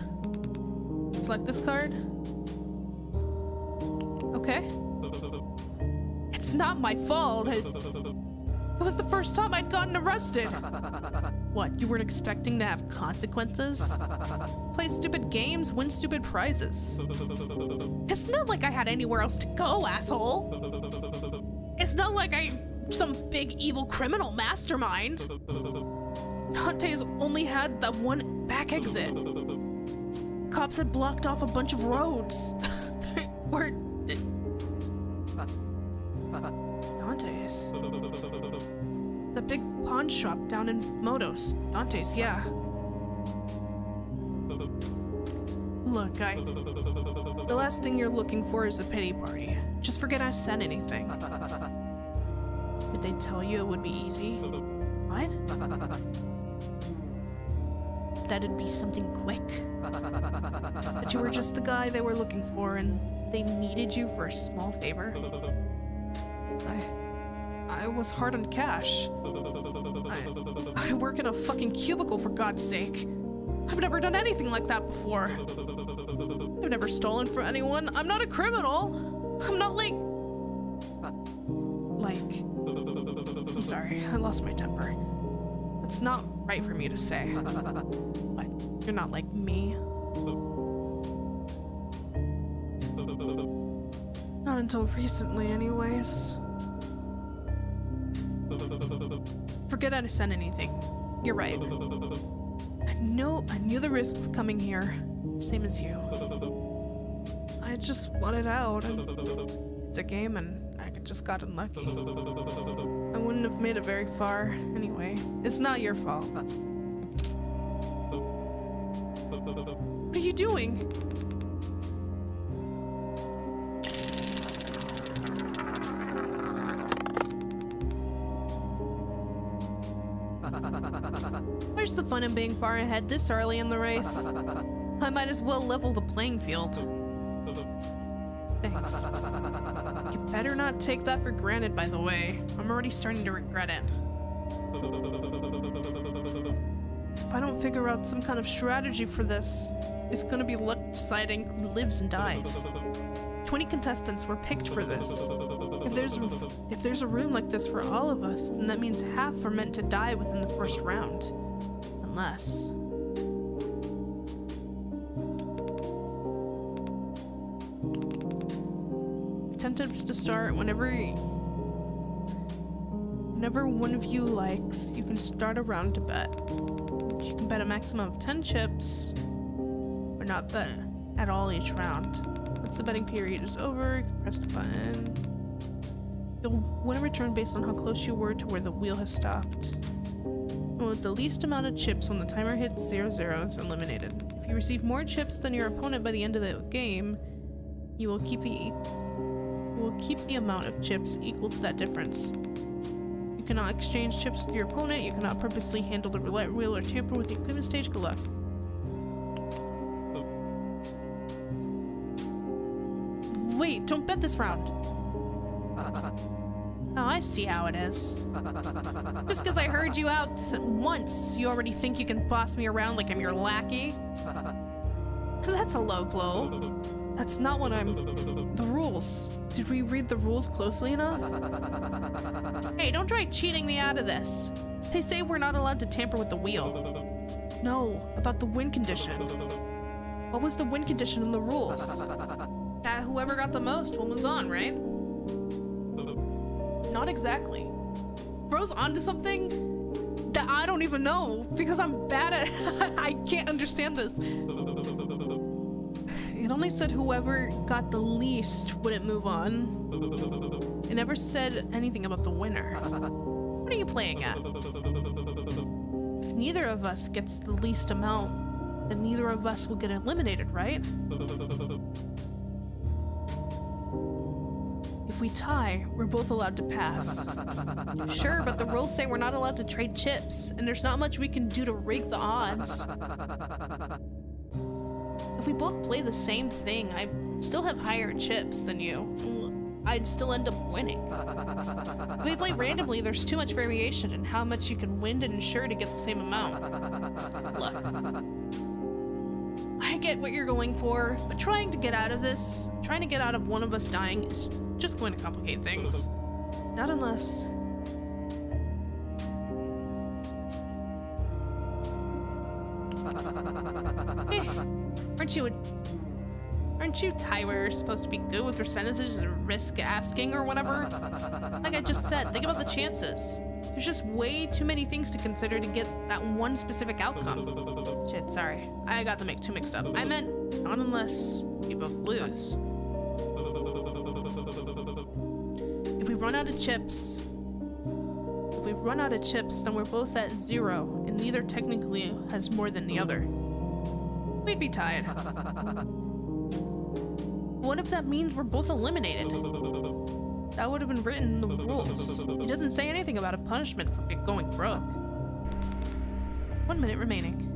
Select this card. Okay. It's not my fault. It was the first time I'd gotten arrested. What, you weren't expecting to have consequences? Play stupid games, win stupid prizes. It's not like I had anywhere else to go, asshole. It's not like I'm some big evil criminal mastermind. Dante's only had that one back exit. Cops had blocked off a bunch of roads. Where... Dante's. The big pawn shop down in Modos. Dante's, yeah. Look, the last thing you're looking for is a pity party. Just forget I said anything. Did they tell you it would be easy? What? That it'd be something quick? That you were just the guy they were looking for and they needed you for a small favor? I was hard on cash. I work in a fucking cubicle, for God's sake. I've never done anything like that before. I've never stolen from anyone. I'm not a criminal. I'm not like... I'm sorry, I lost my temper. That's not right for me to say. But you're not like me. Not until recently, anyways. Forget I said anything. You're right. I knew the risks coming here, same as you. I just wanted out. It's a game and I just got unlucky. I wouldn't have made it very far anyway. It's not your fault. What are you doing? Where's the fun in being far ahead this early in the race? I might as well level the playing field. Thanks. You better not take that for granted, by the way. I'm already starting to regret it. If I don't figure out some kind of strategy for this, it's gonna be luck deciding who lives and dies. 20 contestants were picked for this. If there's a room like this for all of us, then that means half are meant to die within the first round. Unless... Tentative to start whenever one of you likes, you can start a round to bet. You can bet a maximum of 10 chips, or not bet at all each round. Once the betting period is over, you can press the button. You'll win a return based on how close you were to where the wheel has stopped. And with the least amount of chips when the timer hits 00 is eliminated. If you receive more chips than your opponent by the end of the game, you will keep the amount of chips equal to that difference. You cannot exchange chips with your opponent. You cannot purposely handle the roulette wheel or tamper with the equipment stage. Good luck. Wait, don't bet this round. Oh, I see how it is. Just because I heard you out once, you already think you can boss me around like I'm your lackey? That's a low blow. That's not what I'm... The rules. Did we read the rules closely enough? Hey, don't try cheating me out of this. They say we're not allowed to tamper with the wheel. No, about the win condition. What was the win condition in the rules? That whoever got the most will move on, right? Not exactly. Bro's onto something that I don't even know because I'm bad at I can't understand this. It only said whoever got the least wouldn't move on. It never said anything about the winner. What are you playing at? If neither of us gets the least amount, then neither of us will get eliminated, right? If we tie, we're both allowed to pass. Sure, but the rules say we're not allowed to trade chips, and there's not much we can do to rig the odds. If we both play the same thing, I still have higher chips than you. I'd still end up winning. If we play randomly, there's too much variation in how much you can win and insure to get the same amount. Look, I get what you're going for, but trying to get out of this, trying to get out of one of us dying is just going to complicate things. Not unless... Aren't you Tyler supposed to be good with percentages and risk asking or whatever? Like I just said, think about the chances. There's just way too many things to consider to get that one specific outcome. Shit, sorry. I got the two mixed up. I meant not unless we both lose. If we run out of chips, then we're both at 0, and neither technically has more than the other. We'd be tied. What if that means we're both eliminated? That would have been written in the rules. It doesn't say anything about a punishment for going broke. 1 minute remaining.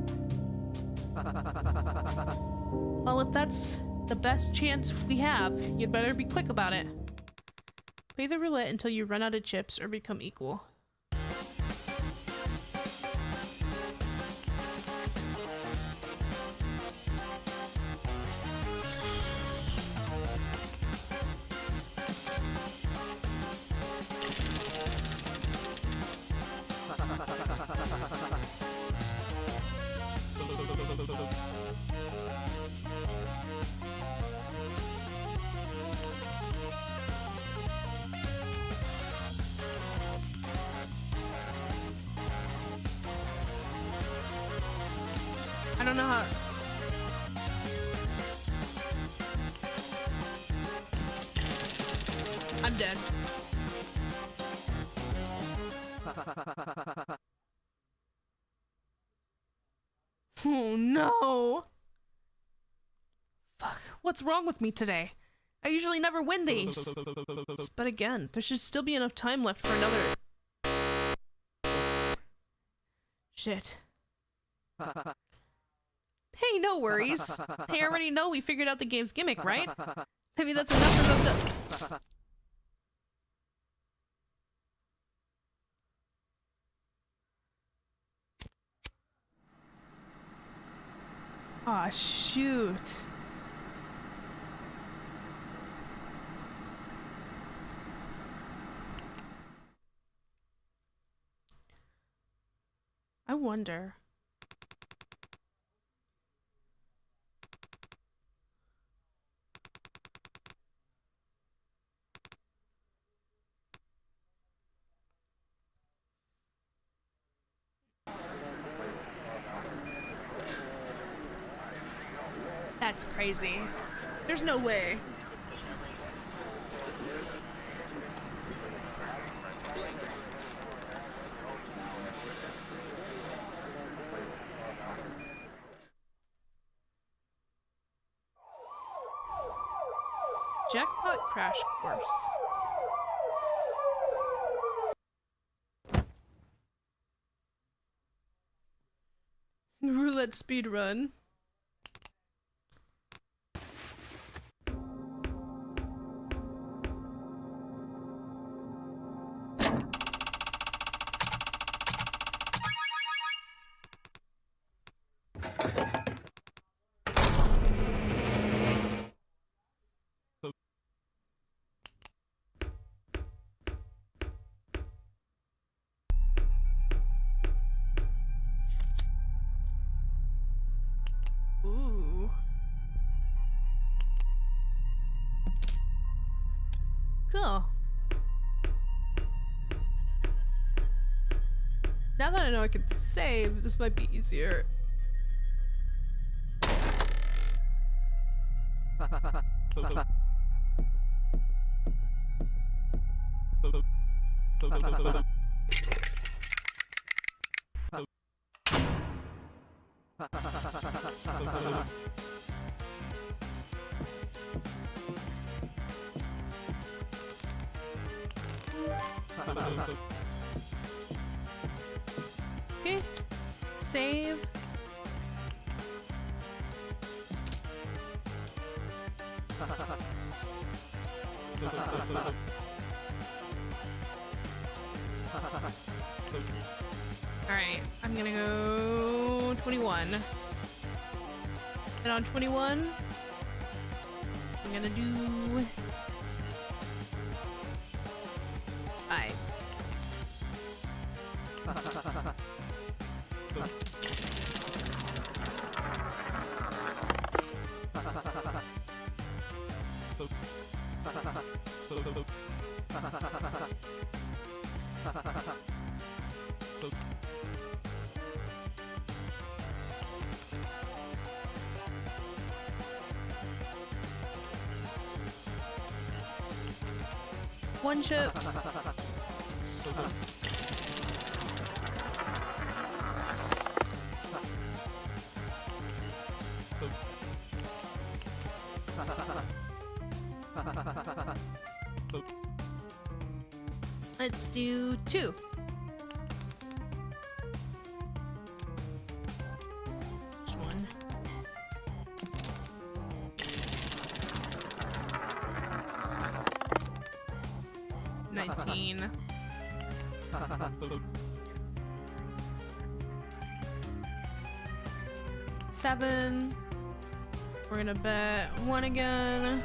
Well, if that's the best chance we have, you'd better be quick about it. Play the roulette until you run out of chips or become equal. I don't know how... I'm dead. Oh no! Fuck, what's wrong with me today? I usually never win these. But again, there should still be enough time left for another... Shit. Hey, no worries. Hey, I already know we figured out the game's gimmick, right? Maybe that's enough for them to... Aw, shoot. I wonder... That's crazy. There's no way. Jackpot crash course. Roulette speedrun. Ooh. Cool. Now that I know I can save, this might be easier. Okay. Save. Alright, I'm gonna go 21. And on 21, I'm gonna do 5. One chip. Let's do 2. Which one? $19. $7. We're gonna bet 1 again.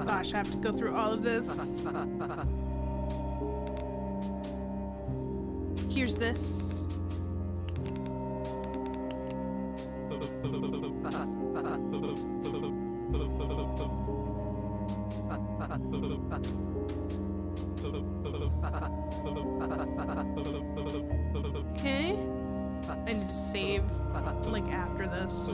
Gosh, I have to go through all of this. Here's this. Okay. I need to save like after this.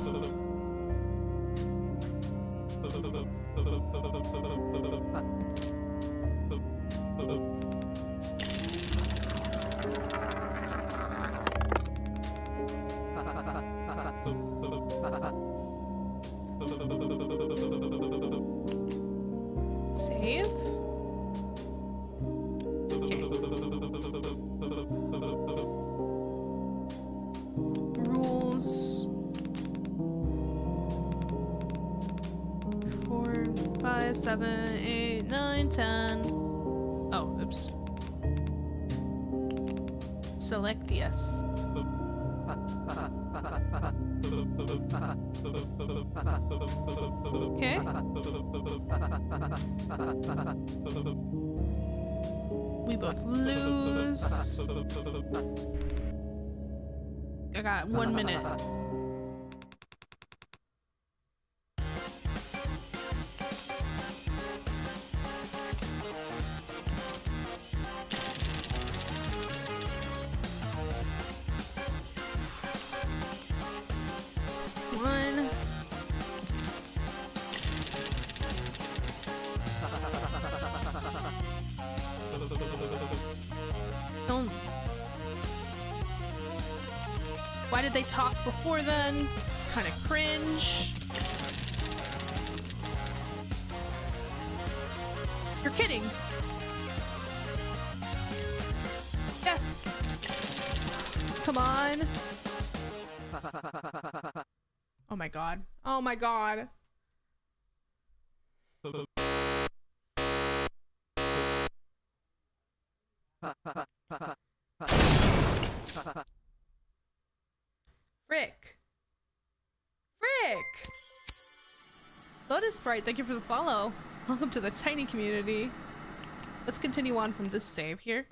Save. Okay. Rules. 4, 5, 7, 8, 9, 10. Oh, oops. Select yes. Okay. We both lose. I got 1 minute. Why did they talk before then? Kind of cringe. You're kidding. Yes. Come on. Oh my god. Oh my god. Frick. Frick! Lotus Sprite, thank you for the follow. Welcome to the tiny community. Let's continue on from this save here.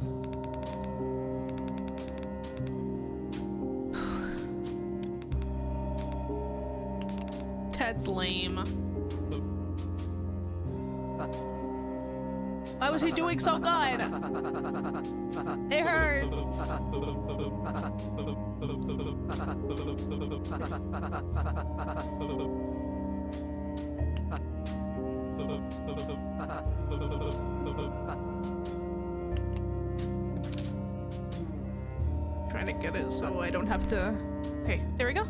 That's lame. Why was he doing so good? It hurts. Trying to get it so I don't have to. Okay, there we go.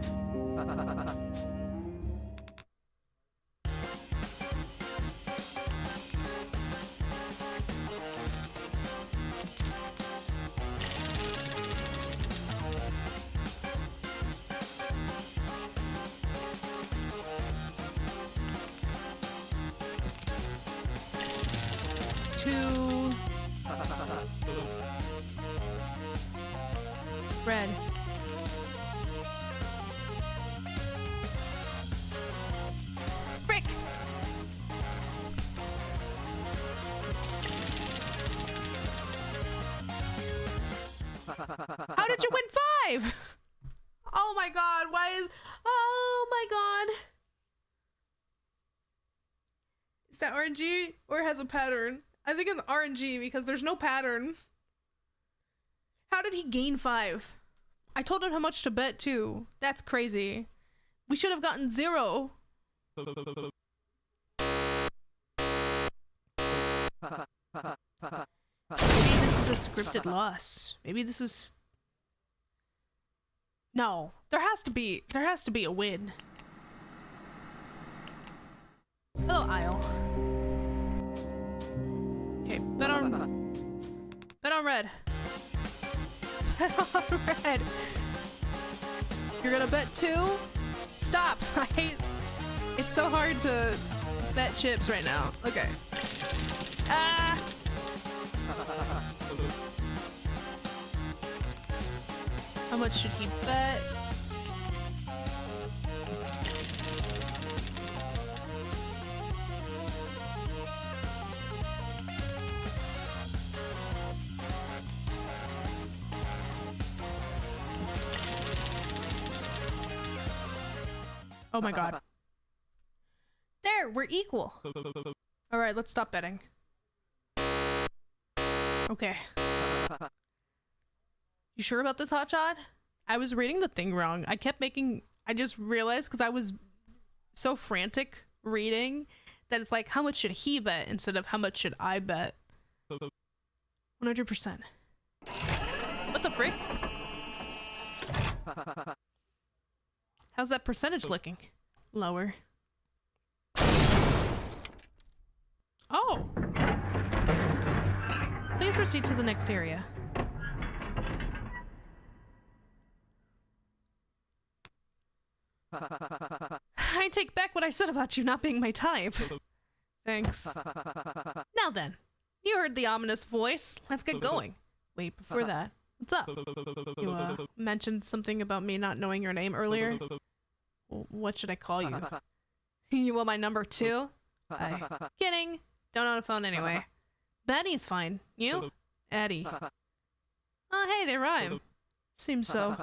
Red. Frick! How did you win 5? Oh my god, why is... Oh my god. Is that RNG or has a pattern? I think it's RNG because there's no pattern. How did he gain 5? I told him how much to bet too. That's crazy. We should have gotten 0. Maybe this is a scripted loss. Maybe this is... No, there has to be a win. Hello, Isle. Okay, bet on red. Bet on red. You're gonna bet 2? Stop! I hate... It's so hard to bet chips right now. Okay. Ah! How much should he bet? Oh my god. There, we're equal. All right, let's stop betting. Okay. You sure about this, hotshot? I was reading the thing wrong. I just realized because I was so frantic reading that it's like, how much should he bet instead of how much should I bet? 100%. What the frick? How's that percentage looking? Lower. Oh! Please proceed to the next area. I take back what I said about you not being my type. Thanks. Now then, you heard the ominous voice. Let's get going. Wait, before that, what's up? You mentioned something about me not knowing your name earlier. What should I call you? You want my number too? Kidding. Don't own a phone anyway. Betty's fine. You? Eddie. Oh, hey, they rhyme. Seems so.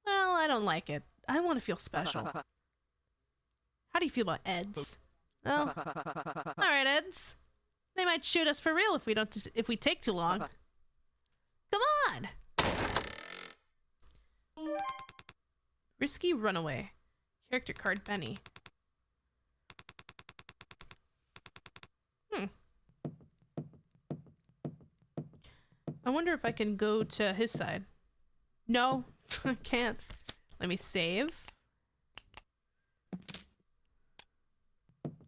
Well, I don't like it. I want to feel special. How do you feel about Eds? Well, alright, Eds. They might shoot us for real if we take too long. Come on! Risky runaway. Character card Benny. I wonder if I can go to his side. No, I can't. Let me save.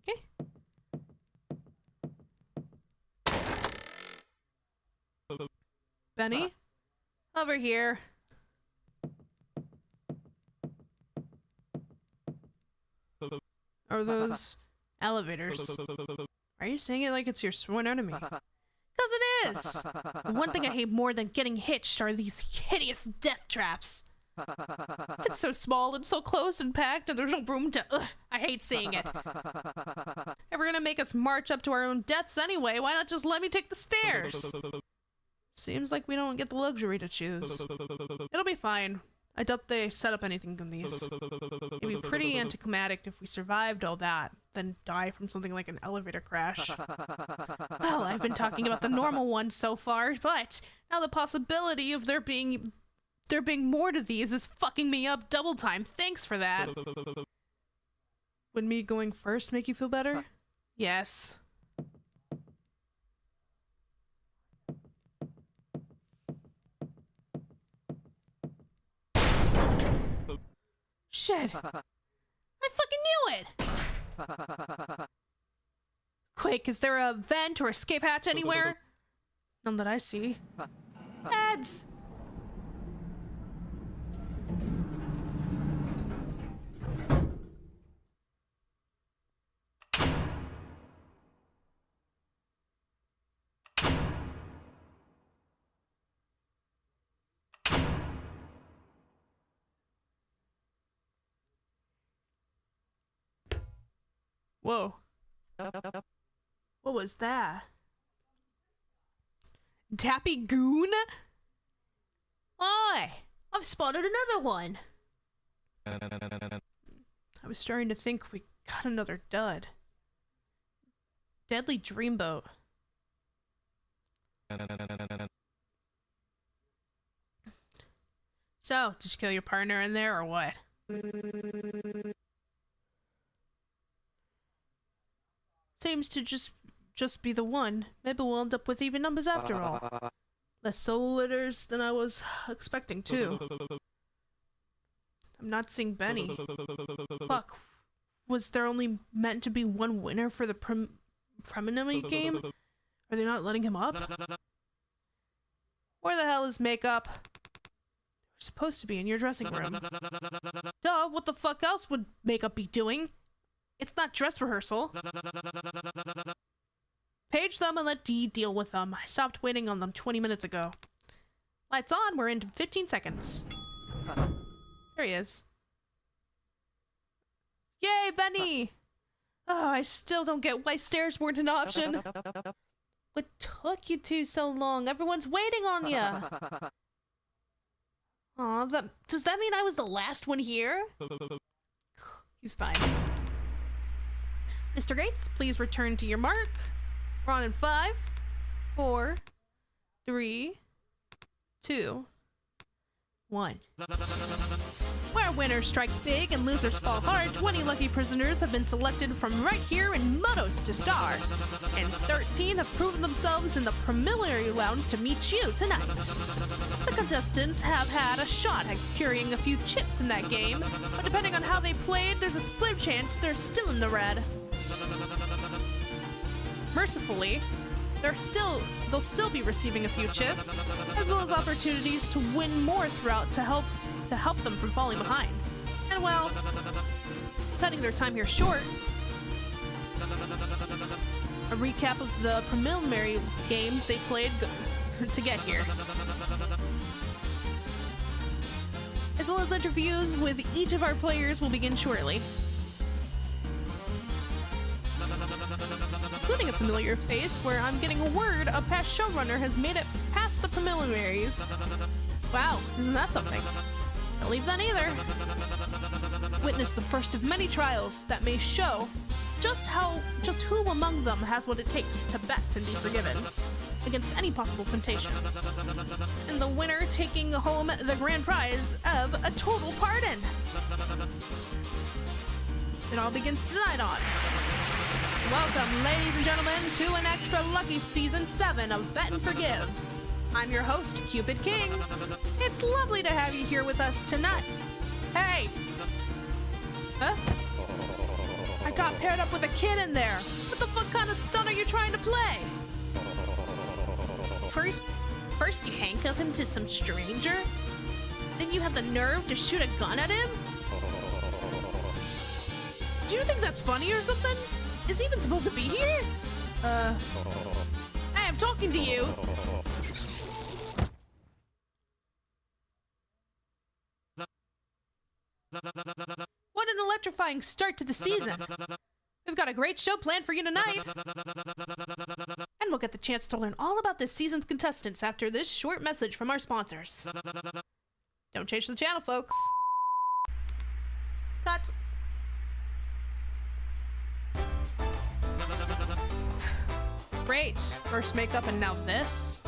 Okay. Benny? Over here. Are those elevators? Are you saying it like it's your sworn enemy? Because it is! The one thing I hate more than getting hitched are these hideous death traps. It's so small and so close and packed and there's no room to... Ugh, I hate seeing it. If we're gonna make us march up to our own deaths anyway, why not just let me take the stairs? Seems like we don't get the luxury to choose. It'll be fine. I doubt they set up anything in these. It'd be pretty anticlimactic if we survived all that, then die from something like an elevator crash. Well, I've been talking about the normal ones so far, but now the possibility of there being more to these is fucking me up double time. Thanks for that. Would me going first make you feel better? Yes. Shit! I fucking knew it! Quick, is there a vent or escape hatch anywhere? None that I see. Heads! Whoa. What was that? Tappy Goon? Oi! I've spotted another one. I was starting to think we got another dud. Deadly Dreamboat. So, did you kill your partner in there or what? Seems to just be the one. Maybe we'll end up with even numbers after all. Less solo litters than I was expecting too. I'm not seeing Benny. Fuck. Was there only meant to be one winner for the preliminary game? Are they not letting him up? Where the hell is makeup? They're supposed to be in your dressing room. Duh, what the fuck else would makeup be doing? It's not dress rehearsal. Page them and let Dee deal with them. I stopped waiting on them 20 minutes ago. Lights on, we're in 15 seconds. There he is. Yay, Benny! Oh, I still don't get why stairs weren't an option. What took you two so long? Everyone's waiting on you. Aw, does that mean I was the last one here? He's fine. Mr. Gates, please return to your mark. We're on in 5, 4, 3, 2, 1. Where winners strike big and losers fall hard, 20 lucky prisoners have been selected from right here in Motos to star. And 13 have proven themselves in the preliminary rounds to meet you tonight. The contestants have had a shot at carrying a few chips in that game, but depending on how they played, there's a slim chance they're still in the red. Mercifully, they'll still be receiving a few chips, as well as opportunities to win more throughout to help them from falling behind. And well, cutting their time here short, a recap of the preliminary games they played to get here, as well as interviews with each of our players will begin shortly. Including a familiar face where I'm getting a word a past showrunner has made it past the preliminaries. Wow, isn't that something? Don't leave that either. Witness the first of many trials that may show just who among them has what it takes to bet and be forgiven against any possible temptations. And the winner taking home the grand prize of a total pardon. It all begins tonight on. Welcome, ladies and gentlemen, to an extra lucky season 7 of Bet and Forgive. I'm your host, Cupid King. It's lovely to have you here with us tonight. Hey! Huh? I got paired up with a kid in there. What the fuck kind of stunt are you trying to play? First you handcuff him to some stranger? Then you have the nerve to shoot a gun at him? Do you think that's funny or something? Is he even supposed to be here? Hey, I'm talking to you! What an electrifying start to the season! We've got a great show planned for you tonight! And we'll get the chance to learn all about this season's contestants after this short message from our sponsors. Don't change the channel, folks. Cut. Great. First makeup and now this.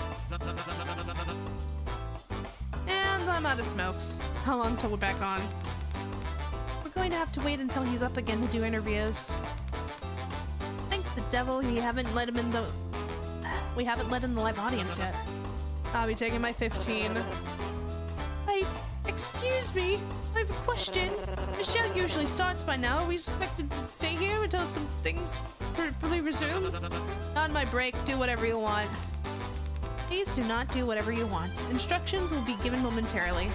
And I'm out of smokes. How long till we're back on? We're going to have to wait until he's up again to do interviews. Thank the devil we haven't let in the live audience yet. I'll be taking my 15. Wait, excuse me. I have a question. The show usually starts by now. Are we expected to stay here until some things fully resume? On my break, do whatever you want. Please do not do whatever you want. Instructions will be given momentarily.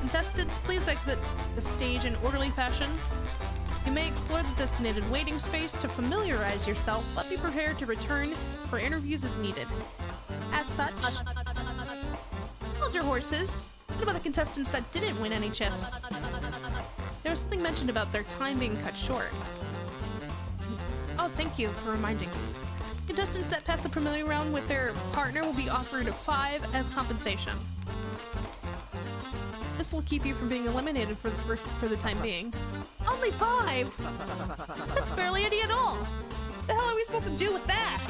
Contestants, please exit the stage in orderly fashion. You may explore the designated waiting space to familiarize yourself, but be prepared to return for interviews as needed. As such, hold your horses. What about the contestants that didn't win any chips? There was something mentioned about their time being cut short. Oh, thank you for reminding me. Contestants that pass the preliminary round with their partner will be offered 5 as compensation. This will keep you from being eliminated for the time being. Only 5? That's barely any at all. What the hell are we supposed to do with that?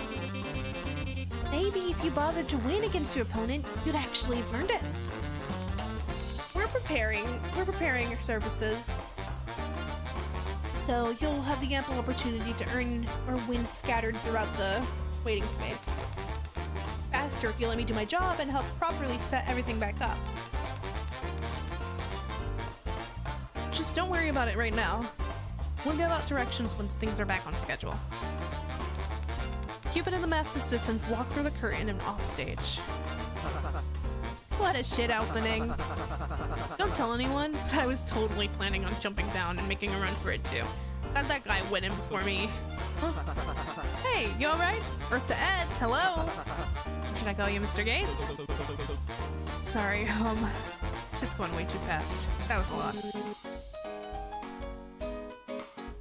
Maybe if you bothered to win against your opponent, you'd actually have earned it. We're preparing your services. So you'll have the ample opportunity to earn or win scattered throughout the waiting space. Faster if you let me do my job and help properly set everything back up. Just don't worry about it right now. We'll give out directions once things are back on schedule. Cupid and the masked assistant walk through the curtain and off stage. What a shit opening. Don't tell anyone. I was totally planning on jumping down and making a run for it too. Glad that guy went in before me. Huh? Hey, you alright? Earth to Eds, hello? Should I call you Mr. Gates? Sorry, shit's going way too fast. That was a lot.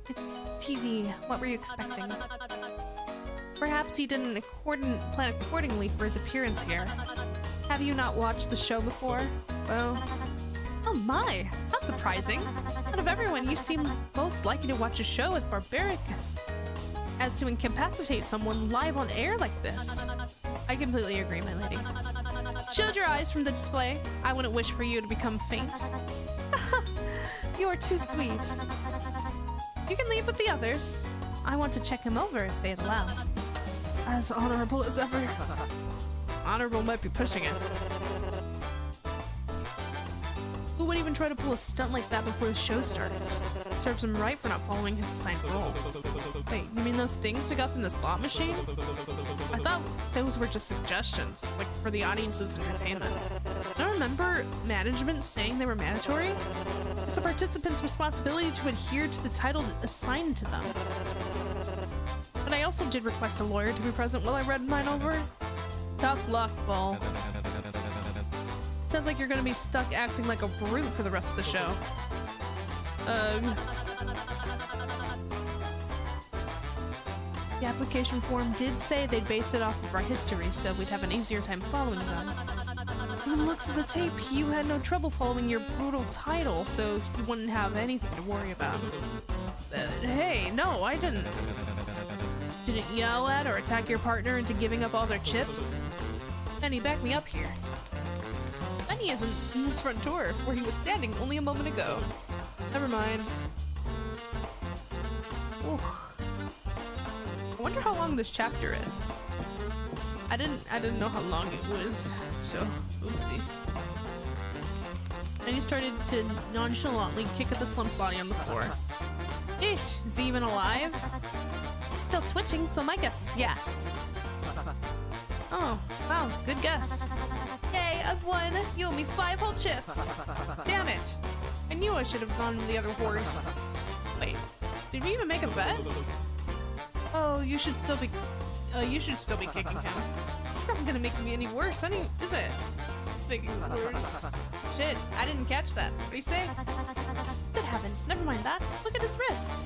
It's TV. What were you expecting? Perhaps he didn't plan accordingly for his appearance here. Have you not watched the show before? Well... Oh my! How surprising! Out of everyone, you seem most likely to watch a show as barbaric as to incapacitate someone live on air like this. I completely agree, my lady. Shield your eyes from the display. I wouldn't wish for you to become faint. You are too sweet. You can leave with the others. I want to check him over if they'd allow. As honorable as ever. Honorable might be pushing it. Who would even try to pull a stunt like that before the show starts? Serves him right for not following his assigned role. Wait, you mean those things we got from the slot machine? I thought those were just suggestions, like for the audience's entertainment. I don't remember management saying they were mandatory. It's the participants' responsibility to adhere to the title assigned to them. But I also did request a lawyer to be present while I read mine over. Tough luck, Bull. Sounds like you're gonna be stuck acting like a brute for the rest of the show. The application form did say they'd base it off of our history, so we'd have an easier time following them. From the looks of the tape, you had no trouble following your brutal title, so you wouldn't have anything to worry about. Hey, no, I didn't. Didn't yell at or attack your partner into giving up all their chips? Benny, back me up here. Benny isn't in this front door, where he was standing only a moment ago. Never mind. Ooh. I wonder how long this chapter is. I didn't know how long it was, so oopsie. Then he started to nonchalantly kick at the slumped body on the floor. Ish, is he even alive? It's still twitching, so my guess is yes. Oh, wow, good guess. Yay, I've won! You owe me 5 whole chips! Damn it! I knew I should have gone to the other horse. Wait, did we even make a bet? Oh, you should still be kicking him. It's not gonna make me any worse, is it? Making it worse. Shit, I didn't catch that. What do you say? Good heavens, never mind that. Look at his wrist.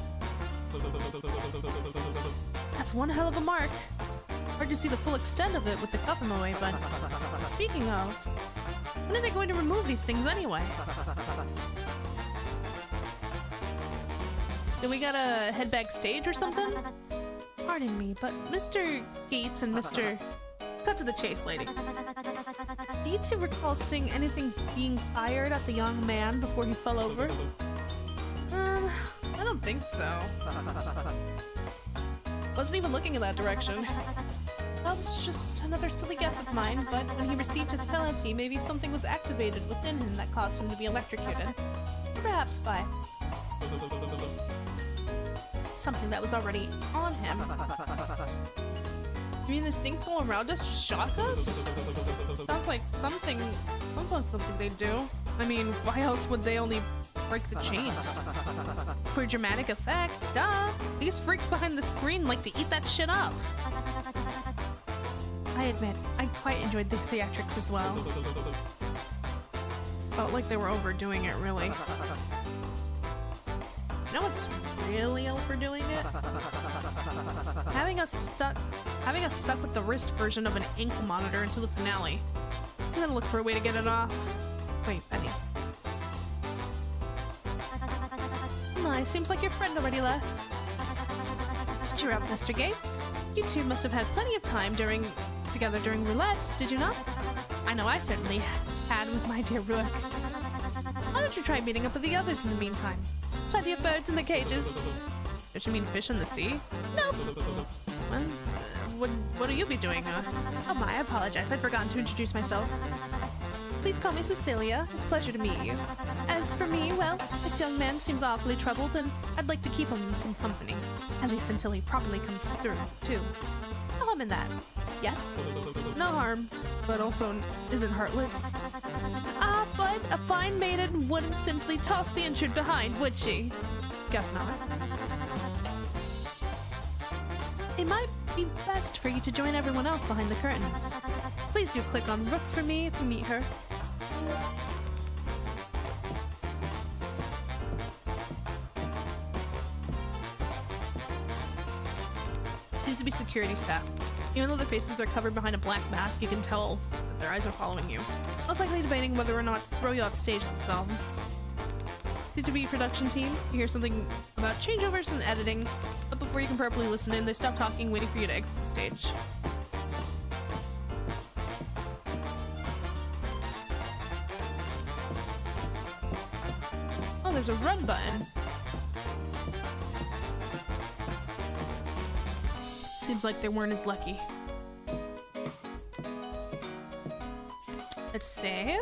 That's one hell of a mark. Hard to see the full extent of it with the cup in the way, but speaking of, When are they going to remove these things anyway? Do we gotta head backstage or something? Pardon me, but Mr. Gates and Mr. Cut to the chase, lady. Do you two recall seeing anything being fired at the young man before he fell over? I don't think so. Wasn't even looking in that direction. Well, this is just another silly guess of mine, but when he received his penalty, maybe something was activated within him that caused him to be electrocuted. Perhaps by something that was already on him. You mean this thing still around us just shock us? Sounds like something they do. I mean, why else would they only break the chains? For dramatic effect, duh! These freaks behind the screen like to eat that shit up. I admit, I quite enjoyed the theatrics as well. Felt like they were overdoing it, really. You know what's really overdoing it? Having us stuck with the wrist version of an ankle monitor until the finale. I'm gonna look for a way to get it off. Wait, Benny. My, seems like your friend already left. Cheer up, Mr. Gates. You two must have had plenty of time together during roulette, did you not? I know I certainly had with my dear Rook. Why don't you try meeting up with the others in the meantime? Plenty of birds in the cages. Don't you mean fish in the sea? Nope. Well, what will you be doing? Oh my, I apologize. I'd forgotten to introduce myself. Please call me Cecilia. It's a pleasure to meet you. As for me, well, this young man seems awfully troubled, and I'd like to keep him in some company. At least until he properly comes through, too. No harm in that. Yes? No harm, but also isn't heartless. But a fine maiden wouldn't simply toss the injured behind, would she? Guess not. It might be best for you to join everyone else behind the curtains. Please do click on Rook for me if you meet her. Seems to be security staff. Even though their faces are covered behind a black mask, you can tell that their eyes are following you. Most likely debating whether or not to throw you off stage themselves. Seems to be a production team. You hear something about changeovers and editing, but before you can properly listen in, they stop talking, waiting for you to exit the stage. Oh, there's a run button. Seems like they weren't as lucky. Let's save.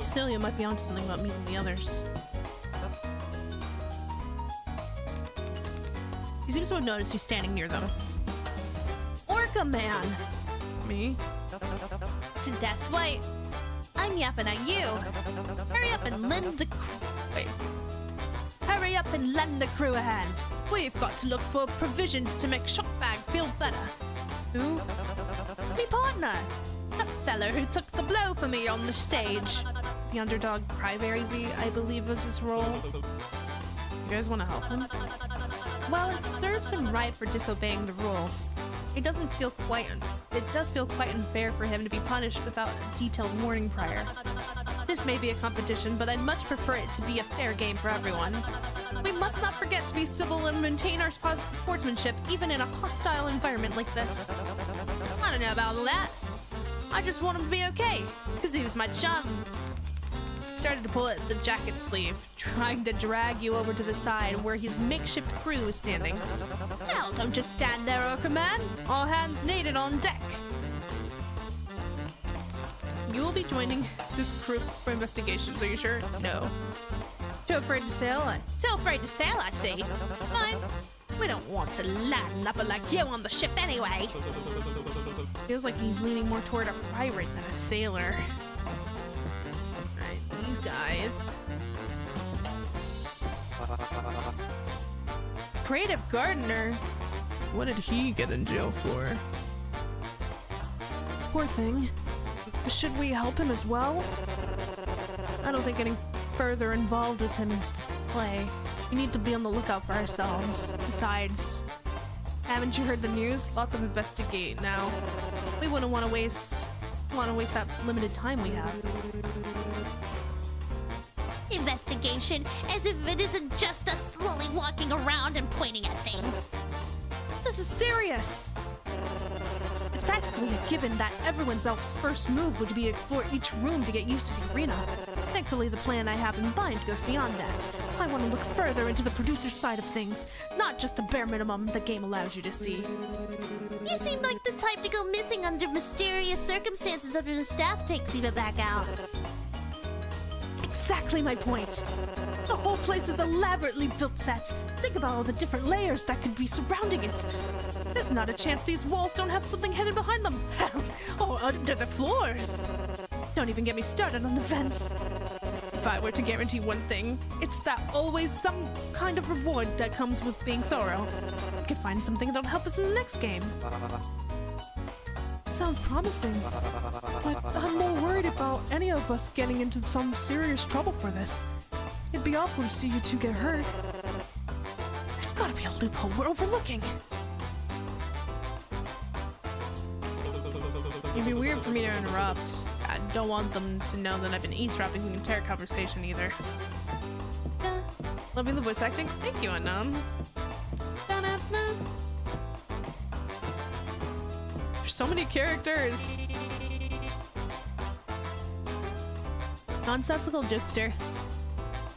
Celia might be onto something about meeting the others. He seems to have noticed you standing near them. Orca man! Me? That's right. I'm yapping at you. Hurry up and lend the Hurry up and lend the crew a hand. We've got to look for provisions to make Shockbag feel better. Who? Me partner. The feller who took the blow for me on the stage. The underdog crybaby, I believe, was his role. You guys want to help him? Well, it serves him right for disobeying the rules. It does feel quite unfair for him to be punished without a detailed warning prior. This may be a competition, but I'd much prefer it to be a fair game for everyone. We must not forget to be civil and maintain our sportsmanship, even in a hostile environment like this. I don't know about all that. I just want him to be okay, because he was my chum. Started to pull at the jacket sleeve, trying to drag you over to the side where his makeshift crew is standing. Now, don't just stand there, Orca man. All hands needed on deck. You will be joining this crew for investigations, are you sure? No. Too afraid to sail? Too afraid to sail, I see. Fine. We don't want to land up like you on the ship anyway. Feels like he's leaning more toward a pirate than a sailor. These guys. Creative gardener. What did he get in jail for? Poor thing. Should we help him as well? I don't think getting further involved with him is the play. We need to be on the lookout for ourselves. Besides, haven't you heard the news? Lots of investigate now. We wouldn't want to waste that limited time we have. Investigation, as if it isn't just us slowly walking around and pointing at things. This is serious! It's practically a given that everyone's elf's first move would be to explore each room to get used to the arena. Thankfully, the plan I have in mind goes beyond that. I want to look further into the producer's side of things, not just the bare minimum the game allows you to see. You seem like the type to go missing under mysterious circumstances after the staff takes you back out. Exactly my point. The whole place is elaborately built set. Think about all the different layers that could be surrounding it. There's not a chance these walls don't have something hidden behind them. Or under the floors. Don't even get me started on the vents. If I were to guarantee one thing, it's that always some kind of reward that comes with being thorough. I could find something that'll help us in the next game. Sounds promising, but I'm more worried about any of us getting into some serious trouble for this. It'd be awful to see you two get hurt. There's gotta be a loophole we're overlooking. It'd be weird for me to interrupt. I don't want them to know that I've been eavesdropping the entire conversation either. Loving the voice acting? Thank you, Unknown. There's so many characters. Nonsensical jokester.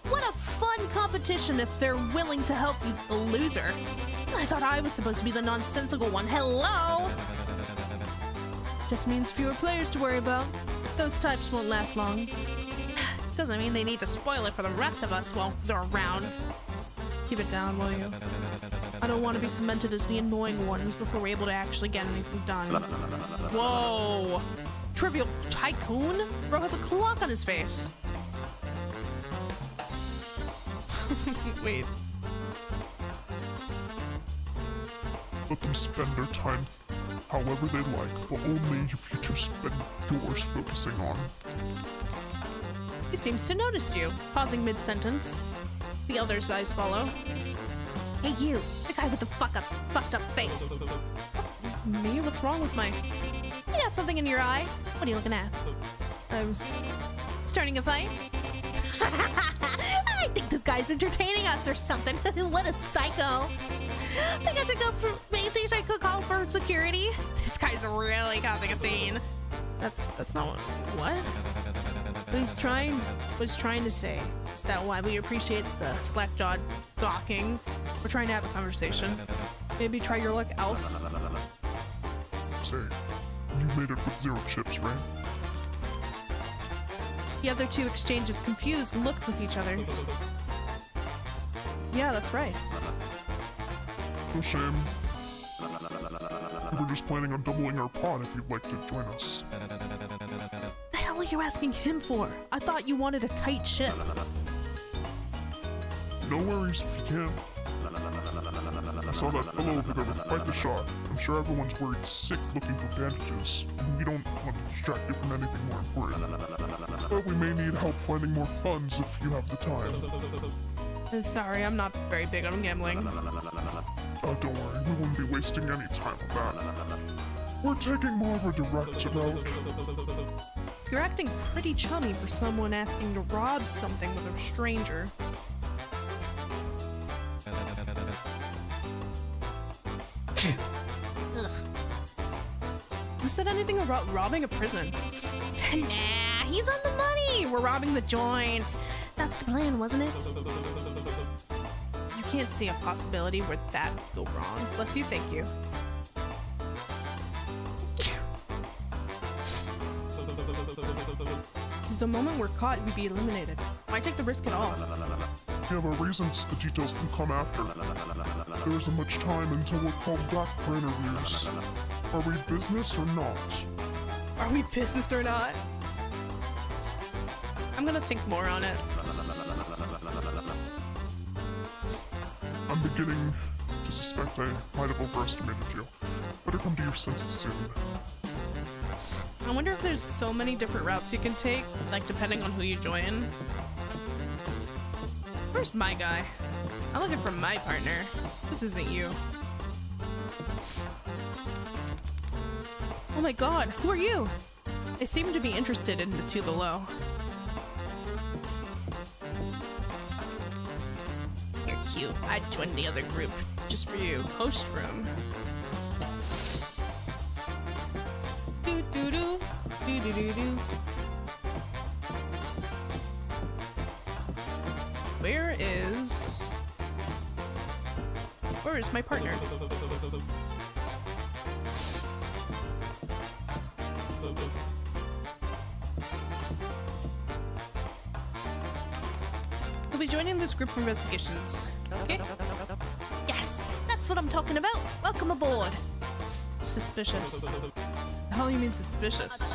What a fun competition if they're willing to help you, the loser. I thought I was supposed to be the nonsensical one. Hello? Just means fewer players to worry about. Those types won't last long. Doesn't mean they need to spoil it for the rest of us while they're around. Keep it down, will you? I don't want to be cemented as the annoying ones before we're able to actually get anything done. Whoa! Trivial tycoon? Bro has a clock on his face. Wait. Let them spend their time however they like, but only if you two spend yours focusing on. He seems to notice you, pausing mid-sentence. The others' eyes follow. Hey you, the guy with the fucked up face. Me? What's wrong with my... You got something in your eye? What are you looking at? I was... starting a fight? I think this guy's entertaining us or something. What a psycho. Think I should go for... Think I could call for security? This guy's really causing a scene. That's not what... What he's trying to say is that while we appreciate the slack-jawed gawking, we're trying to have a conversation. Maybe try your luck else. Say, you made it with 0 chips, right? The other two exchanges confused looked with each other. Yeah, that's right. No shame. We were just planning on doubling our pot if you'd like to join us. The hell are you asking him for? I thought you wanted a tight ship. No worries if you can. I saw that fellow over there with quite the shot. I'm sure everyone's worried sick looking for bandages, and we don't want to distract you from anything more important. But we may need help finding more funds if you have the time. Sorry, I'm not very big on gambling. Don't worry, we won't be wasting any time on that. We're taking more of a direct route. You're acting pretty chummy for someone asking to rob something with a stranger. Who said anything about robbing a prison? Nah, he's on the money. We're robbing the joint. That's the plan, wasn't it? You can't see a possibility where that would go wrong. Bless you, thank you. The moment we're caught, we'd be eliminated. Why take the risk at all? We have our reasons, the details can come after. There isn't much time until we're called back for interviews. Are we business or not? Are we business or not? I'm gonna think more on it. I'm beginning to suspect I might have overestimated you. Better come to your senses soon. I wonder if there's so many different routes you can take, like depending on who you join. Where's my guy? I'm looking for my partner. This isn't you. Oh my god, who are you? They seem to be interested in the two below. You're cute. I'd join the other group just for you. Host room. Do do do. Do do do do. Where is my partner? We'll be joining this group for investigations. Okay? Yes, that's what I'm talking about. Welcome aboard. Suspicious. The hell you mean suspicious?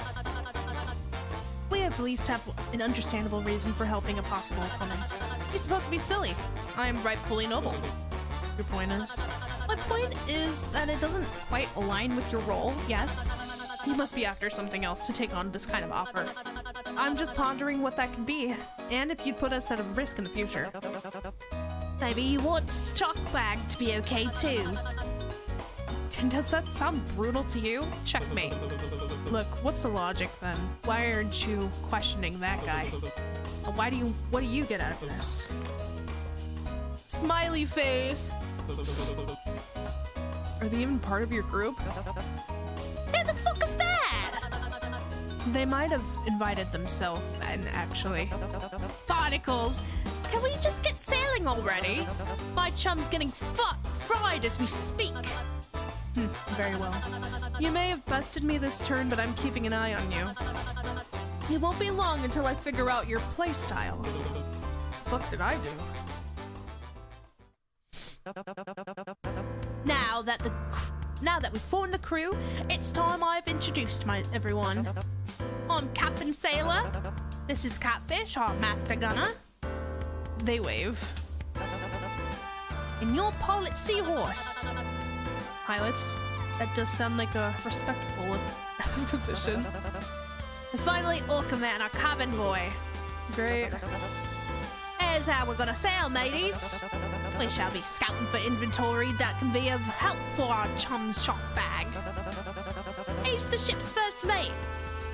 We at least have an understandable reason for helping a possible opponent. He's supposed to be silly. I am rightfully noble. Your point is? My point is that it doesn't quite align with your role, yes? You must be after something else to take on this kind of offer. I'm just pondering what that could be, and if you'd put us at a risk in the future. Maybe you want Stockbag to be okay too. Does that sound brutal to you? Checkmate. Look, what's the logic then? Why aren't you questioning that guy? What do you get out of this? Smiley face! Are they even part of your group? Who the fuck is that? They might have invited themselves, and actually. Barnacles! Can we just get sailing already? My chum's getting fried as we speak. Very well. You may have bested me this turn, but I'm keeping an eye on you. It won't be long until I figure out your playstyle. Fuck did I do? Now that we've formed the crew, it's time I've introduced everyone. I'm Captain Sailor. This is Catfish, our Master Gunner. They wave. And your Pilot Seahorse. Pilots? That does sound like a respectful position. And finally, Orca Man, our cabin boy. Great. Here's how we're gonna sail, mateys. We shall be scouting for inventory that can be of help for our chum's shop bag. He's the ship's first mate,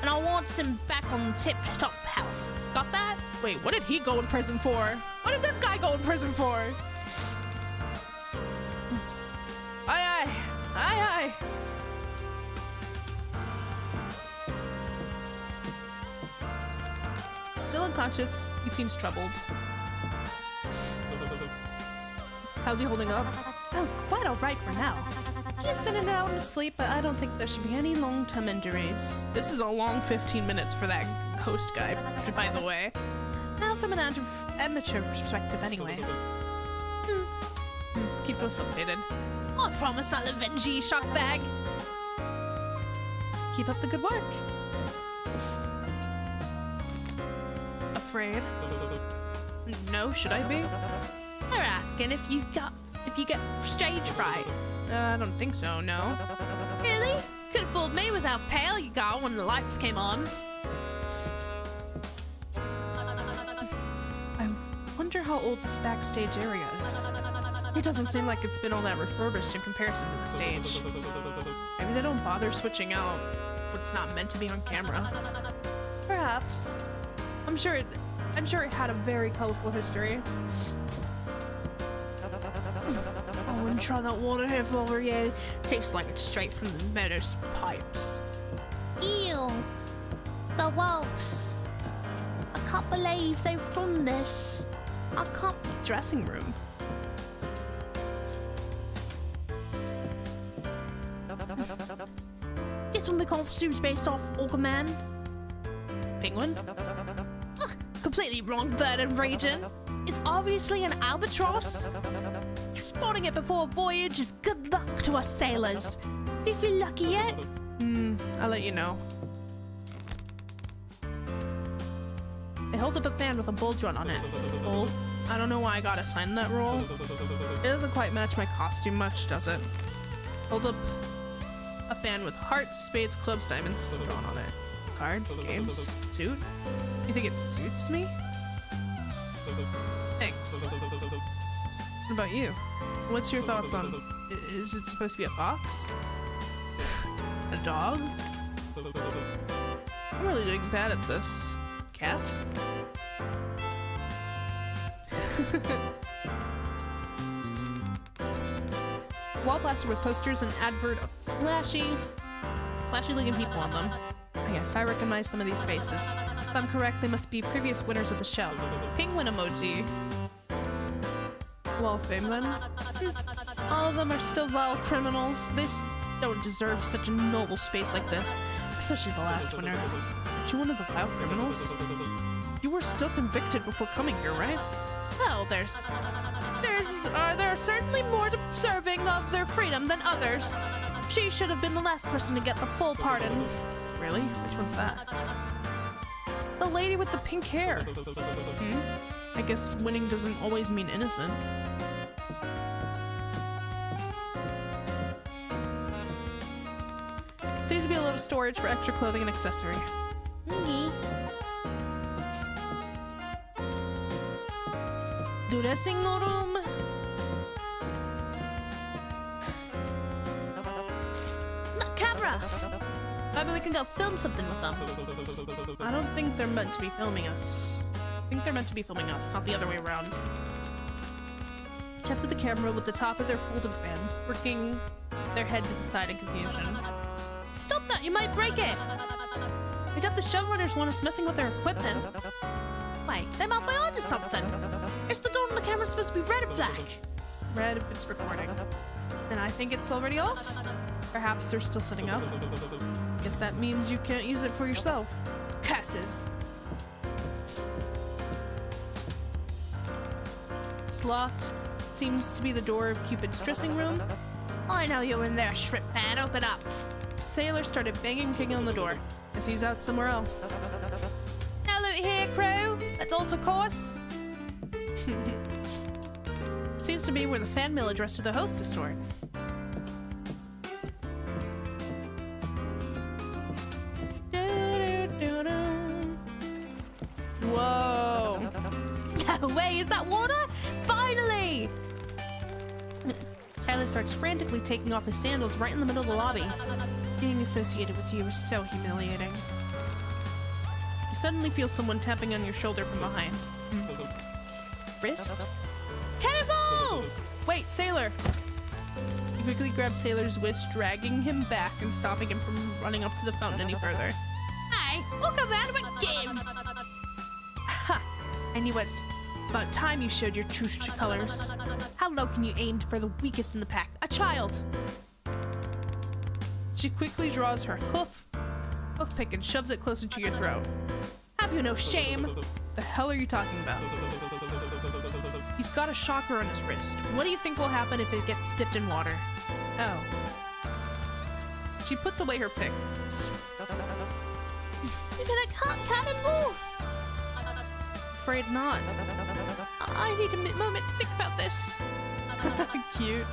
and I want him back on tip-top health. Got that? Wait, what did he go in prison for? What did this guy go in prison for? Aye, aye. Aye, aye. Still unconscious, he seems troubled. How's he holding up? Oh, quite all right for now. He's been in and out of sleep, but I don't think there should be any long-term injuries. This is a long 15 minutes for that coast guy, by the way. Now from an amateur perspective anyway. Keep us updated. I promise I'll avenge ye, Shockbag. Keep up the good work. Afraid? No, should I be? They're asking if you get stage fright. I don't think so, no. Really? Could have fooled me with how pale you got when the lights came on. I wonder how old this backstage area is. It doesn't seem like it's been all that refurbished in comparison to the stage. Maybe they don't bother switching out what's not meant to be on camera. Perhaps. I'm sure it had a very colorful history. I wouldn't try that water here for you. Tastes like it's straight from the meadows pipes. Ew. The waltz. I can't believe they've done this. I can't. Dressing room. Guess when the costume's based off Orca Man. Penguin? Ugh, completely wrong bird and region. It's obviously an albatross. Spotting it before a voyage is good luck to us sailors. Do you feel lucky yet? I'll let you know. They hold up a fan with a bulge run on it. I don't know why I got assigned that role. It doesn't quite match my costume much, does it? Hold up. A fan with hearts, spades, clubs, diamonds drawn on it. Cards, games, suit? You think it suits me? Thanks. What about you? What's your thoughts on... Is it supposed to be a fox? A dog? I'm really doing bad at this. Cat? Wall plastered with posters and advert of flashy looking people on them. Yes, I recognize some of these faces. If I'm correct, they must be previous winners of the show. Penguin emoji. Wall of Fame then. All of them are still vile criminals. They don't deserve such a noble space like this. Especially the last winner. Aren't you one of the vile criminals? You were still convicted before coming here, right? Well, there are certainly more deserving of their freedom than others. She should have been the last person to get the full pardon. Really? Which one's that? The lady with the pink hair. I guess winning doesn't always mean innocent. Seems to be a little storage for extra clothing and accessory. Dressing room. Look, camera! Maybe we can go film something with them. I don't think they're meant to be filming us. I think they're meant to be filming us, not the other way around. Chefs at the camera with the top of their folded fan, working their head to the side in confusion. Stop that! You might break it! I doubt the showrunners want us messing with their equipment. Wait, they might be onto something. Is the dot on the camera supposed to be red or black? Red if it's recording. And I think it's already off? Perhaps they're still setting up. Guess that means you can't use it for yourself. Curses! It's locked. Seems to be the door of Cupid's dressing room. I know you're in there, shrimp pan. Open up. Sailor started banging King on the door. Guess he's out somewhere else. Now look here, crew. Let's alter course. Seems to be where the fan mail addressed to the host is stored. Whoa. No way, is that water? Finally! Tyler starts frantically taking off his sandals right in the middle of the lobby. Being associated with you is so humiliating. You suddenly feel someone tapping on your shoulder from behind. Wrist? Cannonball! Wait, Sailor! You quickly grab Sailor's wrist, dragging him back and stopping him from running up to the fountain any further. Hi, welcome back to my games! Ha! I knew it. About time you showed your true colors. How low can you aim for the weakest in the pack? A child! She quickly draws her hoof pick and shoves it closer to your throat. Have you no shame? The hell are you talking about? He's got a shocker on his wrist. What do you think will happen if it gets dipped in water? Oh. She puts away her pick. You're gonna cannonball? Afraid not. I need a moment to think about this. Cute.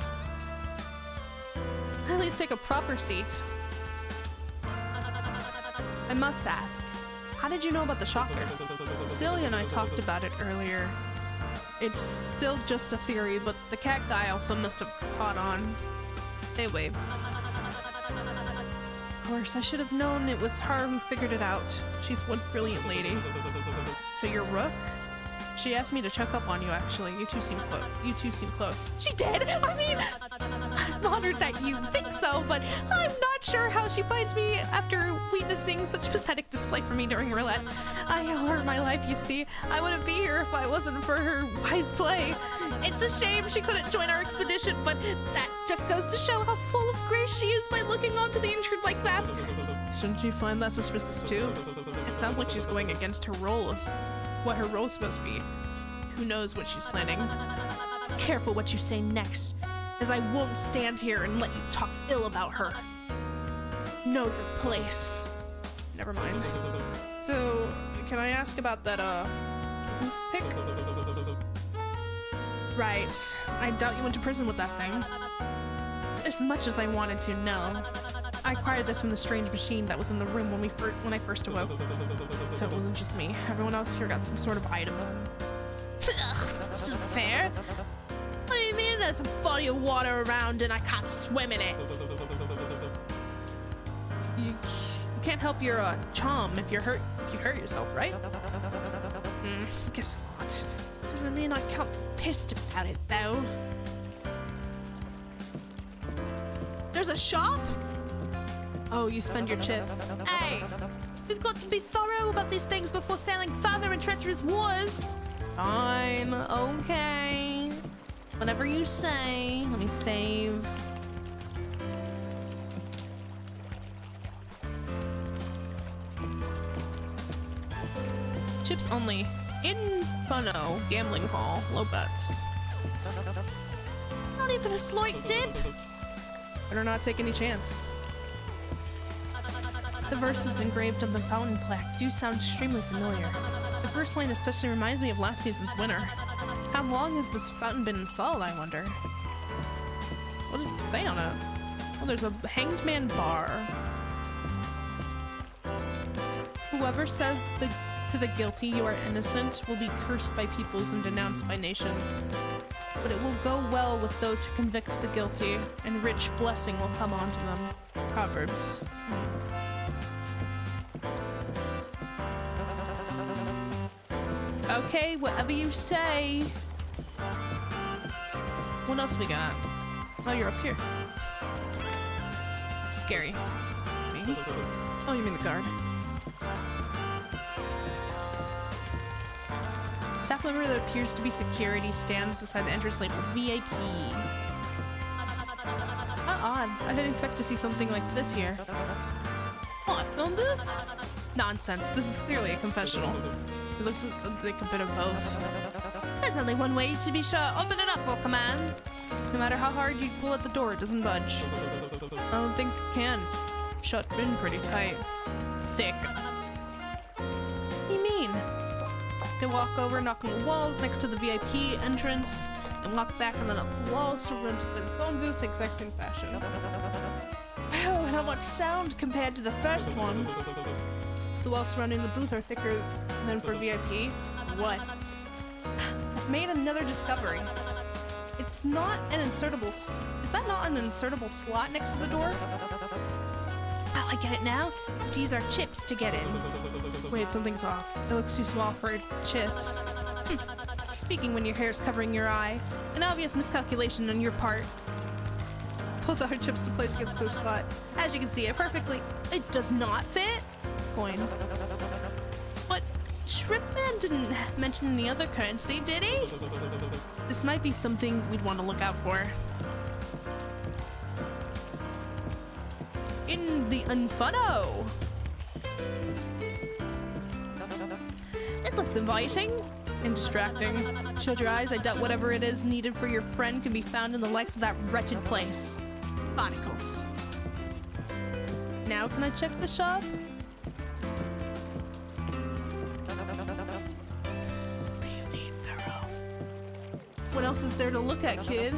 At least take a proper seat. I must ask, how did you know about the shocker? Cecilia and I talked about it earlier. It's still just a theory, but the cat guy also must have caught on. They wave. Of course, I should have known it was her who figured it out. She's one brilliant lady. So you're Rook? She asked me to check up on you, actually. You two seem close. She did? I mean, I'm honored that you think so, but I'm not sure how she finds me after witnessing such pathetic display from me during roulette. I owe her my life, you see. I wouldn't be here if I wasn't for her wise play. It's a shame she couldn't join our expedition, but that just goes to show how full of grace she is by looking onto the injured like that. Shouldn't you find that suspicious too? It sounds like she's going against her role. What her role's supposed to be. Who knows what she's planning. Careful what you say next, as I won't stand here and let you talk ill about her. Know your place. Never mind. So, can I ask about that, hoof pick? Right. I doubt you went to prison with that thing. As much as I wanted to know. I acquired this from the strange machine that was in the room when I first awoke. So it wasn't just me. Everyone else here got some sort of item. Ugh, that's not fair. What do you mean there's a body of water around and I can't swim in it? You can't help your chum if you hurt yourself, right? Guess not. Doesn't mean I can't be pissed about it, though. There's a shop? Oh, you spend your chips. Hey, we've got to be thorough about these things before sailing further in treacherous waters. Fine, okay. Whatever you say. Let me save. Chips only. Inferno. Gambling hall. Low bets. Not even a slight dip. Better not take any chance. The verses engraved on the fountain plaque do sound extremely familiar. The first line especially reminds me of last season's winner. How long has this fountain been installed, I wonder? What does it say on it? Oh, there's a hanged man bar. Whoever says to the guilty you are innocent will be cursed by peoples and denounced by nations. But it will go well with those who convict the guilty, and rich blessing will come onto them. Proverbs. Okay, whatever you say. What else we got? Oh, you're up here. Scary. Me? Oh, you mean the guard. Staff member that appears to be security stands beside the entrance labeled VIP. How odd. I didn't expect to see something like this here. What, phone booth? Nonsense. This is clearly a confessional. It looks like a bit of both. There's only one way to be sure. Open it up for command. No matter how hard you pull at the door, it doesn't budge. I don't think it can. It's shut in pretty tight. Thick. What do you mean? They walk over, knock on the walls next to the VIP entrance, and walk back and then up the walls surrounded by the phone booth, exact same fashion. Oh, not much sound compared to the first one. So the walls surrounding the booth are thicker than for VIP. What? I've made another discovery. It's not an insertable. Is that not an insertable slot next to the door? Oh, I get it now. We have to use our chips to get in. Wait, something's off. It looks too small for chips. Speaking when your hair's covering your eye. An obvious miscalculation on your part. Pulls out her chips to place against the slot. As you can see, It does not fit. Coin. But Shrimpman didn't mention any other currency, did he? This might be something we'd want to look out for. In the Inferno! This looks inviting. And distracting. Shield your eyes. I doubt whatever it is needed for your friend can be found in the likes of that wretched place. Barnacles. Now can I check the shop? What else is there to look at, kid?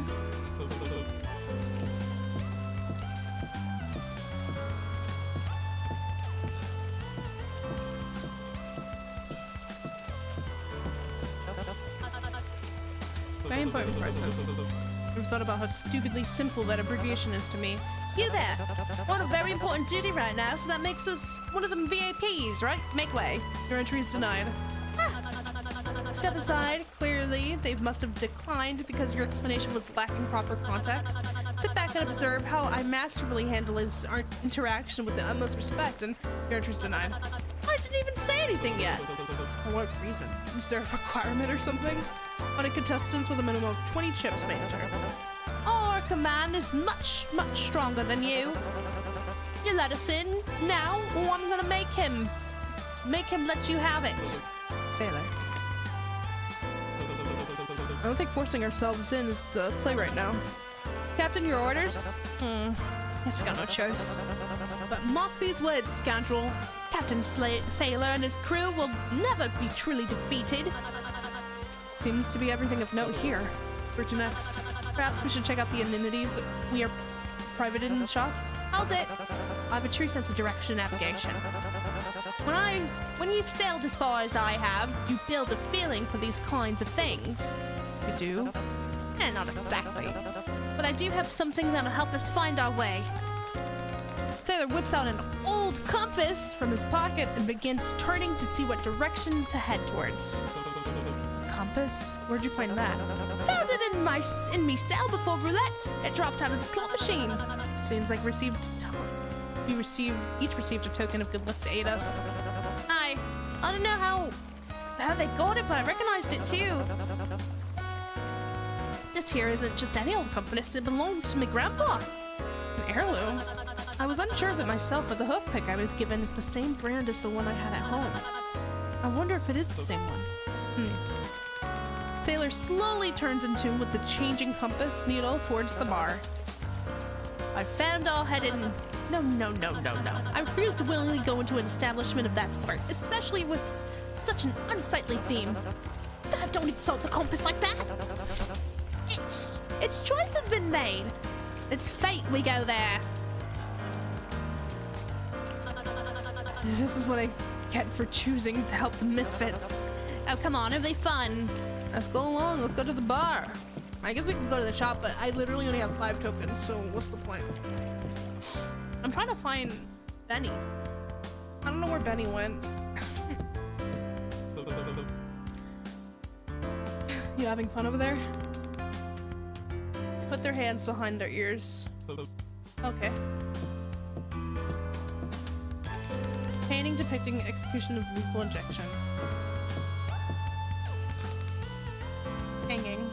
Very important person. Ever thought about how stupidly simple that abbreviation is to me? You there. We're on a very important duty right now, so that makes us one of them VIPs, right? Make way. Your entry is denied. Step aside. Clearly, they must have declined because your explanation was lacking proper context. Sit back and observe how I masterfully handle our interaction with the utmost respect, and your entry is denied. I didn't even say anything yet. For what reason? Is there a requirement or something? On a contestants with a minimum of 20 chips may enter. Our command is much, much stronger than you. You let us in now, or I'm gonna make him let you have it. Sailor. I don't think forcing ourselves in is the play right now. Captain, your orders? Guess we got no choice. But mark these words, scoundrel. Captain Sailor and his crew will never be truly defeated. Seems to be everything of note here. Where to next? Perhaps we should check out the amenities we are privated in the shop? Hold it. I have a true sense of direction and navigation. When you've sailed as far as I have, you build a feeling for these kinds of things. You do? Not exactly. But I do have something that'll help us find our way. Sailor whips out an old compass from his pocket and begins turning to see what direction to head towards. Compass? Where'd you find that? Found it in me cell before roulette. It dropped out of the slot machine. Seems like each received a token of good luck to aid us. I don't know how they got it, but I recognized it too. This here isn't just any old compass. It belonged to my grandpa. An heirloom? I was unsure of it myself, but the hoof pick I was given is the same brand as the one I had at home. I wonder if it is the same one. Sailor slowly turns in tune with the changing compass needle towards the bar. I found our head in... No. I refuse to willingly go into an establishment of that sort, especially with such an unsightly theme. Don't insult the compass like that. Its choice has been made. It's fate we go there. This is what I get for choosing to help the misfits. Oh, come on, it'll be fun. Let's go along. Let's go to the bar. I guess we can go to the shop, but I literally only have 5 tokens, so what's the point? I'm trying to find Benny. I don't know where Benny went. You having fun over there? Put their hands behind their ears. Okay. Painting depicting execution of lethal injection. Hanging.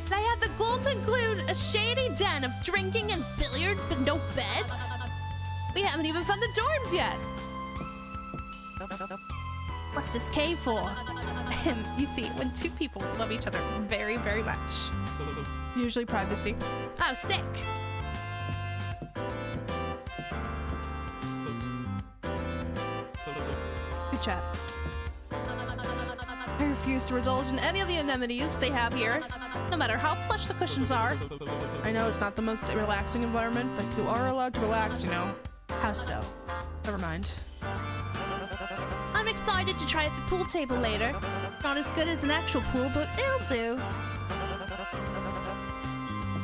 They had the goal to include a shady den of drinking and billiards, but no beds? We haven't even found the dorms yet. What's this cave for? You see, when 2 people love each other very, very much. Usually privacy. Oh, sick. Good chat. I refuse to indulge in any of the amenities they have here, no matter how plush the cushions are. I know it's not the most relaxing environment, but you are allowed to relax, you know. How so? Never mind. I'm excited to try at the pool table later. Not as good as an actual pool, but it'll do.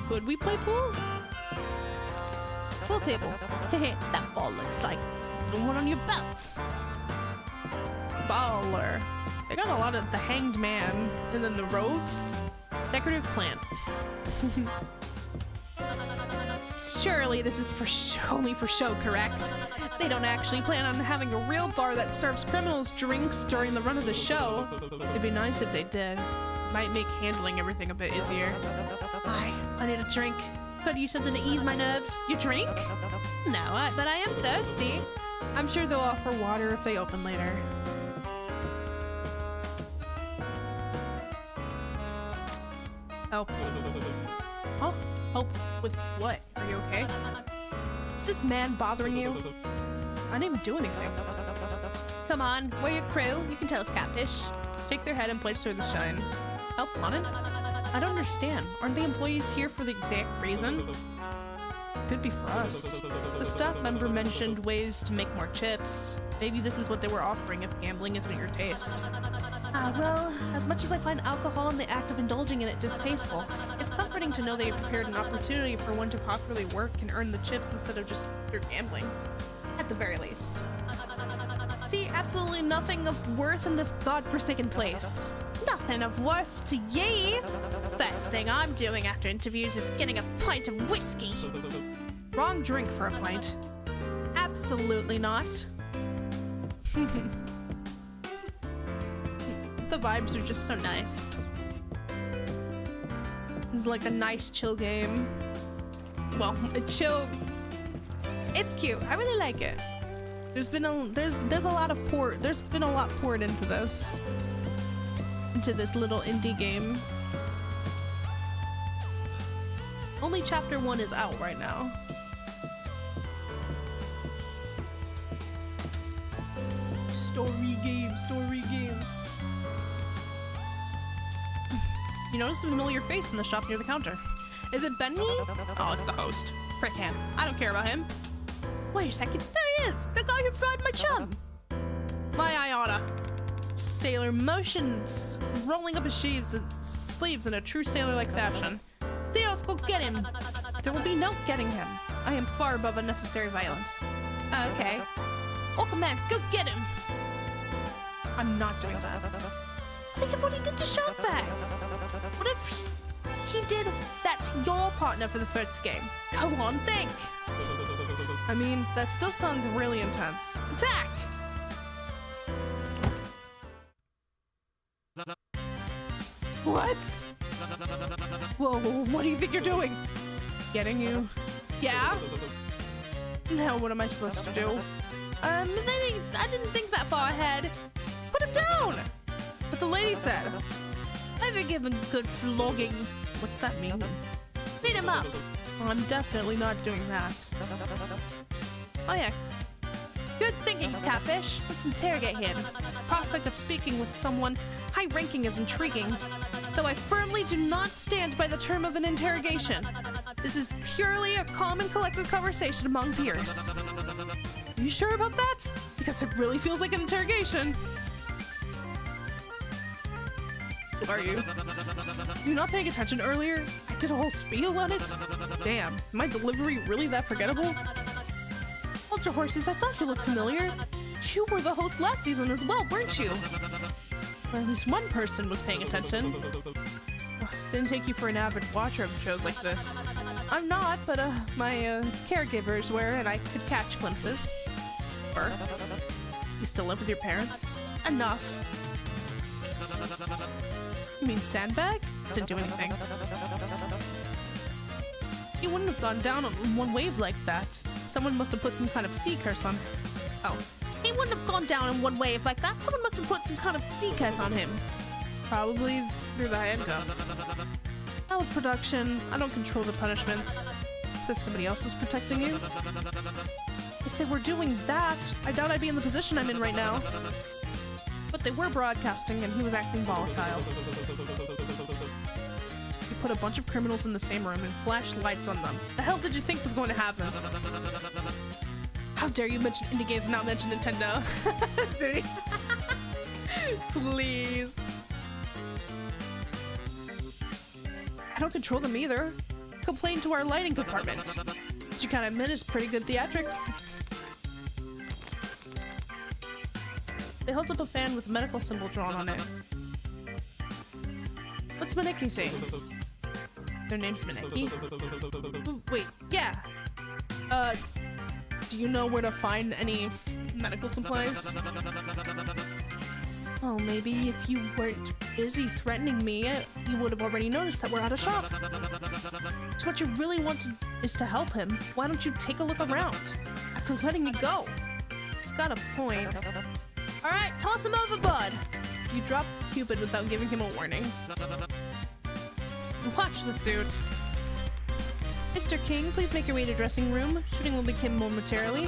Could we play pool? Pool table. That ball looks like the one on your belt. Baller. They got a lot of the hanged man, and then the ropes. Decorative plant. Surely this is only for show, correct? They don't actually plan on having a real bar that serves criminals drinks during the run of the show. It'd be nice if they did. Might make handling everything a bit easier. I need a drink. Could use something to ease my nerves. You drink? No, but I am thirsty. I'm sure they'll offer water if they open later. Help. Oh, help with what? Are you okay? Is this man bothering you? I didn't even do anything. Come on, we're your crew. You can tell us catfish. Take their head and place through the shine. Help wanted? I don't understand. Aren't the employees here for the exact reason? Could be for us. The staff member mentioned ways to make more chips. Maybe this is what they were offering if gambling isn't your taste. Well, as much as I find alcohol and the act of indulging in it distasteful, It's comforting to know they prepared an opportunity for one to properly work and earn the chips instead of just through gambling. At the very least. see absolutely nothing of worth in this godforsaken place. Nothing of worth to ye. First thing I'm doing after interviews is getting a pint of whiskey. Wrong drink for a pint. Absolutely not. The vibes are just so nice. This is like a nice chill game. Well, a chill. It's cute. I really like it. There's been a lot poured into this little indie game. Only chapter 1 is out right now. Story game. You notice a familiar face in the shop near the counter. Is it Benny? Oh, it's the host. Frick him. I don't care about him. Wait a second. There he is! The guy who fried my chum! My Iona. Sailor motions, rolling up his sleeves in a true sailor-like fashion. Theos, go get him! There will be no getting him. I am far above unnecessary violence. Okay. Orca man, go get him! I'm not doing that. Think of what he did to Shotbag! What if he did that to your partner for the first game? Go on, think! I mean, that still sounds really intense. Attack! What? Whoa, what do you think you're doing? Getting you? Yeah? Now what am I supposed to do? I didn't think that far ahead. Put him down! What the lady said. I forgive him good flogging. What's that mean? Beat him up. I'm definitely not doing that. Oh yeah. Good thinking, Catfish. Let's interrogate him. The prospect of speaking with someone high-ranking is intriguing, though I firmly do not stand by the term of an interrogation. This is purely a calm and collected conversation among peers. Are you sure about that? Because it really feels like an interrogation. Are you? You not paying attention earlier? I did a whole spiel on it. Damn, is my delivery really that forgettable? Ultra Horses, I thought you looked familiar. You were the host last season as well, weren't you? Or at least one person was paying attention. Didn't take you for an avid watcher of shows like this. I'm not, but my caregivers were, and I could catch glimpses. Or, you still live with your parents? Enough. You mean Sandbag? Didn't do anything. You wouldn't have gone down on one wave like that. Someone must have put some kind of sea curse on. Oh. He wouldn't have gone down in one wave like that. Someone must have put some kind of sea curse on him. Probably through the handcuff. That was production. I don't control the punishments. So somebody else is protecting you? If they were doing that, I doubt I'd be in the position I'm in right now. But they were broadcasting and he was acting volatile. You put a bunch of criminals in the same room and flashed lights on them. The hell did you think was going to happen? How dare you mention indie games and not mention Nintendo? Sorry. Please. I don't control them either. Complain to our lighting department. But you gotta admit it's pretty good theatrics. They held up a fan with a medical symbol drawn on it. What's Maneki saying? Their name's Maneki? Wait, yeah. Do you know where to find any medical supplies? Oh, maybe if you weren't busy threatening me, you would have already noticed that we're out of shop. So what you really want is to help him. Why don't you take a look around? After letting me go. He's got a point. Alright, toss him overboard! You drop Cupid without giving him a warning. Watch the suit. Mr. King, please make your way to dressing room. Shooting will begin momentarily.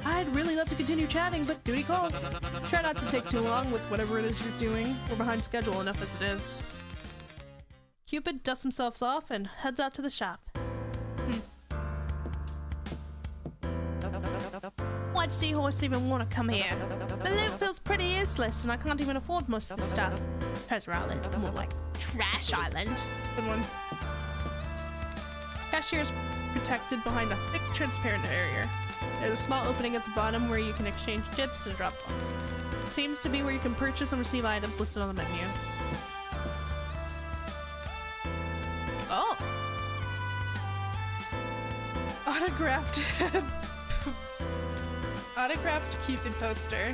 I'd really love to continue chatting, but duty calls. Try not to take too long with whatever it is you're doing. We're behind schedule enough as it is. Cupid dusts himself off and heads out to the shop. Why'd Seahorse even want to come here? The loot feels pretty useless and I can't even afford most of the stuff. Treasure Island, more like Trash Island. Good one. Cashier's protected behind a thick, transparent area. There's a small opening at the bottom where you can exchange chips and drop bombs. It seems to be where you can purchase and receive items listed on the menu. Oh! Autographed Cupid poster.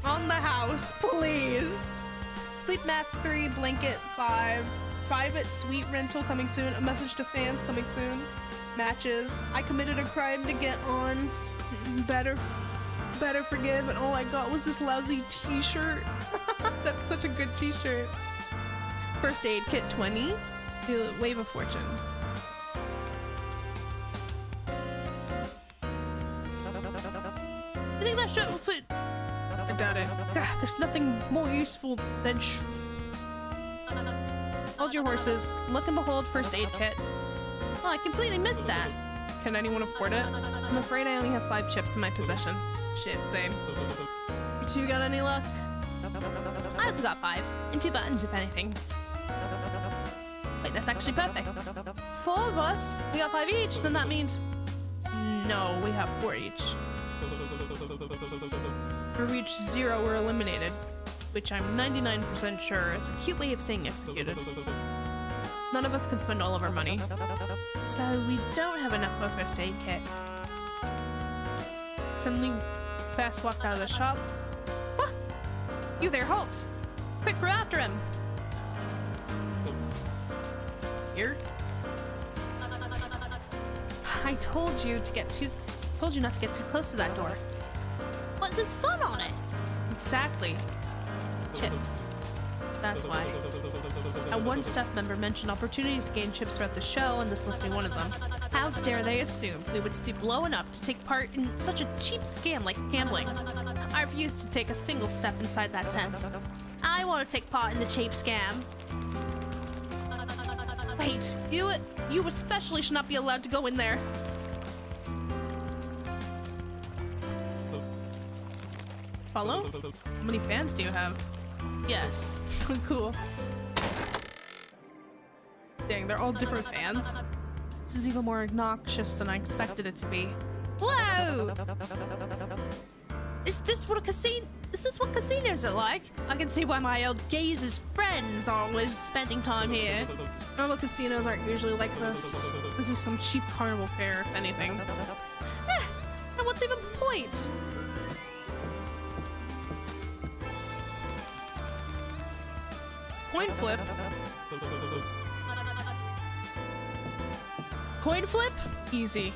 On the house, please! Sleep mask 3, blanket 5, private suite rental coming soon, a message to fans coming soon, matches, I committed a crime to get on, better forgive, and all I got was this lousy t-shirt. That's such a good t-shirt. First aid kit 20, the Wave of Fortune. I think that should fit. I doubt it. There's nothing more useful than Hold your horses. Look and behold, first aid kit. Oh, I completely missed that. Can anyone afford it? I'm afraid I only have 5 chips in my possession. Shit, same. You two got any luck? I also got 5, and 2 buttons, if anything. Wait, that's actually perfect. It's 4 of us. We got 5 each, then that means... No, we have 4 each. If we reach 0, we're eliminated. Which I'm 99% sure is a cute way of saying executed. None of us can spend all of our money. So we don't have enough for a first aid kit. Suddenly, fast walked out of the shop. What? You there, halt! Quick, we're after him! Here? I told you not to get too close to that door. What's this fun on it? Exactly. Chips. That's why. And one staff member mentioned opportunities to gain chips throughout the show, and this must be one of them. How dare they assume we would stoop low enough to take part in such a cheap scam like gambling? I refuse to take a single step inside that tent. I want to take part in the cheap scam. Wait, you especially should not be allowed to go in there. Follow? How many fans do you have? Yes. Cool. Dang, they're all different fans. This is even more obnoxious than I expected it to be. Whoa! Is this what casinos are like? I can see why my old Gaze's friends are always spending time here. Normal casinos aren't usually like this. This is some cheap carnival fare, if anything. And what's even the point? Coin flip? Coin flip? Easy.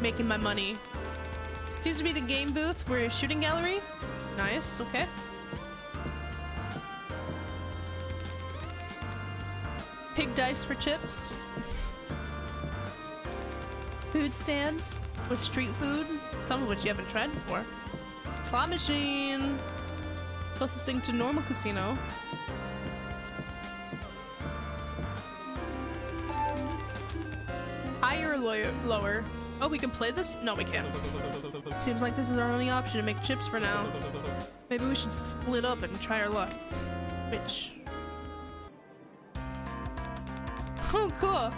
Making my money. Seems to be the game booth. We're a shooting gallery. Nice, okay. Pig dice for chips. Food stand with street food, some of which you haven't tried before. Slot machine. Closest thing to normal casino. Higher or lower? Oh, we can play this? No, we can't. Seems like this is our only option to make chips for now. Maybe we should split up and try our luck. Which? Oh, cool.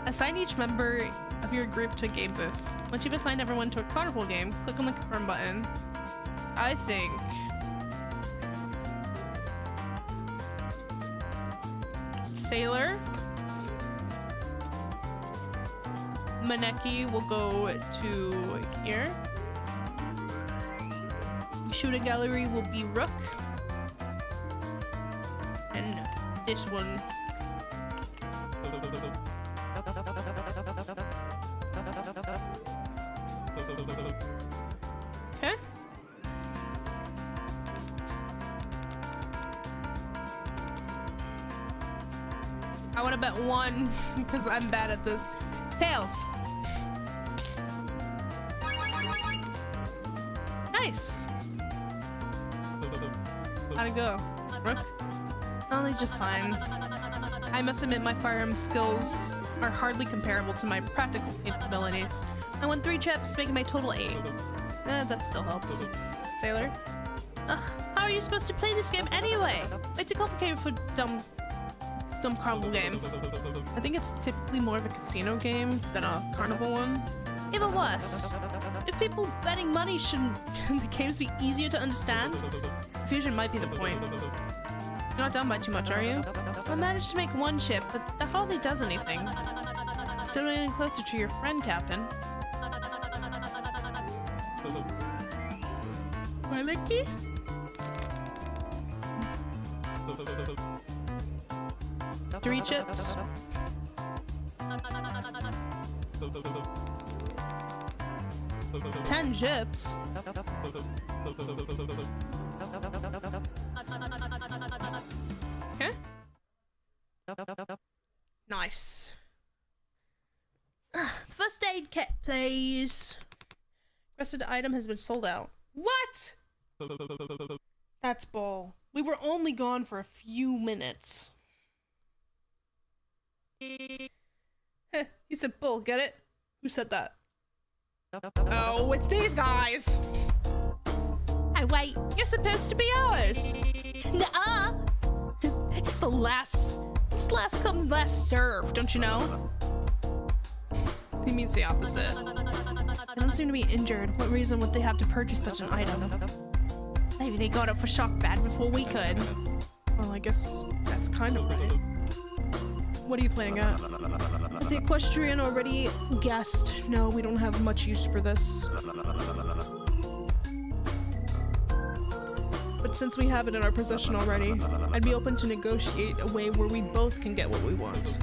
Assign each member of your group to a game booth. Once you've assigned everyone to a carnival game, click on the confirm button. I think... Sailor. Maneki will go to here. Shooting gallery will be Rook. And this one. Okay. I want to bet 1 because I'm bad at this. Tails. Nice. How'd it go? Rook? Only just fine. I must admit my firearm skills are hardly comparable to my practical capabilities. I won 3 chips, making my total 8. That still helps. Sailor? Ugh, how are you supposed to play this game anyway? Way too complicated for dumb carnival game. I think it's typically more of a casino game than a carnival one. Even worse. If people betting money shouldn't the games be easier to understand? Confusion might be the point. You're not down by too much, are you? I managed to make 1 chip, but that hardly does anything. Still getting closer to your friend, Captain. Maliki? 3 chips. Ten chips. Okay. Nice. First aid kit, please. Requested item has been sold out. What? That's bull. We were only gone for a few minutes. Heh, he said bull, get it? Who said that? Oh, it's these guys! Oh wait, you're supposed to be ours. Nuh-uh. It's the last. It's last come, last served, don't you know? He means the opposite. They don't seem to be injured. What reason would they have to purchase such an item? Maybe they got it for shock bad before we could. Well, I guess that's kind of right. What are you playing at? Is the equestrian already guessed? No, we don't have much use for this. But since we have it in our possession already, I'd be open to negotiate a way where we both can get what we want.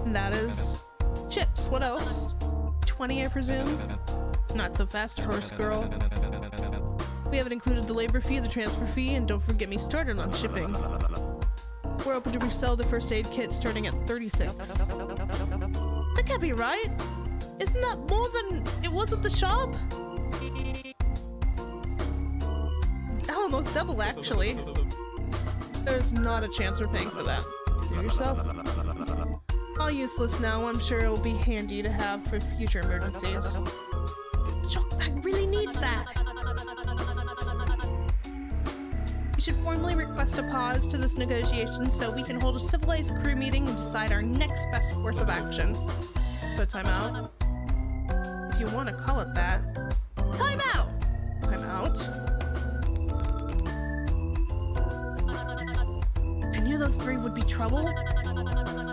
And that is chips. What else? 20, I presume? Not so fast, horse girl. We haven't included the labor fee, the transfer fee, and don't forget me started on shipping. We're open to resell the first aid kit starting at 36. That can't be right. Isn't that more than it was at the shop? Almost double, actually. There's not a chance we're paying for that. See yourself? All useless now. I'm sure it'll be handy to have for future emergencies. Shock bag really needs that. We should formally request a pause to this negotiation so we can hold a civilized crew meeting and decide our next best course of action. So timeout. If you want to call it that. Timeout. Timeout. I knew those three would be trouble.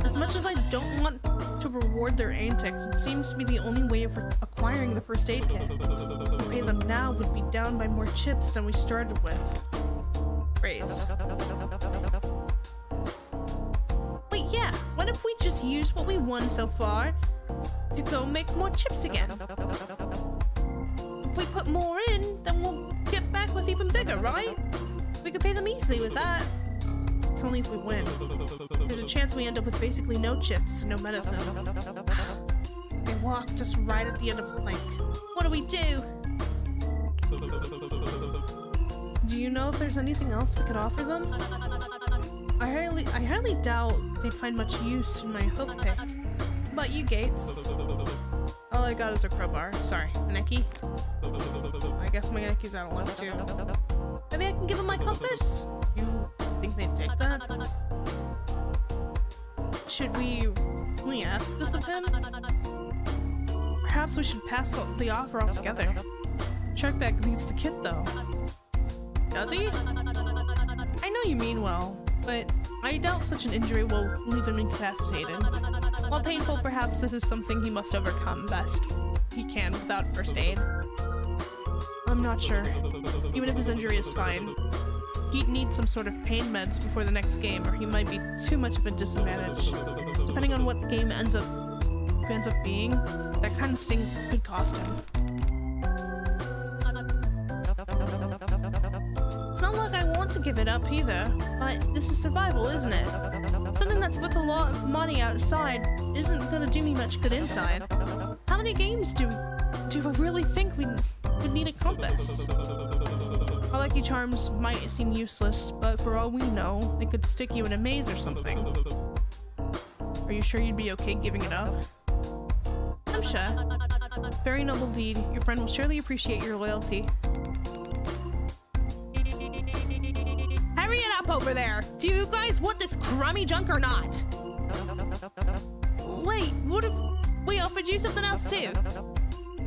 As much as I don't want to reward their antics, it seems to be the only way of acquiring the first aid kit. To pay them now would be down by more chips than we started with. Raise. Wait, yeah. What if we just use what we won so far to go make more chips again? If we put more in, then we'll get back with even bigger, right? We could pay them easily with that. It's only if we win. There's a chance we end up with basically no chips, no medicine. They walked us right at the end of the plank. What do we do? Do you know if there's anything else we could offer them? I highly doubt they'd find much use in my hoof pick. How about you, Gates? All I got is a crowbar. Sorry, Maneki. I guess Maneki's out of luck too. Maybe I can give them my compass? You think they'd take that? Should we ask this of him? Perhaps we should pass the offer altogether. Sharkbag needs the kit though. Does he? I know you mean well, but I doubt such an injury will leave him incapacitated. While painful, perhaps this is something he must overcome best he can without first aid. I'm not sure. Even if his injury is fine, he'd need some sort of pain meds before the next game, or he might be too much of a disadvantage. Depending on what game ends up being, that kind of thing could cost him. It's not like I want to give it up either, but this is survival, isn't it? Something that's worth a lot of money outside isn't gonna do me much good inside. How many games do we really think we would need a compass? Our lucky charms might seem useless, but for all we know, they could stick you in a maze or something. Are you sure you'd be okay giving it up? I'm sure. Very noble deed. Your friend will surely appreciate your loyalty. Hurry it up over there! Do you guys want this crummy junk or not? Wait, what if we offered you something else too?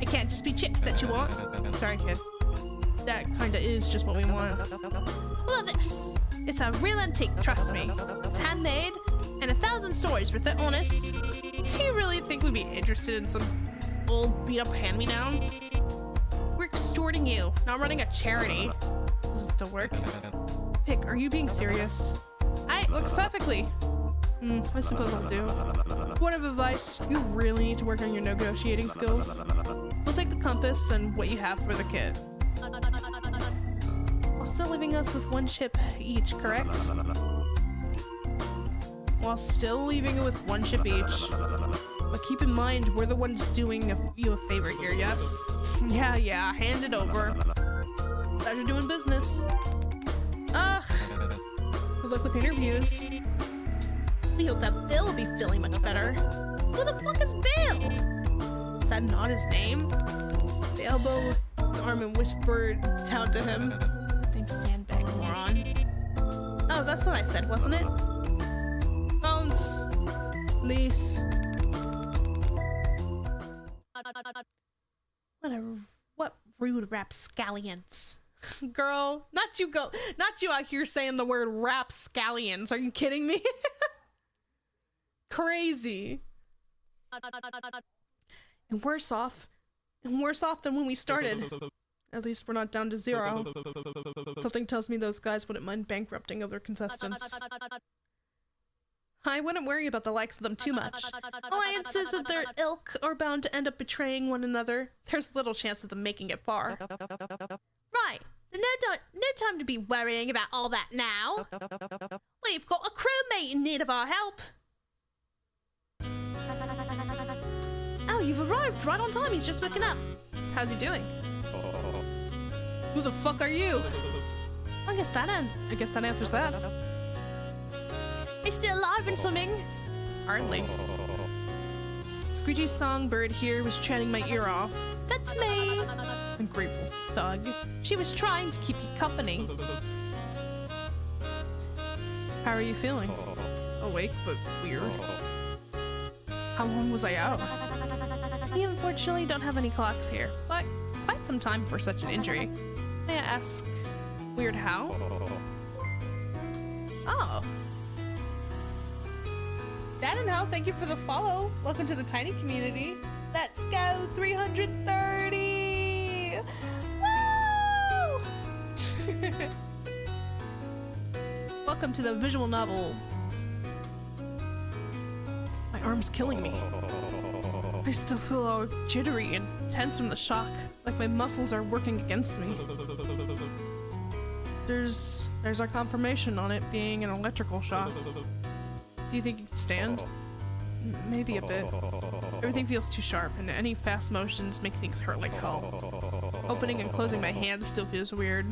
It can't just be chips that you want. Sorry, kid. That kinda is just what we want. Well, this. It's a real antique, trust me. It's handmade, and 1,000 stories worth it, honest. Do you really think we'd be interested in some old beat-up hand-me-down? We're extorting you, not running a charity. Does it still work? Pick, are you being serious? It works perfectly. I suppose I'll do. Word of advice, you really need to work on your negotiating skills. We'll take the compass and what you have for the kit. While still leaving us with 1 chip each, correct? While still leaving it with 1 chip each. But keep in mind, we're the ones doing you a favor here, yes? Yeah, hand it over. Pleasure doing business. Good luck with interviews. Leo, that Bill will be feeling much better. Who the fuck is Bill? Is that not his name? They elbow his arm and whisper down to him. Name's Sandbag, moron. Oh, that's what I said, wasn't it? Bounce. Lease. What rude rapscallions. Girl, not you out here saying the word rapscallions. Are you kidding me? Crazy. And worse off than when we started. At least we're not down to 0. Something tells me those guys wouldn't mind bankrupting other contestants. I wouldn't worry about the likes of them too much. Alliances of their ilk are bound to end up betraying one another. There's little chance of them making it far. Right. No time to be worrying about all that now. We've got a crewmate in need of our help. Oh, you've arrived right on time. He's just waking up. How's he doing? Who the fuck are you? I guess that answers that. He's still alive and swimming. Hardly. Squeegee's songbird here was chatting my ear off. That's me. Ungrateful thug. She was trying to keep you company. How are you feeling? Awake, but weird. How long was I out? We unfortunately don't have any clocks here, but quite some time for such an injury. May I ask, weird how? Oh. Dan and Hal, thank you for the follow. Welcome to the tiny community. Let's go 330. Woo! Welcome to the visual novel. My arm's killing me. I still feel all jittery and tense from the shock, like my muscles are working against me. There's our confirmation on it being an electrical shock. Do you think you can stand? Maybe a bit. Everything feels too sharp, and any fast motions make things hurt like hell. Opening and closing my hand still feels weird.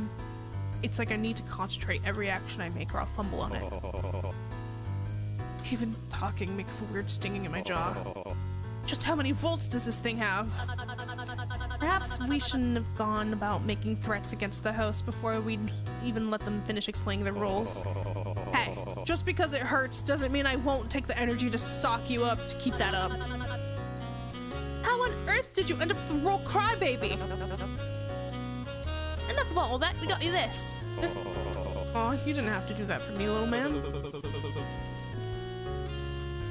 It's like I need to concentrate every action I make or I'll fumble on it. Even talking makes a weird stinging in my jaw. Just how many volts does this thing have? Perhaps we shouldn't have gone about making threats against the host before we'd even let them finish explaining the rules. Hey, just because it hurts doesn't mean I won't take the energy to sock you up to keep that up. How on earth did you end up with the role crybaby? Enough about all that. We got you this. Aw, you didn't have to do that for me, little man.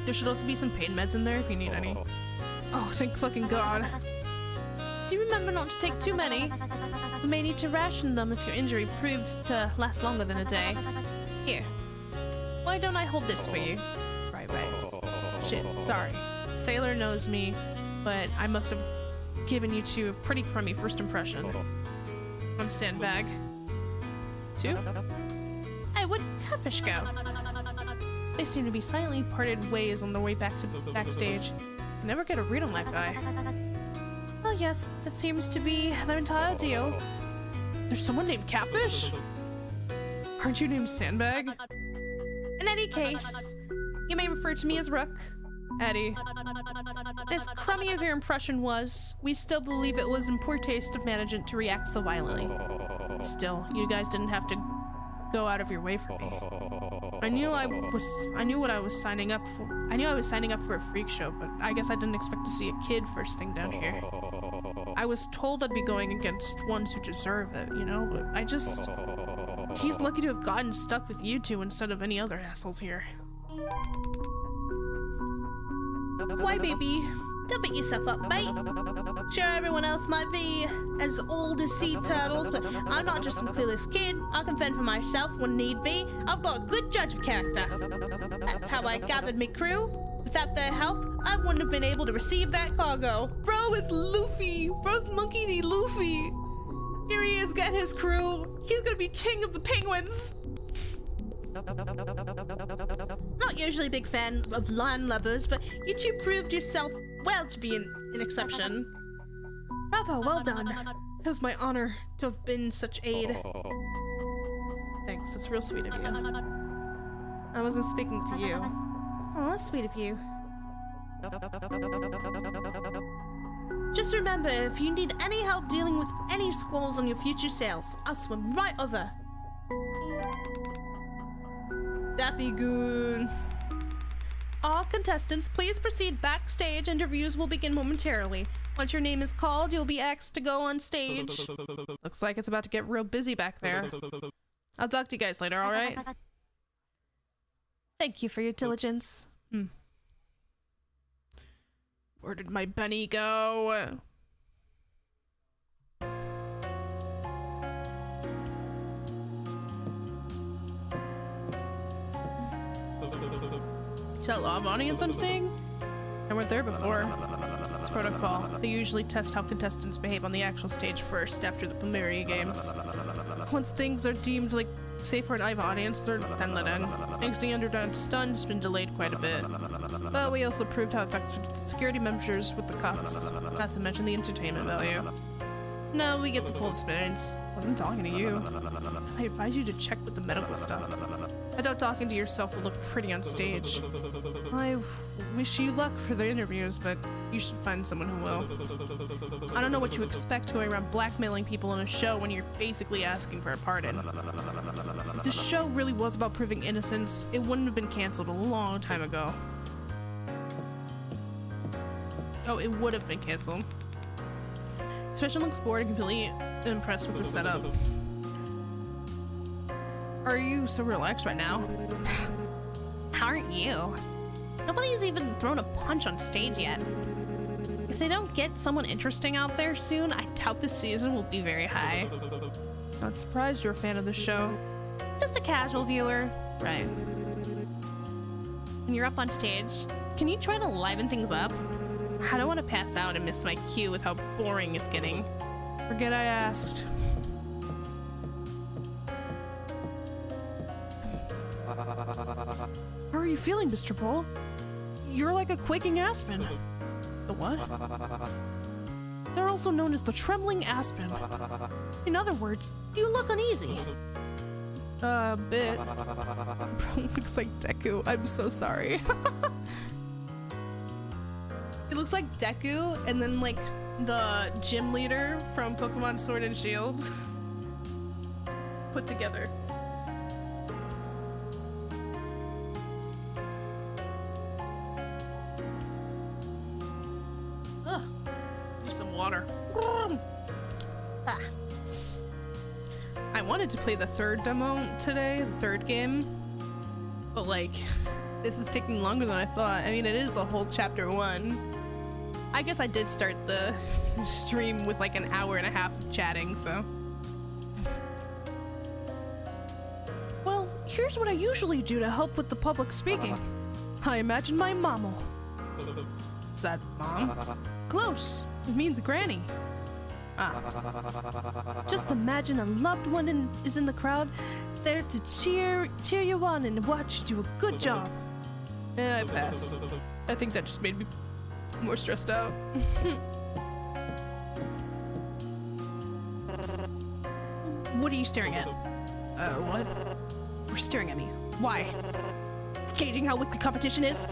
There should also be some pain meds in there if you need any. Oh, thank fucking God. Do you remember not to take too many? You may need to ration them if your injury proves to last longer than a day. Here. Why don't I hold this for you? Right. Shit, sorry. Sailor knows me, but I must have given you two a pretty crummy first impression. I'm Sandbag. 2? Hey, where'd Catfish go? They seem to be silently parted ways on their way back to backstage. I never get a read on that guy. Well, yes, that seems to be their entire deal. There's someone named Catfish? Aren't you named Sandbag? In any case, you may refer to me as Rook. Eddie. As crummy as your impression was, we still believe it was in poor taste of management to react so violently. Still, you guys didn't have to go out of your way for me. I knew what I was signing up for. I knew I was signing up for a freak show, but I guess I didn't expect to see a kid first thing down here. I was told I'd be going against ones who deserve it, you know, but he's lucky to have gotten stuck with you two instead of any other assholes here. Why, baby? Don't beat yourself up, mate. Sure, everyone else might be as old as sea turtles, but I'm not just some clueless kid. I can fend for myself when need be. I've got a good judge of character. That's how I gathered me crew. Without their help, I wouldn't have been able to receive that cargo. Bro is Luffy. Bro's Monkey D. Luffy. Here he is getting his crew. He's gonna be king of the penguins. Not usually a big fan of landlubbers, but you two proved yourself well to be an exception. Bravo, well done. It was my honor to have been such aid. Thanks, that's real sweet of you. I wasn't speaking to you. Oh, that's sweet of you. Just remember, if you need any help dealing with any squalls on your future sales, I'll swim right over. Dappy goon. All contestants, please proceed backstage. Interviews will begin momentarily. Once your name is called, you'll be asked to go on stage. Looks like it's about to get real busy back there. I'll talk to you guys later, alright? Thank you for your diligence. Where did my Benny go? Is that live audience I'm seeing? I weren't there before. It's protocol. They usually test how contestants behave on the actual stage first after the preliminary games. Once things are deemed like safe for an live audience, they're then let in. Thanks to the underground stunt, it's been delayed quite a bit. But we also proved how effective security measures with the cops, not to mention the entertainment value. No, we get the full experience. Wasn't talking to you. I advise you to check with the medical stuff. I doubt talking to yourself will look pretty on stage. I wish you luck for the interviews, but you should find someone who will. I don't know what you expect going around blackmailing people in a show when you're basically asking for a pardon. If the show really was about proving innocence, it wouldn't have been canceled a long time ago. Oh, it would have been canceled. Especially looks bored and completely impressed with the setup. Are you so relaxed right now? Aren't you? Nobody's even thrown a punch on stage yet. If they don't get someone interesting out there soon, I doubt this season will be very high. Not surprised you're a fan of the show. Just a casual viewer. Right. When you're up on stage, can you try to liven things up? I don't want to pass out and miss my cue with how boring it's getting. Forget I asked. How are you feeling, Mr. Bull? You're like a quaking aspen. The what? They're also known as the trembling aspen. In other words, you look uneasy. A bit. Bro looks like Deku. I'm so sorry. It looks like Deku and then like the gym leader from Pokemon Sword and Shield put together. Some water. Ah. I wanted to play the third demo today, the third game, but like this is taking longer than I thought. I mean, it is a whole chapter 1. I guess I did start the stream with like an hour and a half of chatting, so. Well, here's what I usually do to help with the public speaking. I imagine my mama. Is that mom? Close. It means granny. Just imagine a loved one is in the crowd, there to cheer you on and watch you do a good job. I pass. I think that just made me more stressed out. What are you staring at? What? You're staring at me. Why? Gauging how weak the competition is?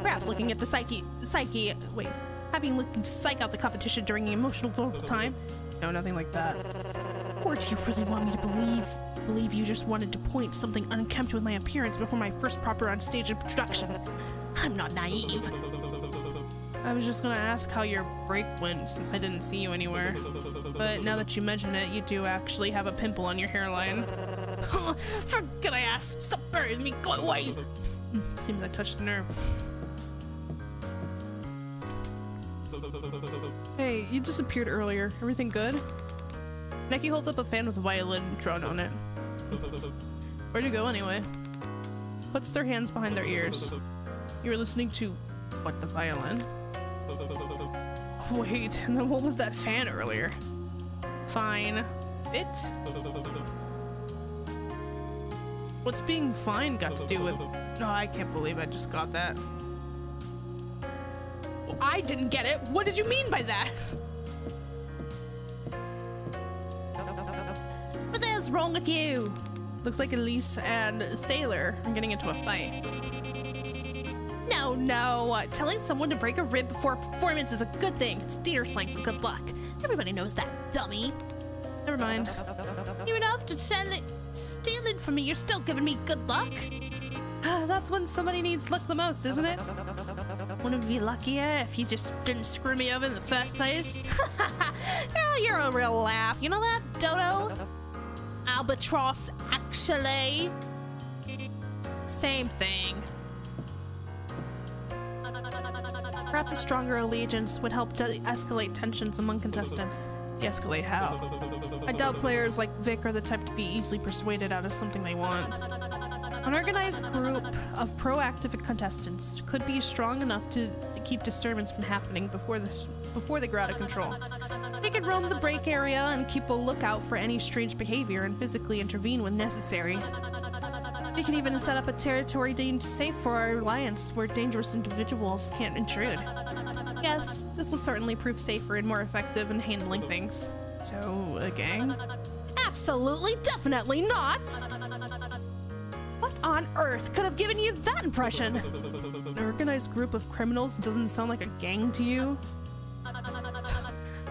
Perhaps looking at the wait. Having looked to psych out the competition during the emotional vocal time? No, nothing like that. Or do you really want me to believe you just wanted to point something unkempt with my appearance before my first proper on-stage introduction? I'm not naive. I was just gonna ask how your break went since I didn't see you anywhere. But now that you mention it, you do actually have a pimple on your hairline. Forget I asked. Stop burying me. Go away. Seems I touched the nerve. Hey, you disappeared earlier. Everything good? Neki holds up a fan with a violin drawn on it. Where'd you go anyway? Puts their hands behind their ears. You were listening to what, the violin? Wait, and then what was that fan earlier? Fine. Bit? What's being fine got to do with... No, I can't believe I just got that. I didn't get it. What did you mean by that? What the hell's wrong with you? Looks like Elise and Sailor are getting into a fight. no. Telling someone to break a rib before a performance is a good thing. It's theater slang for good luck. Everybody knows that, dummy. Never mind. Even after stealing from me, you're still giving me good luck? That's when somebody needs luck the most, isn't it? Wouldn't it be luckier if you just didn't screw me over in the first place? Yeah, you're a real laugh. You know that, Dodo? Albatross, actually. Same thing. Perhaps a stronger allegiance would help to escalate tensions among contestants. De-escalate how? I doubt players like Vic are the type to be easily persuaded out of something they want. An organized group of proactive contestants could be strong enough to keep disturbance from happening before they grow out of control. They could roam the break area and keep a lookout for any strange behavior and physically intervene when necessary. We can even set up a territory deemed safe for our alliance where dangerous individuals can't intrude. Yes, this will certainly prove safer and more effective in handling things. So, a gang? Absolutely, definitely not! What on earth could have given you that impression? An organized group of criminals doesn't sound like a gang to you?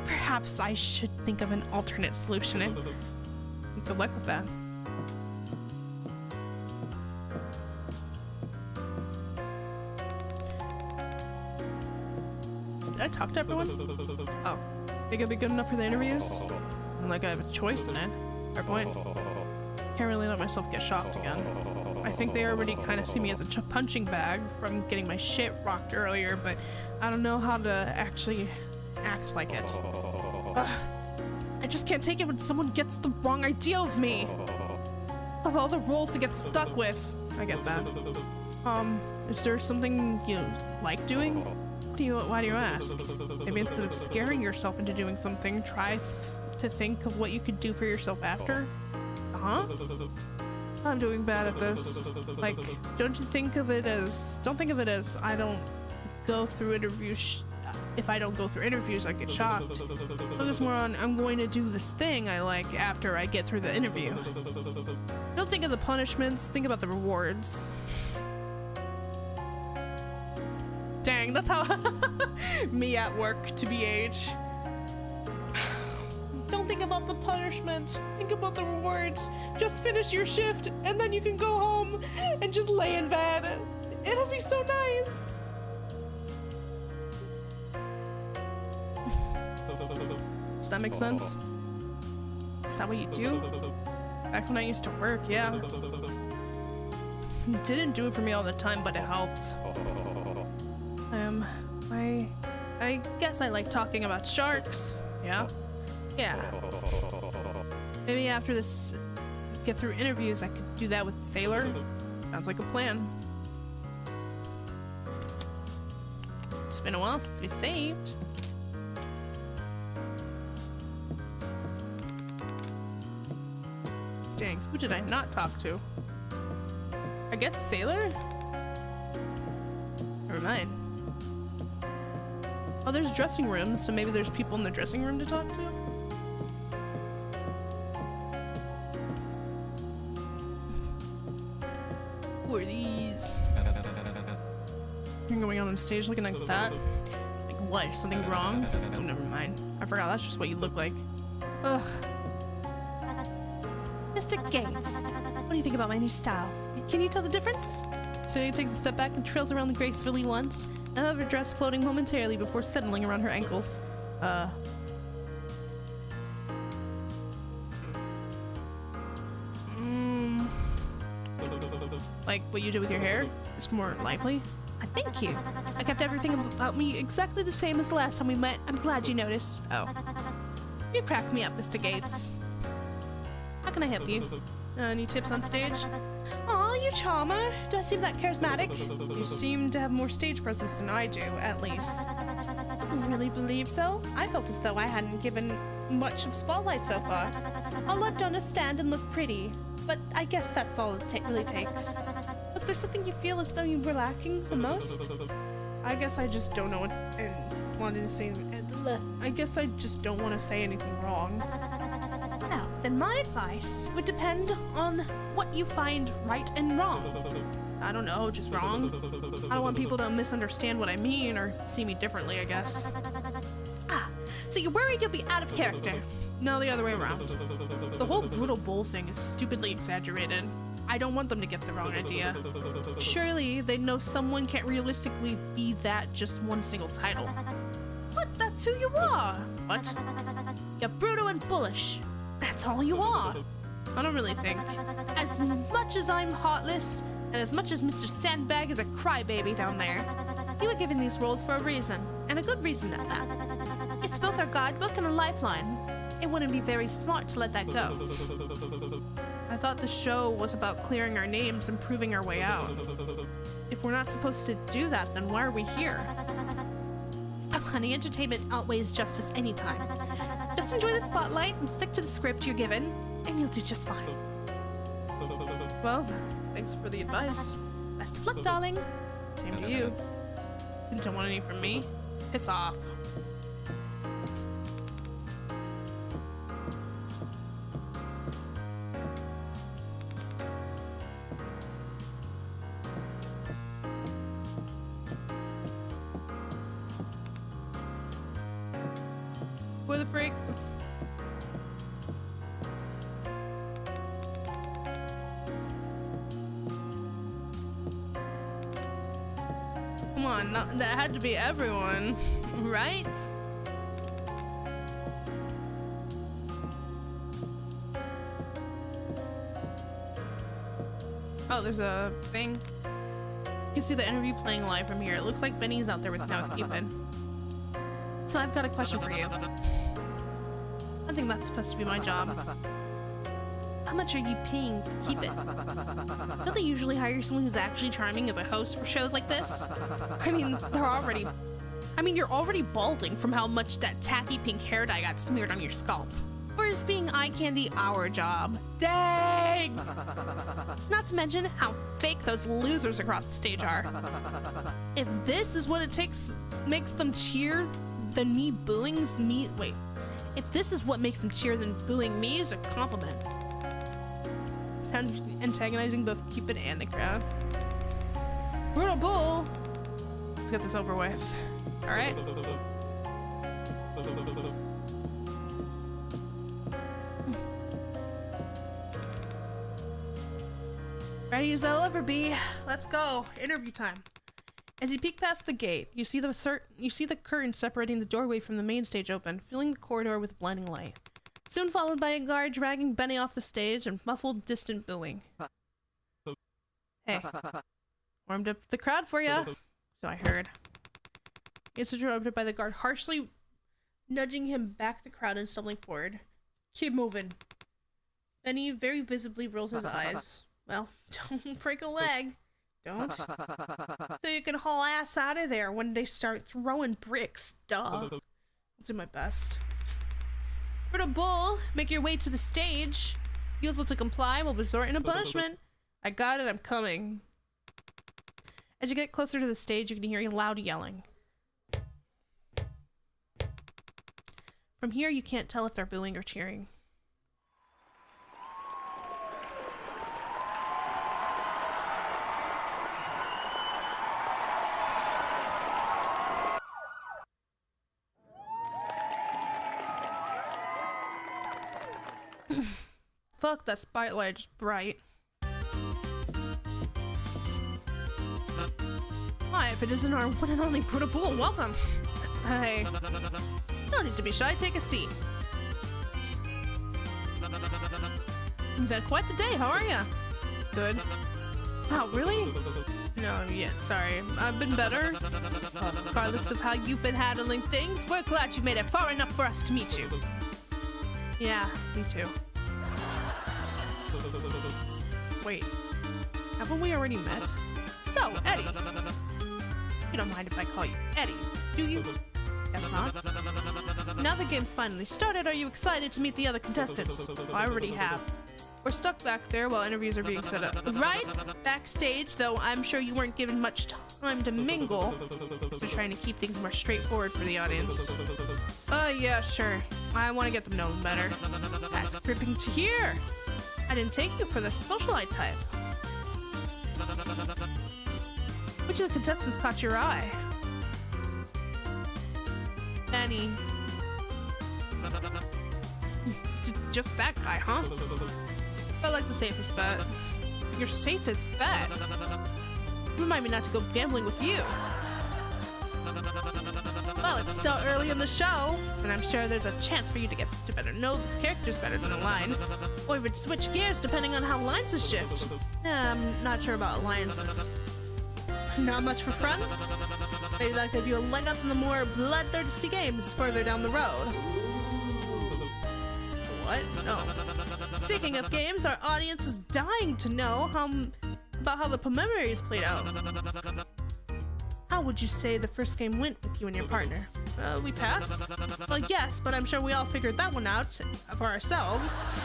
Perhaps I should think of an alternate solution. Good luck with that. Did I talk to everyone? Oh. Think I'd be good enough for the interviews? Like I have a choice in it. Fair point. Can't really let myself get shocked again. I think they already kind of see me as a punching bag from getting my shit rocked earlier, but I don't know how to actually act like it. I just can't take it when someone gets the wrong idea of me. Of all the roles to get stuck with. I get that. Is there something you like doing? Why do you ask? Maybe instead of scaring yourself into doing something, try to think of what you could do for yourself after. Huh? I'm doing bad at this. Like, don't think of it as I don't go through interviews. If I don't go through interviews, I get shocked. Focus more on, I'm going to do this thing I like after I get through the interview. Don't think of the punishments, think about the rewards. Dang, that's how me at work to BH. Don't think about the punishment. Think about the rewards. Just finish your shift and then you can go home and just lay in bed. It'll be so nice. Does that make sense? Is that what you do? Back when I used to work, yeah. It didn't do it for me all the time, but it helped. I guess I like talking about sharks. Yeah? Yeah. Maybe after this, get through interviews, I could do that with Sailor. Sounds like a plan. It's been a while since we saved. Dang, who did I not talk to? I guess Sailor? Never mind. Oh, there's dressing rooms, so maybe there's people in the dressing room to talk to? Who are these? You're going on stage looking like that? Like what? Is something wrong? Oh, never mind. I forgot that's just what you look like. Ugh. Mr. Gates, what do you think about my new style? Can you tell the difference? So he takes a step back and trails around gracefully once, now her dress floating momentarily before settling around her ankles. Like what you do with your hair? Just more lively? Thank you. I kept everything about me exactly the same as the last time we met. I'm glad you noticed. Oh. You crack me up, Mr. Gates. How can I help you? Any tips on stage? Aw, you charmer. Do I seem that charismatic? You seem to have more stage presence than I do, at least. You really believe so? I felt as though I hadn't given much of spotlight so far. All I've done is stand and look pretty. But I guess that's all it really takes. Was there something you feel as though you were lacking the most? I guess I just don't know what and wanted to say. I guess I just don't want to say anything wrong. Well, then my advice would depend on what you find right and wrong. I don't know, just wrong. I don't want people to misunderstand what I mean or see me differently, I guess. Ah, so you're worried you'll be out of character? No, the other way around. The whole brutal bull thing is stupidly exaggerated. I don't want them to get the wrong idea. Surely they know someone can't realistically be that just one single title. But that's who you are. What? You're brutal and bullish. That's all you are. I don't really think. As much as I'm heartless, and as much as Mr. Sandbag is a crybaby down there, you were given these roles for a reason, and a good reason at that. It's both our guidebook and a lifeline. It wouldn't be very smart to let that go. I thought the show was about clearing our names and proving our way out. If we're not supposed to do that, then why are we here? Oh, honey, entertainment outweighs justice anytime. Just enjoy the spotlight and stick to the script you're given, and you'll do just fine. Well, thanks for the advice. Best of luck, darling. Same to you. Don't want any from me? Piss off. Where the freak? Come on, that had to be everyone, right? Oh, there's a thing. You can see the interview playing live from here. It looks like Benny's out there with Cupid. So I've got a question for you. I think that's supposed to be my job. How much are you paying to keep it? Don't they usually hire someone who's actually charming as a host for shows like this? I mean, you're already balding from how much that tacky pink hair dye got smeared on your scalp. Or is being eye candy our job? Dang! Not to mention how fake those losers across the stage are. If this is what it takes, makes them cheer, then me booing's me. Wait. If this is what makes them cheer, then booing me is a compliment. Antagonizing both Cupid and the crowd. Brutal bull! Let's get this over with. Alright. Ready as I'll ever be. Let's go. Interview time. As you peek past the gate, you see the curtain separating the doorway from the main stage open, filling the corridor with blinding light. Soon followed by a guard dragging Benny off the stage and muffled, distant booing. Hey, warmed up the crowd for ya. So I heard. It's interrupted by the guard harshly nudging him back the crowd and stumbling forward. Keep moving. Benny very visibly rolls his eyes. Well, don't break a leg. Don't. So you can haul ass out of there when they start throwing bricks. Duh. I'll do my best. Brutal bull, make your way to the stage. Refusal to comply will resort in a punishment. I got it, I'm coming. As you get closer to the stage, you can hear loud yelling. From here, you can't tell if they're booing or cheering. Fuck, that spotlight is bright. Hi, if it isn't our one and only Brutal Bull, welcome. Hey. No need to be shy, take a seat. You've had quite the day, how are ya? Good. Wow, really? No, yeah, sorry. I've been better. Regardless of how you've been handling things, we're glad you made it far enough for us to meet you. Yeah, me too. Wait, haven't we already met? So, Eddie. You don't mind if I call you Eddie, do you? Guess not. Now the game's finally started, are you excited to meet the other contestants? Well, I already have. We're stuck back there while interviews are being set up. Right? Backstage, though I'm sure you weren't given much time to mingle. So trying to keep things more straightforward for the audience. Yeah, sure. I want to get them known better. That's gripping to hear. I didn't take you for the socialite type. Which of the contestants caught your eye? Benny. Just that guy, huh? I like the safest bet. Your safest bet? Remind me not to go gambling with you. Well, it's still early in the show, and I'm sure there's a chance for you to get to better know the characters better than a line. Or even switch gears depending on how alliances shift. I'm not sure about alliances. Not much for friends? Maybe that'll give you a leg up in the more bloodthirsty games further down the road. What? No. Speaking of games, our audience is dying to know about how the preliminaries played out. How would you say the first game went with you and your partner? We passed? Well, yes, but I'm sure we all figured that one out for ourselves.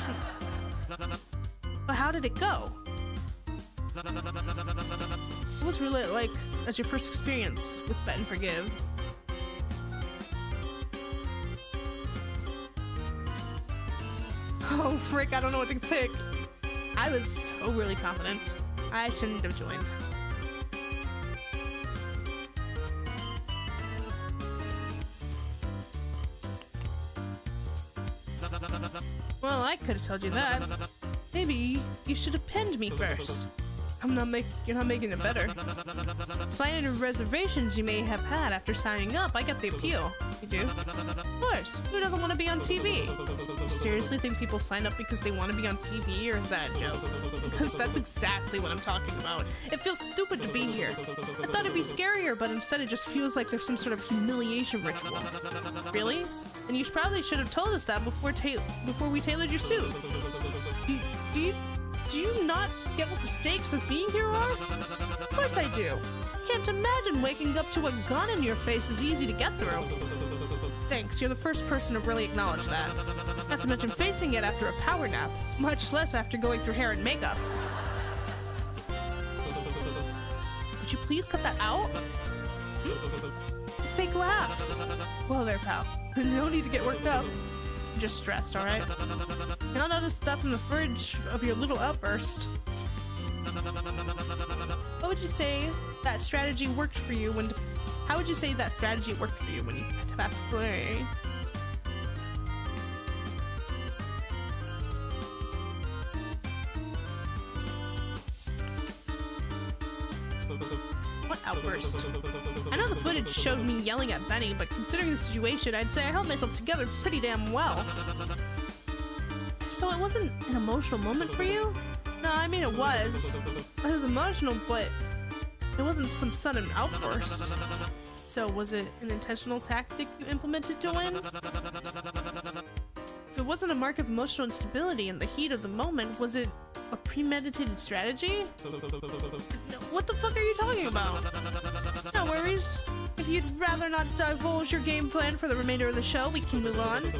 But how did it go? What was really like as your first experience with Bet and Forgive? Oh, frick, I don't know what to pick. I was overly confident. I shouldn't have joined. Well, I could have told you that. Maybe you should have pinned me first. You're not making it better. Despite any reservations you may have had after signing up, I get the appeal. You do? Of course. Who doesn't want to be on TV? You seriously think people sign up because they want to be on TV, or is that a joke? Because that's exactly what I'm talking about. It feels stupid to be here. I thought it'd be scarier, but instead it just feels like there's some sort of humiliation ritual. Really? And you probably should have told us that before we tailored your suit. Do you not get what the stakes of being here are? Of course I do. Can't imagine waking up to a gun in your face is easy to get through. Thanks, you're the first person to really acknowledge that. Not to mention facing it after a power nap, much less after going through hair and makeup. Could you please cut that out? Fake laughs. Well there, pal. No need to get worked up. I'm just stressed, alright? I'll notice stuff in the fridge of your little outburst. How would you say that strategy worked for you when... How would you say that strategy worked for you when you passed the preliminary? What outburst? I know the footage showed me yelling at Benny, but considering the situation, I'd say I held myself together pretty damn well. So it wasn't an emotional moment for you? No, I mean it was. It was emotional, but it wasn't some sudden outburst. So was it an intentional tactic you implemented to win? If it wasn't a mark of emotional instability in the heat of the moment, was it a premeditated strategy? What the fuck are you talking about? No worries. If you'd rather not divulge your game plan for the remainder of the show, we can move on.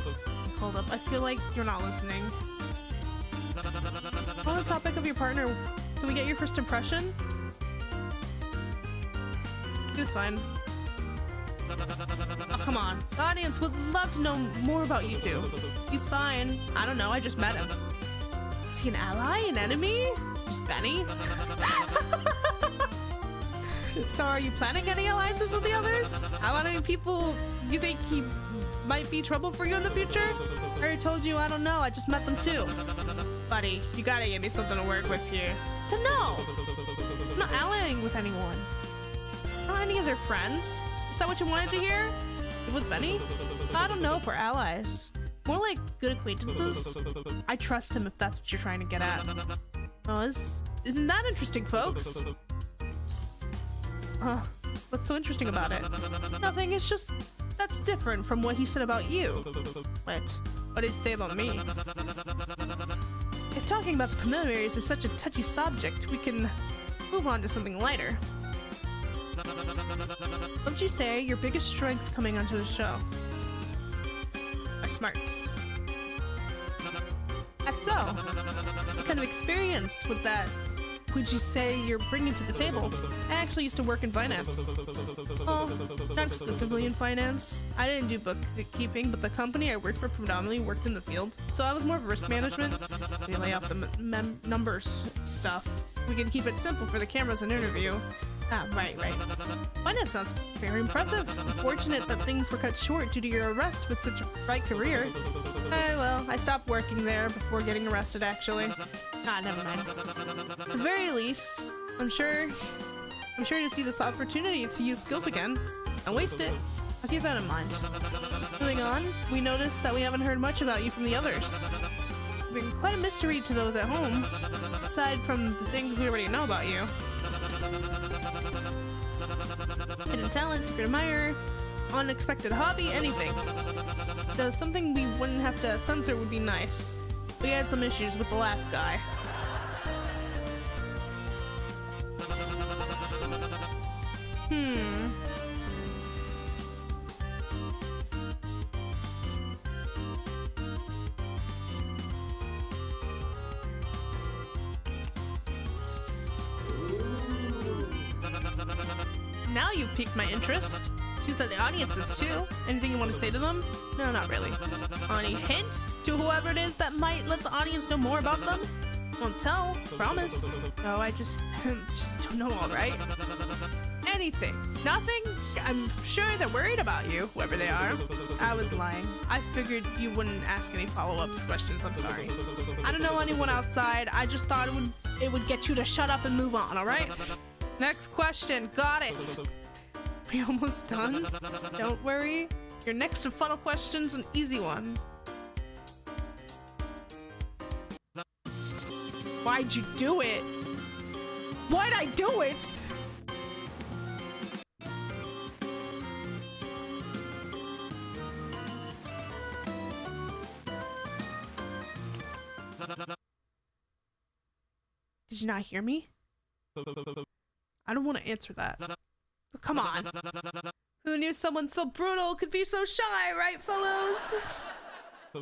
Hold up, I feel like you're not listening. On the topic of your partner, can we get your first impression? He was fine. Oh, come on. The audience would love to know more about you two. He's fine. I don't know, I just met him. Is he an ally? An enemy? Just Benny? So are you planning any alliances with the others? How many people you think he might be trouble for you in the future? I already told you, I don't know, I just met them too. Buddy, you gotta give me something to work with here. To know! I'm not allying with anyone. Not any of their friends. Is that what you wanted to hear? With Benny? I don't know if we're allies. More like good acquaintances. I trust him if that's what you're trying to get at. Oh, isn't that interesting, folks? What's so interesting about it? Nothing, it's just... That's different from what he said about you. What did he say about me? If talking about the preliminaries is such a touchy subject, we can move on to something lighter. What would you say your biggest strength coming onto the show? My smarts. That's so. What kind of experience would would you say you're bringing to the table? I actually used to work in finance. Well, not exclusively in finance. I didn't do bookkeeping, but the company I worked for predominantly worked in the field. So I was more of risk management. We lay off the numbers stuff. We can keep it simple for the cameras and interviews. Ah, right. Finance sounds very impressive. Unfortunate that things were cut short due to your arrest with such a bright career. Well, I stopped working there before getting arrested, actually. Ah, never mind. At the very least, I'm sure to see this opportunity to use skills again. Don't waste it. I'll keep that in mind. Moving on, we noticed that we haven't heard much about you from the others. You've been quite a mystery to those at home, aside from the things we already know about you. Hidden talent, secret admirer, unexpected hobby, anything. Though something we wouldn't have to censor would be nice. We had some issues with the last guy. Now you've piqued my interest. Seems that the audience is too. Anything you want to say to them? No, not really. Any hints to whoever it is that might let the audience know more about them? Won't tell, promise. No, I just don't know, alright? Anything. Nothing? I'm sure they're worried about you, whoever they are. I was lying. I figured you wouldn't ask any follow-up questions, I'm sorry. I don't know anyone outside. I just thought it would get you to shut up and move on, alright? Next question. Got it. We almost done? Don't worry. Your next and final question's an easy one. Why'd you do it? Why'd I do it? Did you not hear me? I don't want to answer that. Come on. Who knew someone so brutal could be so shy, right, fellows? Are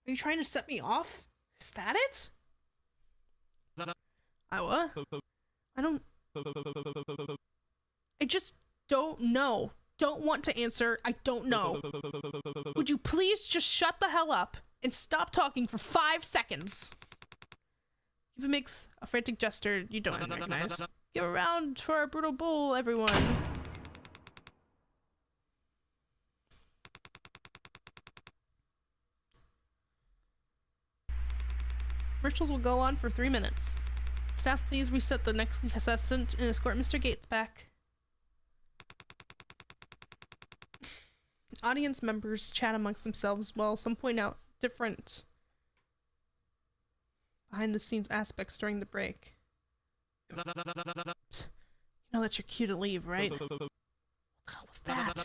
you trying to set me off? Is that it? What? I just don't know. Don't want to answer. I don't know. Would you please just shut the hell up and stop talking for 5 seconds? Eva makes a frantic gesture you don't recognize. Give a round for our brutal bull, everyone. Commercials will go on for 3 minutes. Staff, please reset the next contestant and escort Mr. Gates back. Audience members chat amongst themselves while some point out different behind-the-scenes aspects during the break. You know that you're cue to leave, right? What the hell was that?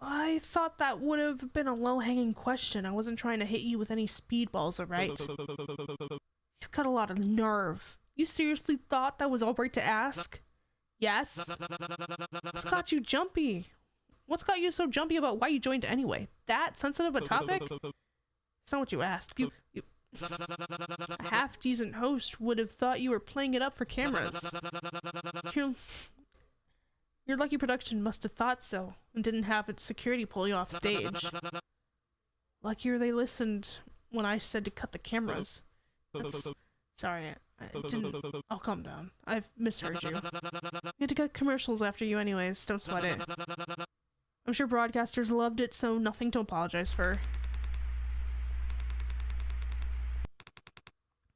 I thought that would have been a low-hanging question. I wasn't trying to hit you with any speedballs, alright? You've got a lot of nerve. You seriously thought that was alright to ask? Yes? What's got you jumpy? What's got you so jumpy about why you joined anyway? That sensitive a topic? It's not what you asked. A half-decent host would have thought you were playing it up for cameras. Your lucky production must have thought so and didn't have its security pull you off stage. Luckier they listened when I said to cut the cameras. Sorry, I didn't. I'll calm down. I've misheard you. We had to cut commercials after you anyways, don't sweat it. I'm sure broadcasters loved it, so nothing to apologize for.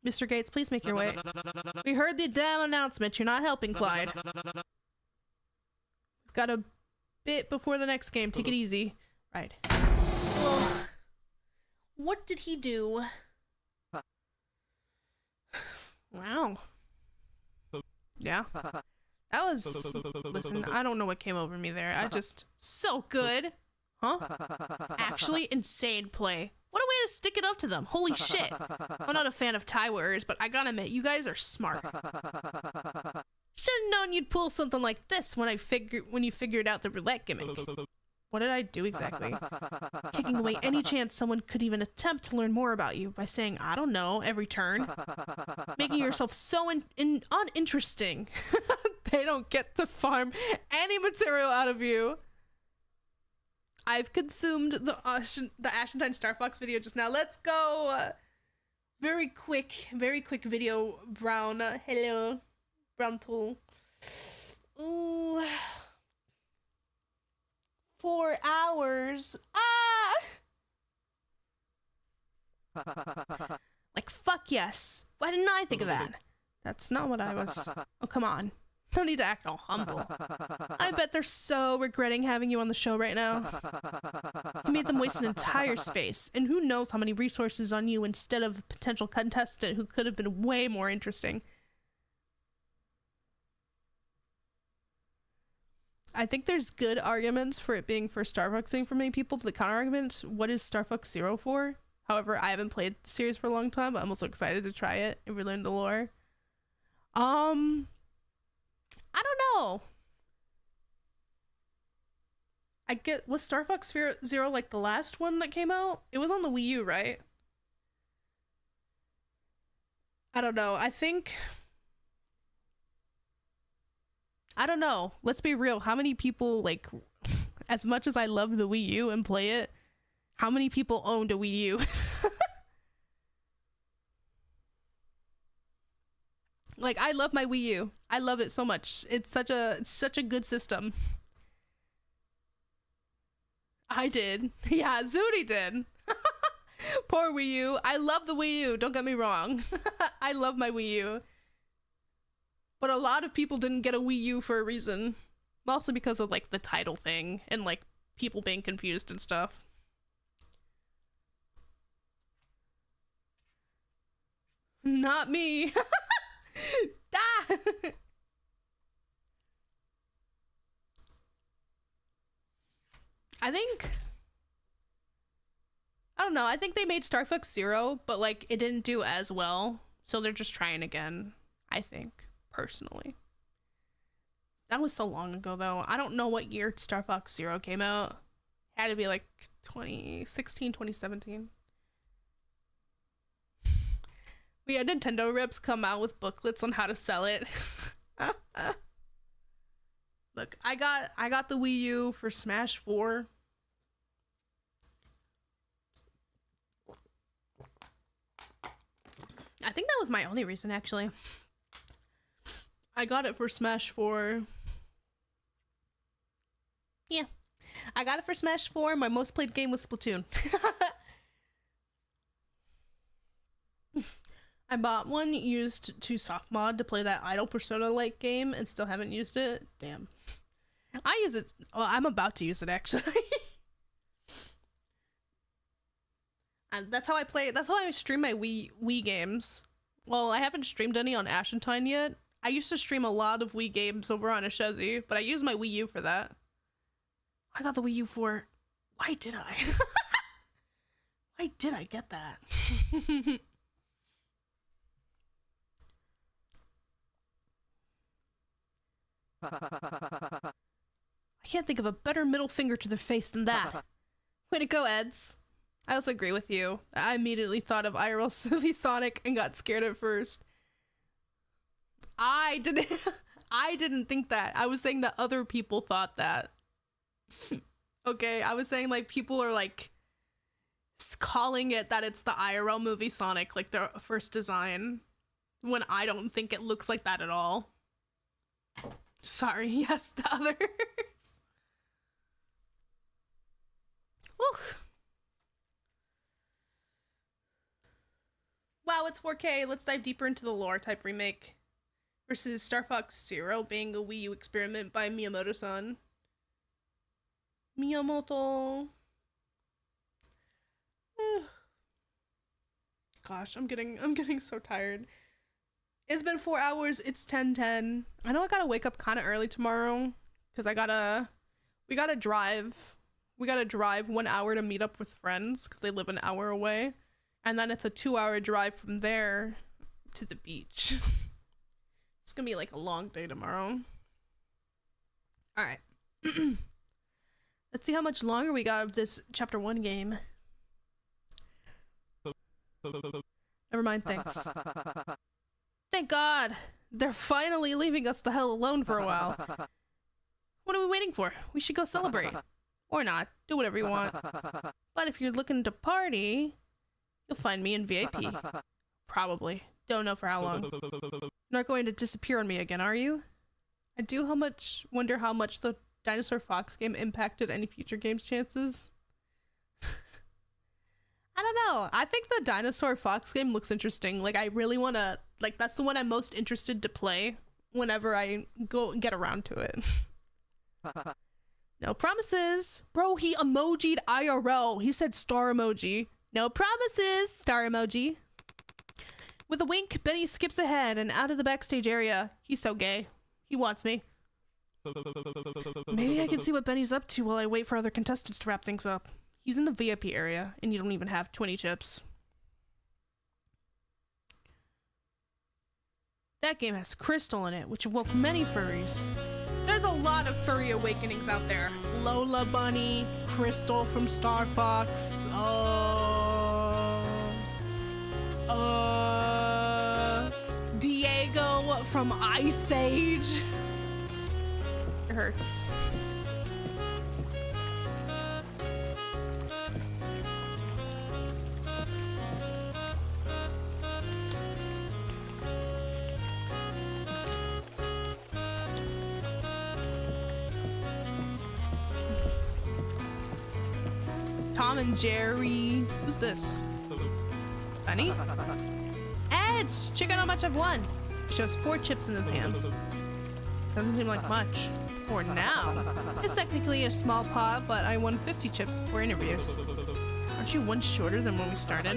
Mr. Gates, please make your way. We heard the damn announcement. You're not helping, Clyde. We've got a bit before the next game. Take it easy. Right. Well, what did he do? Wow. Yeah. That was... Listen, I don't know what came over me there. I just... So good. Huh? Actually insane play. What a way to stick it up to them. Holy shit. I'm not a fan of tie wearers, but I gotta admit, you guys are smart. Should've known you'd pull something like this when you figured out the roulette gimmick. What did I do exactly? Kicking away any chance someone could even attempt to learn more about you by saying, I don't know, every turn. Making yourself so uninteresting. They don't get to farm any material out of you. I've consumed the Ashentine Star Fox video just now. Let's go. Very quick video, Brown. Hello, Brown Tool. Ooh. 4 hours. Like, fuck yes. Why didn't I think of that? That's not what I was. Oh, come on. No need to act all humble. I bet they're so regretting having you on the show right now. You made them waste an entire space, and who knows how many resources on you instead of a potential contestant who could have been way more interesting. I think there's good arguments for it being for Starbucksing for many people, but the counter argument, what is Star Fox Zero for? However, I haven't played the series for a long time, but I'm also excited to try it and relearn the lore. I don't know. Was Star Fox Zero like the last one that came out? It was on the Wii U, right? I don't know. I don't know. Let's be real. How many people, like, as much as I love the Wii U and play it, how many people owned a Wii U? Like, I love my Wii U. I love it so much. It's such a good system. I did. Yeah, Zooty did. Poor Wii U. I love the Wii U. Don't get me wrong. I love my Wii U. But a lot of people didn't get a Wii U for a reason. Mostly because of, like, the title thing and, like, people being confused and stuff. Not me. Ah! I don't know. I think they made Star Fox Zero, but, like, it didn't do as well. So they're just trying again, I think. Personally, that was so long ago though. I don't know what year Star Fox Zero came out. Had to be like 2016, 2017. We had Nintendo Rips come out with booklets on how to sell it. Look, I got the Wii U for Smash 4. I think that was my only reason, actually. I got it for Smash 4. Yeah. I got it for Smash 4. My most played game was Splatoon. I bought one used to soft mod to play that Idol Persona-like game and still haven't used it. Damn. I use it. Well, I'm about to use it, actually. And that's how I play. That's how I stream my Wii games. Well, I haven't streamed any on Ashentine yet. I used to stream a lot of Wii games over on Ashezi, but I use my Wii U for that. I got the Wii U for... Why did I? Why did I get that? I can't think of a better middle finger to their face than that. Way to go, Eds. I also agree with you. I immediately thought of IRL Sylvie Sonic and got scared at first. I didn't think that. I was saying that other people thought that. Okay, I was saying, like, people are, like, calling it that it's the IRL movie Sonic, like, their first design, when I don't think it looks like that at all. Sorry, yes, the others. Oof. Wow, it's 4K. Let's dive deeper into the lore type remake. Versus Star Fox Zero being a Wii U experiment by Miyamoto-san. Miyamoto. Gosh, I'm getting so tired. It's been 4 hours. It's 10:10. I know I gotta wake up kind of early tomorrow because we gotta drive. We gotta drive 1 hour to meet up with friends because they live an hour away, and then it's a 2-hour drive from there to the beach. It's gonna be like a long day tomorrow. All right. Let's see how much longer we got of this chapter 1 game. Never mind, thanks. Thank God! They're finally leaving us the hell alone for a while. What are we waiting for? We should go celebrate. Or not. Do whatever you want. But if you're looking to party, you'll find me in VIP. Probably. Don't know for how long. You're not going to disappear on me again, are you? I do wonder how much the Dinosaur Fox game impacted any future games' chances. I don't know. I think the Dinosaur Fox game looks interesting. Like, I really want to... Like, that's the one I'm most interested to play whenever I get around to it. No promises. Bro, he emoji'd IRL. He said star emoji. No promises. Star emoji. With a wink, Benny skips ahead and out of the backstage area. He's so gay. He wants me. Maybe I can see what Benny's up to while I wait for other contestants to wrap things up. He's in the VIP area, and you don't even have 20 chips. That game has Crystal in it, which awoke many furries. There's a lot of furry awakenings out there. Lola Bunny, Crystal from Star Fox, Diego from Ice Age. It hurts. Tom and Jerry. Who's this? Bunny? Edge! Check out how much I've won. Shows 4 chips in his hands. Doesn't seem like much. For now. It's technically a small pot, but I won 50 chips for interviews. Aren't you one shorter than when we started?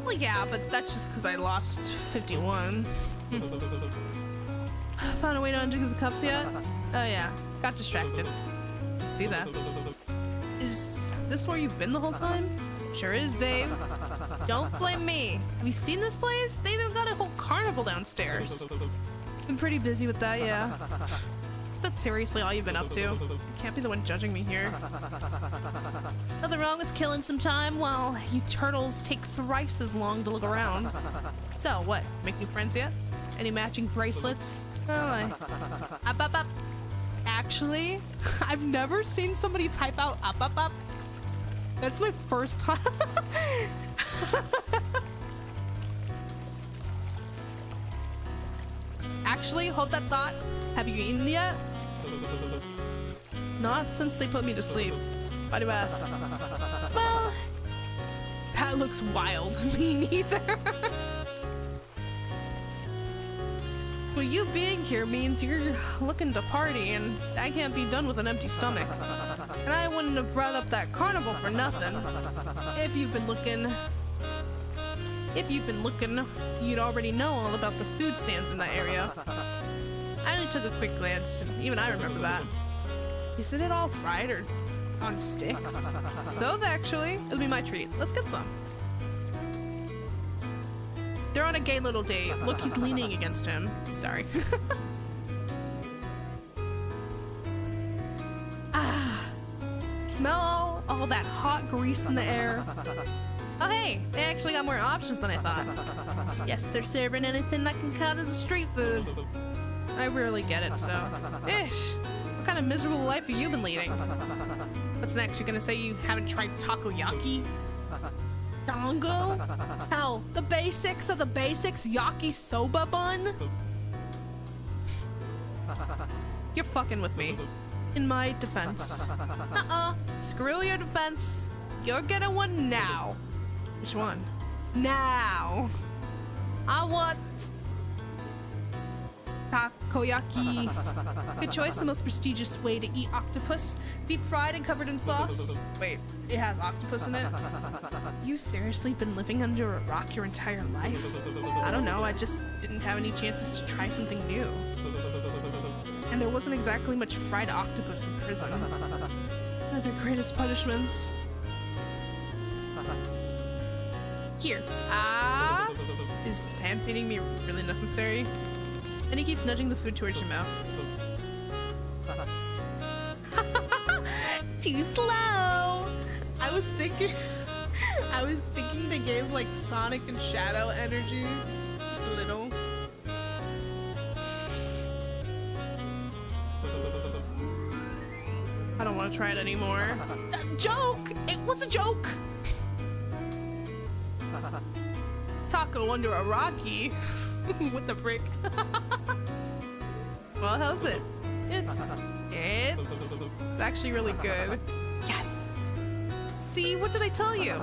Well, yeah, but that's just because I lost 51. Found a way to undo the cups yet? Oh yeah, got distracted. Didn't see that. Is this where you've been the whole time? Sure is, babe. Don't blame me. Have you seen this place? They even got a whole carnival downstairs. Been pretty busy with that, yeah. Is that seriously all you've been up to? You can't be the one judging me here. Nothing wrong with killing some time while you turtles take thrice as long to look around. So, what? Make new friends yet? Any matching bracelets? Oh, up. Actually, I've never seen somebody type out up. That's my first time. Actually, hold that thought. Have you eaten yet? Not since they put me to sleep. Why do you ask? Well, that looks wild. Me neither. Well, you being here means you're looking to party, and I can't be done with an empty stomach. And I wouldn't have brought up that carnival for nothing. If you've been looking, you'd already know all about the food stands in that area. I only took a quick glance, and even I remember that. Isn't it all fried or on sticks? Both, actually. It'll be my treat. Let's get some. They're on a gay little date. Look, he's leaning against him. Sorry. Smell all that hot grease in the air. Oh hey, they actually got more options than I thought. Yes, they're serving anything that can count as a street food. I rarely get it, so... Ish! What kind of miserable life have you been leading? What's next? You're gonna say you haven't tried takoyaki? Dango? Hell, the basics of the basics, yakisoba bun? You're fucking with me. In my defense. Screw your defense. You're getting one now. Which one? Now. I want... takoyaki. Good choice, the most prestigious way to eat octopus. Deep fried and covered in sauce. Wait, it has octopus in it? You seriously been living under a rock your entire life? I don't know, I just didn't have any chances to try something new. And there wasn't exactly much fried octopus in prison. One of their greatest punishments. Here. Is hand feeding me really necessary? And he keeps nudging the food towards your mouth. too slow. I was thinking they gave like Sonic and Shadow energy. Just a little. I don't want to try it anymore. Joke! It was a joke! Taco under a Rocky. What the frick? Well, how's it? It's actually really good. Yes! See, what did I tell you?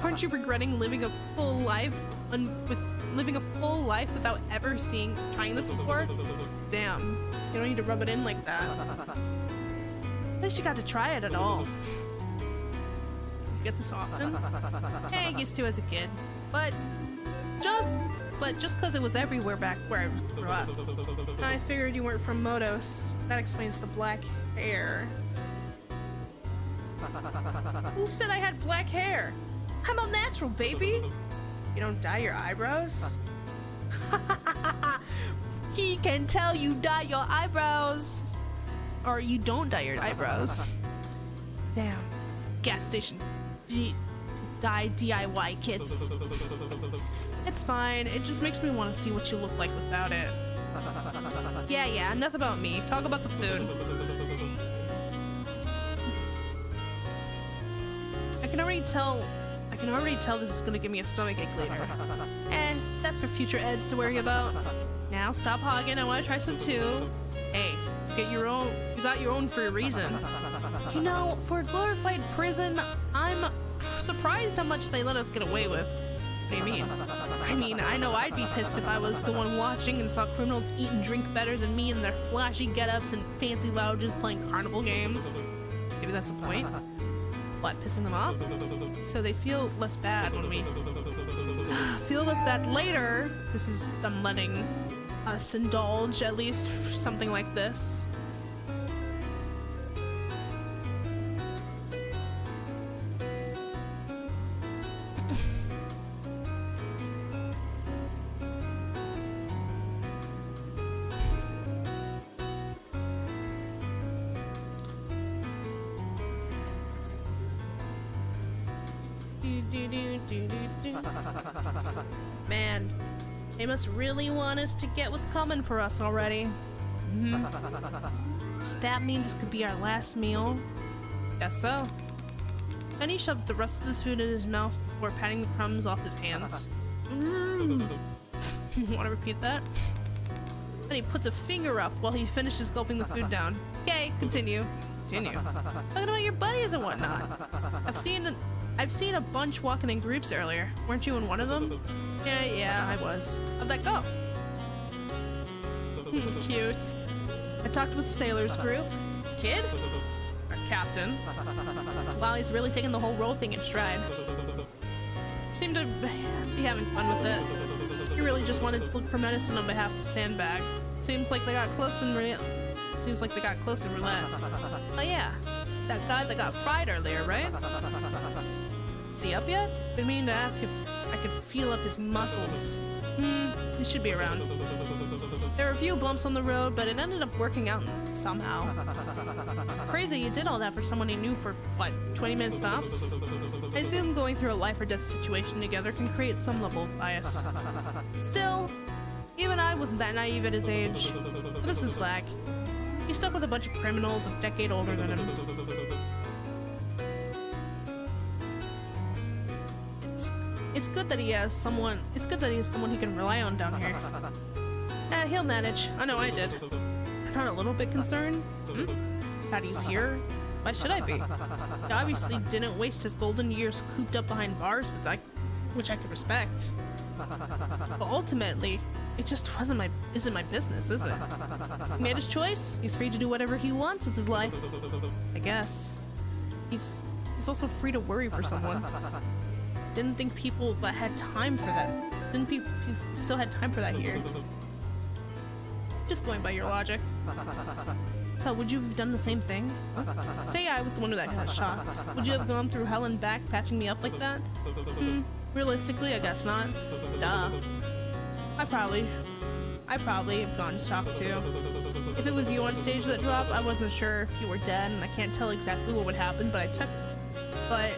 Aren't you regretting living a full life without ever trying this before? Damn, you don't need to rub it in like that. At least you got to try it at all. Get this often? Hey, I used to as a kid. But just because it was everywhere back where I grew up. I figured you weren't from Modos. That explains the black hair. Who said I had black hair? I'm all natural, baby. You don't dye your eyebrows? He can tell you dye your eyebrows. Or you don't dye your eyebrows? Damn. Gas station. Dye DIY kits. It's fine. It just makes me want to see what you look like without it. Yeah, enough about me. Talk about the food. I can already tell this is gonna give me a stomachache later. That's for future eds to worry about. Now stop hogging, I wanna try some too. Hey, you got your own for a reason. You know, for a glorified prison, I'm surprised how much they let us get away with. What do you mean? I mean, I know I'd be pissed if I was the one watching and saw criminals eat and drink better than me in their flashy get-ups and fancy lounges playing carnival games. Maybe that's the point. What, pissing them off? So they feel less bad when we feel less bad later. This is them letting us indulge at least something like this. Man, they must really want us to get what's coming for us already. Does that mean this could be our last meal? Guess so. Penny shoves the rest of his food in his mouth before patting the crumbs off his hands. Want to repeat that? Then he puts a finger up while he finishes gulping the food down. Okay, continue. Talking about your buddies and whatnot. I've seen a bunch walking in groups earlier. Weren't you in one of them? Yeah, I was. How'd that go? Cute. I talked with the sailors group. Kid? Our captain. Wow, he's really taking the whole role thing in stride. Seemed to be having fun with it. He really just wanted to look for medicine on behalf of Sandbag. Seems like they got close in roulette. Oh yeah, that guy that got fried earlier, right? Is he up yet? Been meaning to ask if I could feel up his muscles. He should be around. There were a few bumps on the road, but it ended up working out somehow. It's crazy you did all that for someone you knew for, what, 20-minute stops? I assume going through a life or death situation together can create some level of bias. Still, even I wasn't that naive at his age. Cut him some slack. He's stuck with a bunch of criminals a decade older than him. It's good that he has someone. It's good that he has someone he can rely on down here. He'll manage. I know I did. I'm not a little bit concerned. That he's here. Why should I be? He obviously didn't waste his golden years cooped up behind bars, which I could respect. But ultimately, it just isn't my business, is it? He made his choice. He's free to do whatever he wants with his life. I guess. He's also free to worry for someone. Didn't think people that had time for that. Didn't people still had time for that here? Just going by your logic. So would you have done the same thing? Say I was the one that got shot. Would you have gone through hell and back patching me up like that? Realistically, I guess not. Duh. I probably have gone shocked too. if it was you on stage that dropped, I wasn't sure if you were dead, and I can't tell exactly what would happen, but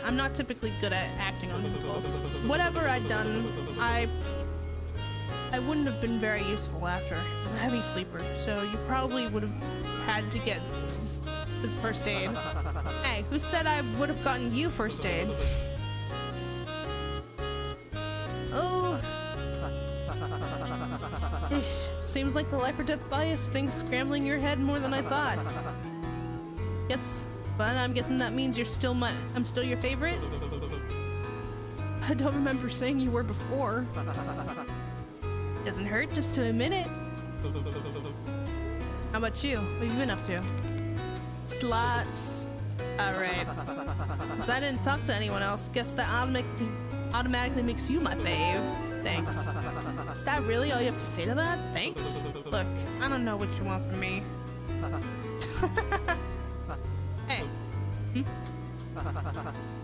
I'm not typically good at acting on musicals. Whatever I'd done, I wouldn't have been very useful after. I'm a heavy sleeper, so you probably would have had to get the first aid. Hey, who said I would have gotten you first aid? Oh. Ish. Seems like the life or death bias thing's scrambling your head more than I thought. Yes, but I'm guessing that means I'm still your favorite? I don't remember saying you were before. Doesn't hurt just to admit it. How about you? What have you been up to? Slots. Alright. Since I didn't talk to anyone else, guess that automatically makes you my fave. Thanks. Is that really all you have to say to that? Thanks? Look, I don't know what you want from me. Hey.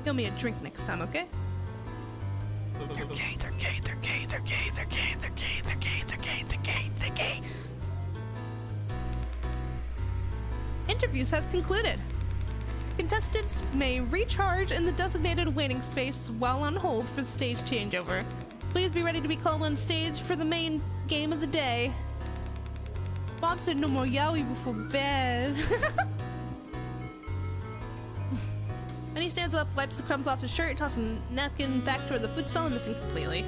Give me a drink next time, okay? They're gay, they're gay, they're gay, they're gay, they're gay, they're gay, they're gay, they're gay, they're gay, they're gay. Interviews have concluded. Contestants may recharge in the designated waiting space while on hold for the stage changeover. Please be ready to be called on stage for the main game of the day. Bob said no more yaoi before bed. And he stands up, wipes the crumbs off his shirt, tossing a napkin back toward the food stall and missing completely.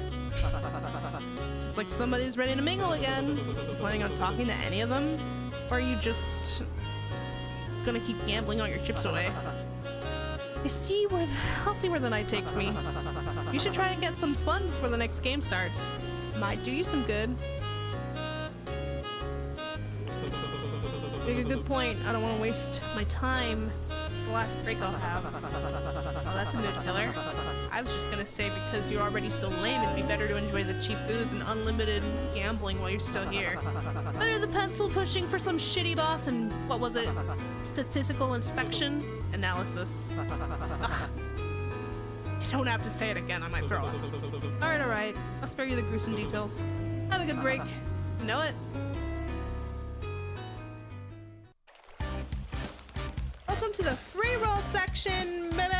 Seems like somebody's ready to mingle again. Planning on talking to any of them? Or are you just gonna keep gambling all your chips away? I'll see where the night takes me. You should try and get some fun before the next game starts. Might do you some good. Make a good point. I don't want to waste my time. It's the last break I'll have. Oh, that's a mood killer. I was just gonna say because you're already so lame, it'd be better to enjoy the cheap booze and unlimited gambling while you're still here. Better the pencil pushing for some shitty boss and, what was it? Statistical inspection? Analysis. Ugh. You don't have to say it again, I might throw up. Alright. I'll spare you the gruesome details. Have a good break. You know it? Welcome to the free roll section, baby!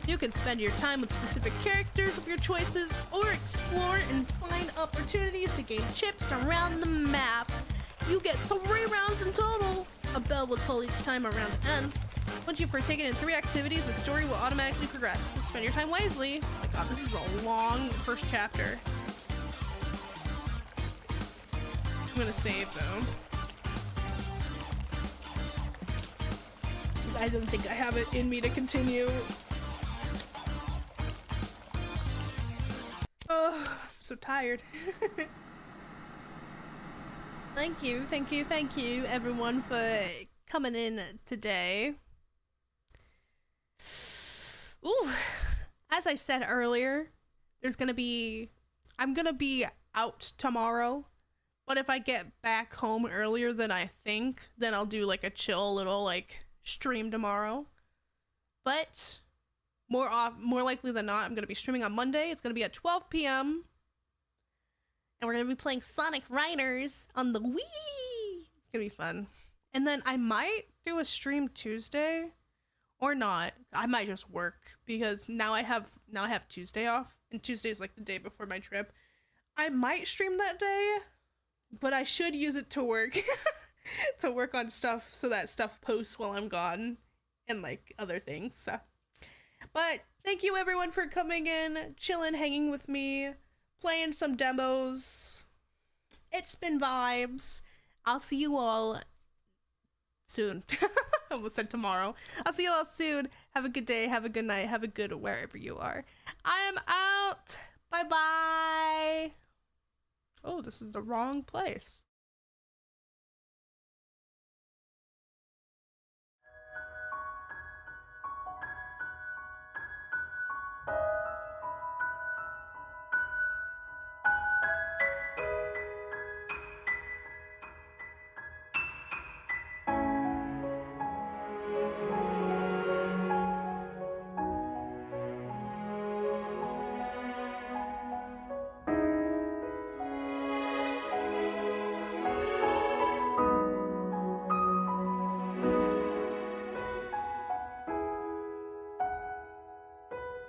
You can spend your time with specific characters of your choices, or explore and find opportunities to gain chips around the map. You get 3 rounds in total. A bell will toll each time a round ends. Once you've partaken in 3 activities, the story will automatically progress. Spend your time wisely. Oh my god, this is a long first chapter. I'm gonna save though. I don't think I have it in me to continue. Oh, I'm so tired. Thank you, everyone, for coming in today. Ooh, as I said earlier, I'm gonna be out tomorrow, but if I get back home earlier than I think, then I'll do like a chill little stream tomorrow. But more likely than not, I'm gonna be streaming on Monday. It's gonna be at 12 p.m. and we're gonna be playing Sonic Riders on the Wii. It's gonna be fun. And then I might do a stream Tuesday, or not. I might just work because now I have Tuesday off, and Tuesday is like the day before my trip. I might stream that day, but I should use it to work. To work on stuff so that stuff posts while I'm gone and like other things. So. But thank you everyone for coming in, chilling, hanging with me, playing some demos. It's been vibes. I'll see you all soon. I almost said tomorrow. I'll see you all soon. Have a good day, have a good night, have a good wherever you are. I am out. Bye bye. Oh, this is the wrong place.